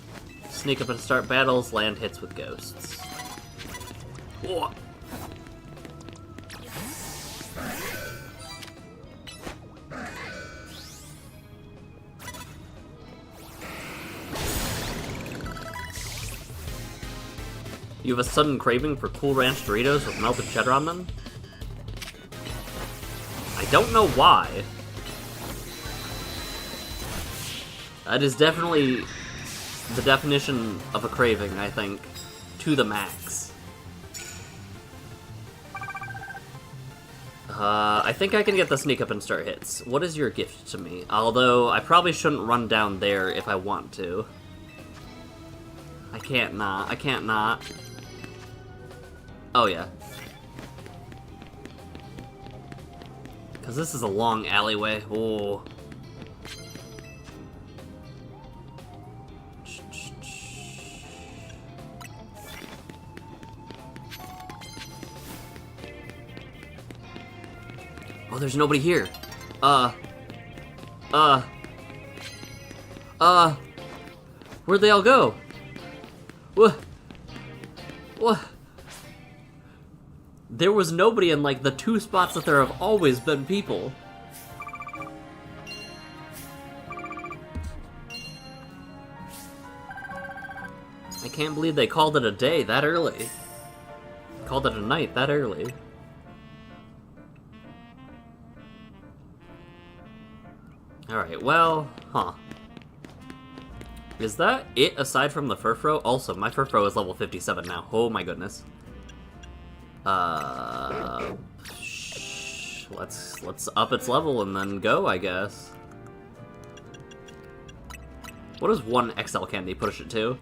Sneak up and start battles, land hits with ghosts. Whoa. You have a sudden craving for Cool Ranch Doritos with melted cheddar on them? I don't know why. That is definitely the definition of a craving, I think, to the max. I think I can get the sneak up and start hits. What is your gift to me? Although, I probably shouldn't run down there if I want to. I can't not. Oh, yeah. Because this is a long alleyway. Oh. Oh, there's nobody here. Where'd they all go? What? There was nobody in, like, the two spots that there have always been people. I can't believe they called it a day that early. Called it a night that early. Alright, well, huh. Is that it aside from the Furfro? Also, my Furfro is level 57 now. Oh my goodness. Let's up its level and then go, I guess. What does one XL candy push it to?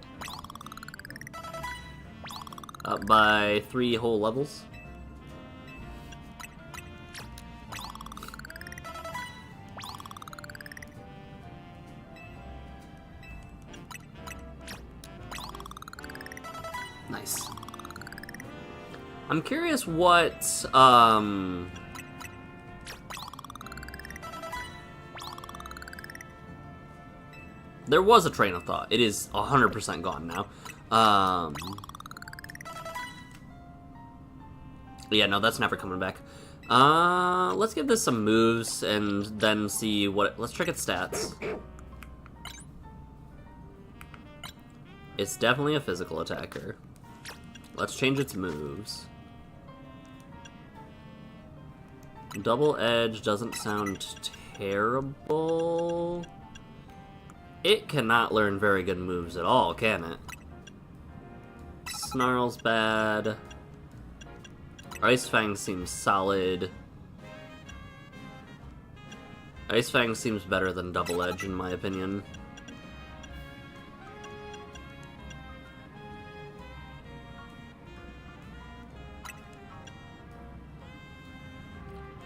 Up by 3 whole levels. Nice. I'm curious what, there was a train of thought. It is 100% gone now. Yeah, no, that's never coming back. Let's give this some moves and then see what... Let's check its stats. It's definitely a physical attacker. Let's change its moves. Double Edge doesn't sound terrible. It cannot learn very good moves at all, can it? Snarl's bad. Ice Fang seems solid. Ice Fang seems better than Double Edge, in my opinion.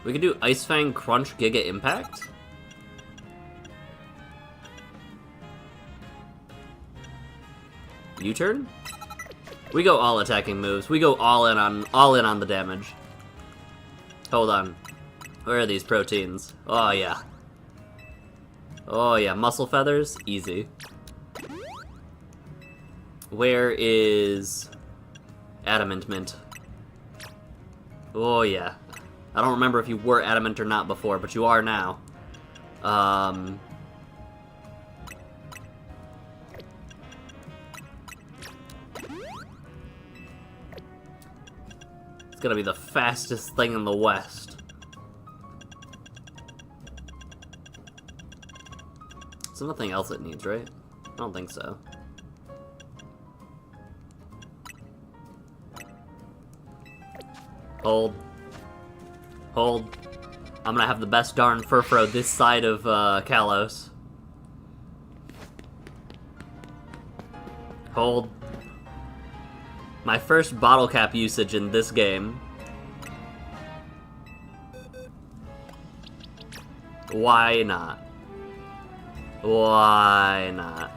We could do Ice Fang Crunch Giga Impact. U-turn? We go all attacking moves. We go all in on the damage. Hold on. Where are these proteins? Oh yeah. Oh yeah, muscle feathers? Easy. Where is Adamant Mint? Oh yeah. I don't remember if you were adamant or not before, but you are now. It's gonna be the fastest thing in the West. There's nothing else it needs, right? I don't think so. Hold. Hold. I'm gonna have the best darn Furfro this side of Kalos. Hold. My first bottle cap usage in this game. Why not? Why not?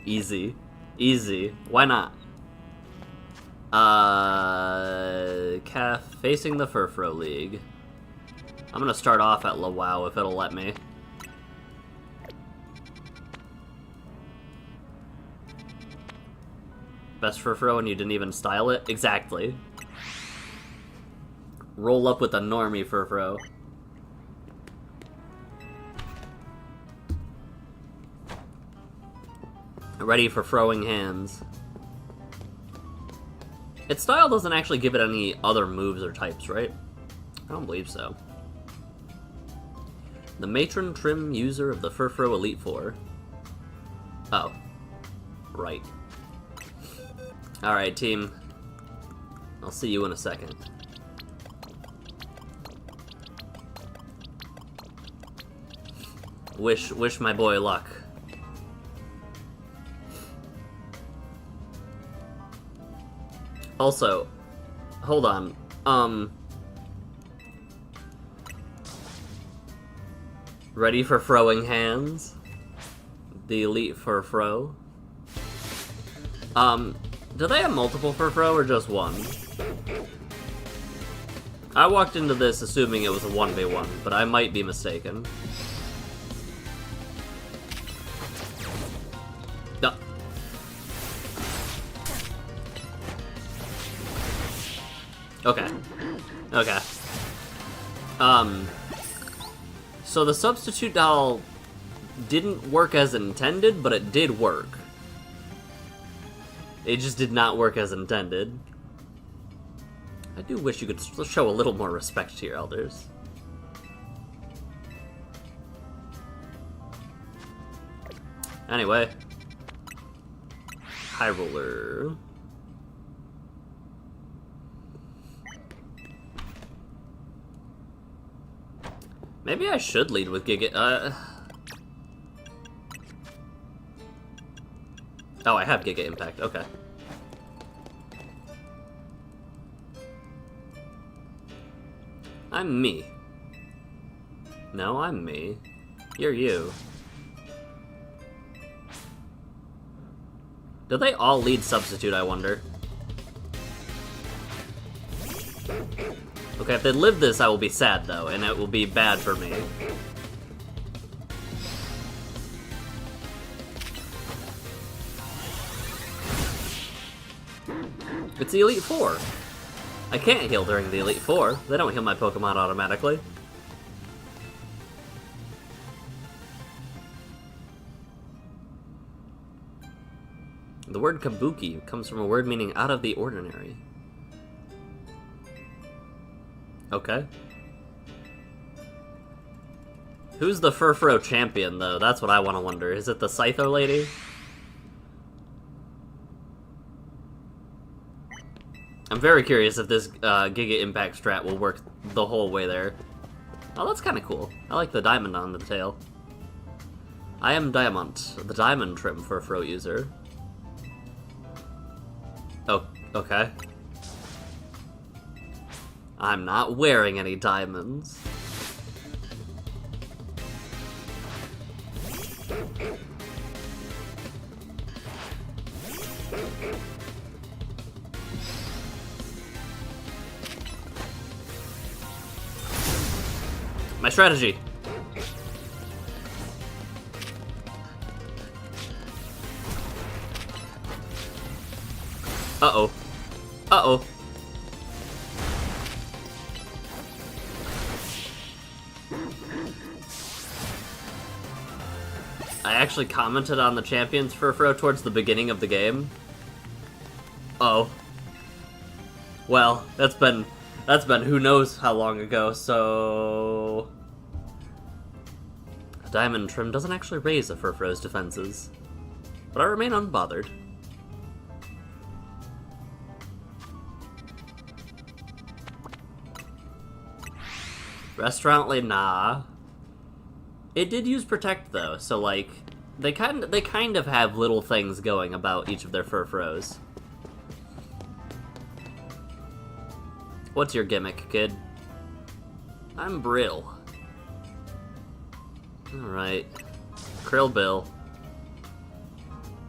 Easy. Easy. Why not? Calf facing the Furfro League. I'm gonna start off at Lawau if it'll let me. Best Furfro and you didn't even style it? Exactly. Roll up with a normie Furfro. Ready for throwing hands. Its style doesn't actually give it any other moves or types, right? I don't believe so. The Matron Trim user of the Furfro Elite Four. Oh. Right. Alright, team. I'll see you in a second. Wish my boy luck. Also, hold on. Ready for throwing hands? The Elite Furfro. Do they have multiple Furfro or just one? I walked into this assuming it was a 1v1, but I might be mistaken. No. Okay. Okay. So the substitute doll didn't work as intended, but it did work. It just did not work as intended. I do wish you could show a little more respect to your elders. Anyway. High Roller. Maybe I should lead with Giga... Oh, I have Giga Impact, okay. I'm me. No, I'm me. You're you. Do they all lead substitute, I wonder? Okay, if they live this, I will be sad, though, and it will be bad for me. It's the Elite Four. I can't heal during the Elite Four. They don't heal my Pokemon automatically. The word kabuki comes from a word meaning out of the ordinary. Okay. Who's the Furfro champion, though? That's what I want to wonder. Is it the Scyther lady? I'm very curious if this Giga Impact strat will work the whole way there. Oh, that's kind of cool. I like the diamond on the tail. I am Diamond, the diamond trim Furfro user. Oh, okay. I'm not wearing any diamonds. My strategy. Uh-oh. Uh-oh. I actually commented on the Champions Furfro towards the beginning of the game. Oh. Well, that's been who knows how long ago, so... A diamond trim doesn't actually raise a Furfro's defenses. But I remain unbothered. Restaurantly, nah. It did use Protect, though, so, like, they kind of have little things going about each of their Furfros. What's your gimmick, kid? I'm Brill. Alright. Krill Bill.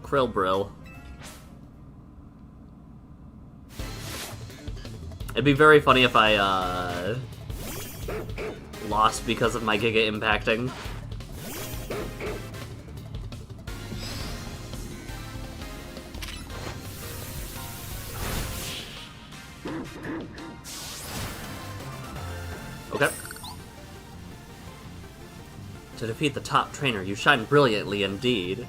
Krillbrill. It'd be very funny if I, lost because of my Giga impacting. Okay. To defeat the top trainer, you shine brilliantly indeed.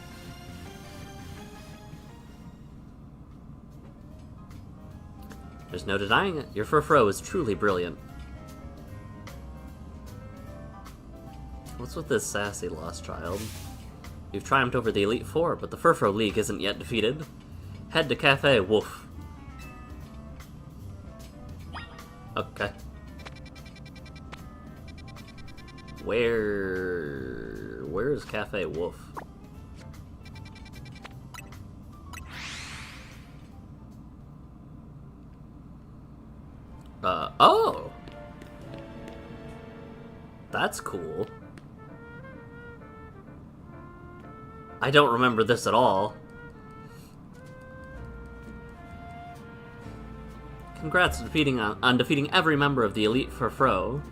There's no denying it. Your Furfrou is truly brilliant. What's with this sassy lost child? You've triumphed over the Elite Four, but the Furfrou League isn't yet defeated. Head to Cafe Wolf. Okay. Where's Cafe Wolf? Oh! That's cool. I don't remember this at all. Congrats on defeating every member of the Elite Furfrou.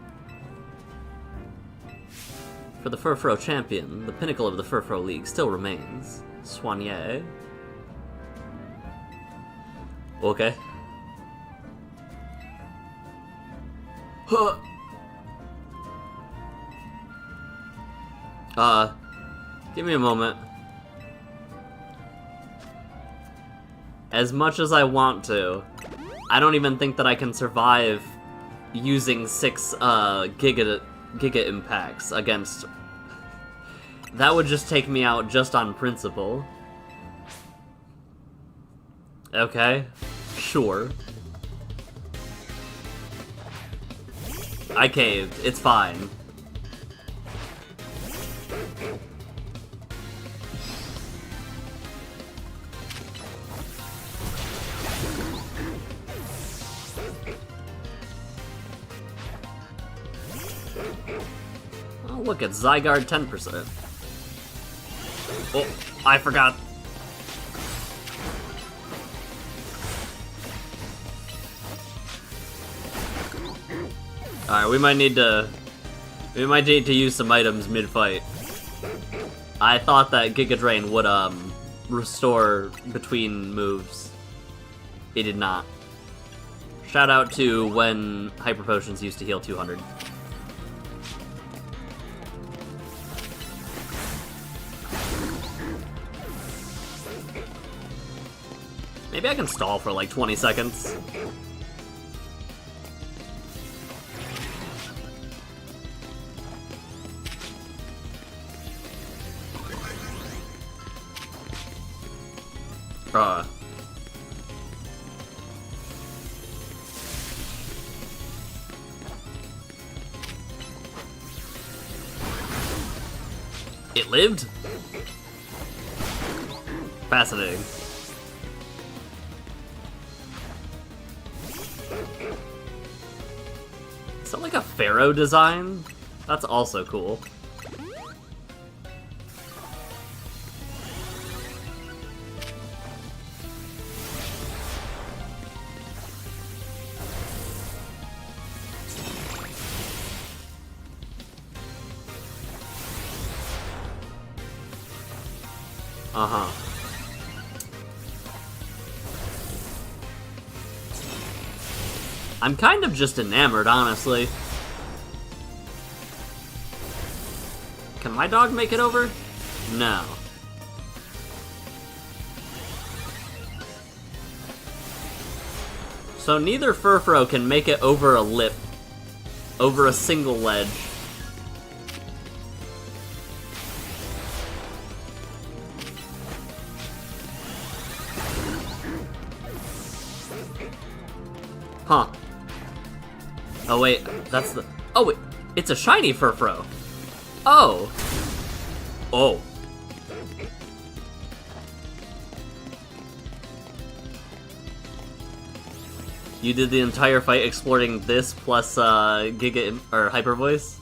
For the Furfrou champion, the pinnacle of the Furfrou League still remains. Soigné. Okay. Huh. Give me a moment. As much as I want to, I don't even think that I can survive using 6 Giga impacts against... That would just take me out just on principle. Okay, sure. I caved, it's fine. Oh, look, it's Zygarde 10%. Oh, I forgot. Alright, we might need to use some items mid-fight. I thought that Giga Drain would, restore between moves. It did not. Shout out to when Hyper Potions used to heal 200. Maybe I can stall for like 20 seconds. It lived? Fascinating. Is that like a pharaoh design? That's also cool. Uh-huh. I'm kind of just enamored, honestly. Can my dog make it over? No. So neither Furfrou can make it over a lip, over a single ledge. Huh. Oh wait, that's the... Oh wait, it's a shiny Furfrou. Oh. Oh. You did the entire fight exploring this plus Giga or Hyper Voice?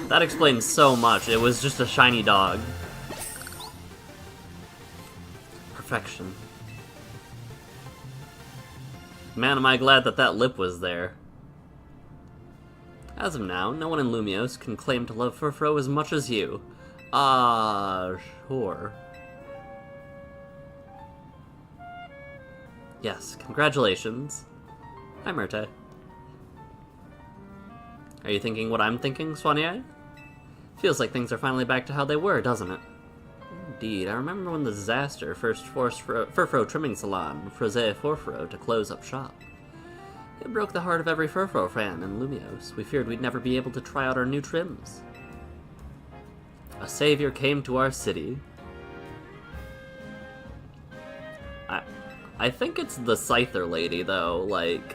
That explains so much. It was just a shiny dog. Perfection. Man, am I glad that that lip was there. As of now, no one in Lumios can claim to love Furfro as much as you. Ah, sure. Yes, congratulations. Hi, Myrte. Are you thinking what I'm thinking, Soigné? Feels like things are finally back to how they were, doesn't it? Indeed, I remember when the disaster first forced Furfro Trimming Salon, Frosé Furfro, to close up shop. It broke the heart of every Furfro fan in Lumios. We feared we'd never be able to try out our new trims. A savior came to our city. I think it's the Scyther lady, though, like...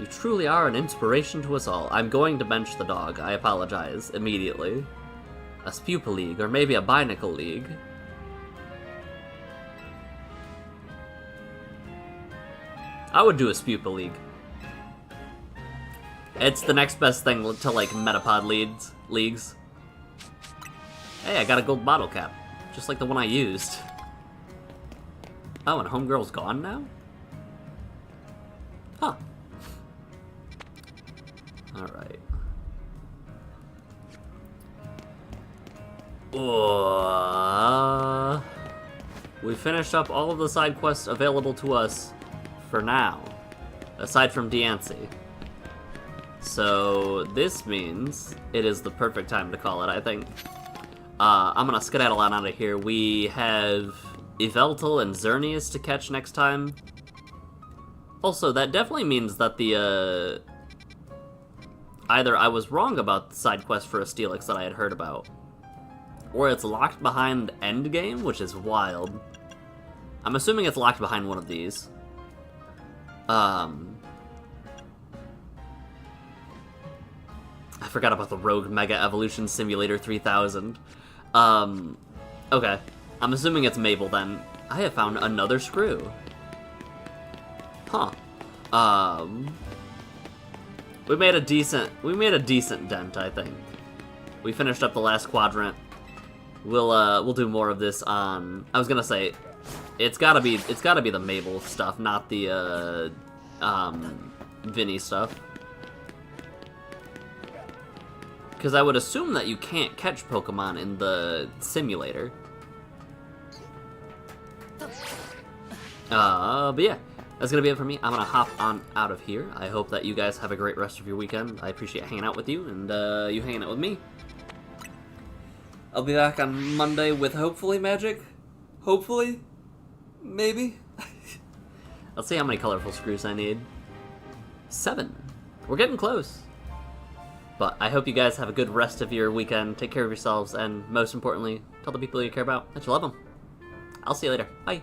You truly are an inspiration to us all. I'm going to bench the dog. I apologize. Immediately. A Spupa League, or maybe a Binacle League. I would do a Spupa League. It's the next best thing to, like, Metapod leagues. Hey, I got a gold bottle cap. Just like the one I used. Oh, and Homegirl's gone now? Huh. Alright. We finished up all of the side quests available to us for now, aside from Diancie. So this means it is the perfect time to call it, I think. I'm gonna skedaddle on out of here. We have Yveltal and Xerneas to catch next time. Also, that definitely means that the, either I was wrong about the side quest for a Steelix that I had heard about, or it's locked behind Endgame, which is wild. I'm assuming it's locked behind one of these. I forgot about the Rogue Mega Evolution Simulator 3000. Okay. I'm assuming it's Mabel then. I have found another screw. Huh. We made a decent dent, I think. We finished up the last quadrant. We'll do more of this on... I was gonna say, it's gotta be the Mabel stuff, not the, Vinny stuff. Because I would assume that you can't catch Pokemon in the simulator. But yeah, that's gonna be it for me. I'm gonna hop on out of here. I hope that you guys have a great rest of your weekend. I appreciate hanging out with you, and you hanging out with me. I'll be back on Monday with hopefully magic. Hopefully? Maybe? Let's see how many colorful screws I need. 7. We're getting close. But I hope you guys have a good rest of your weekend. Take care of yourselves, and most importantly, tell the people you care about that you love them. I'll see you later. Bye.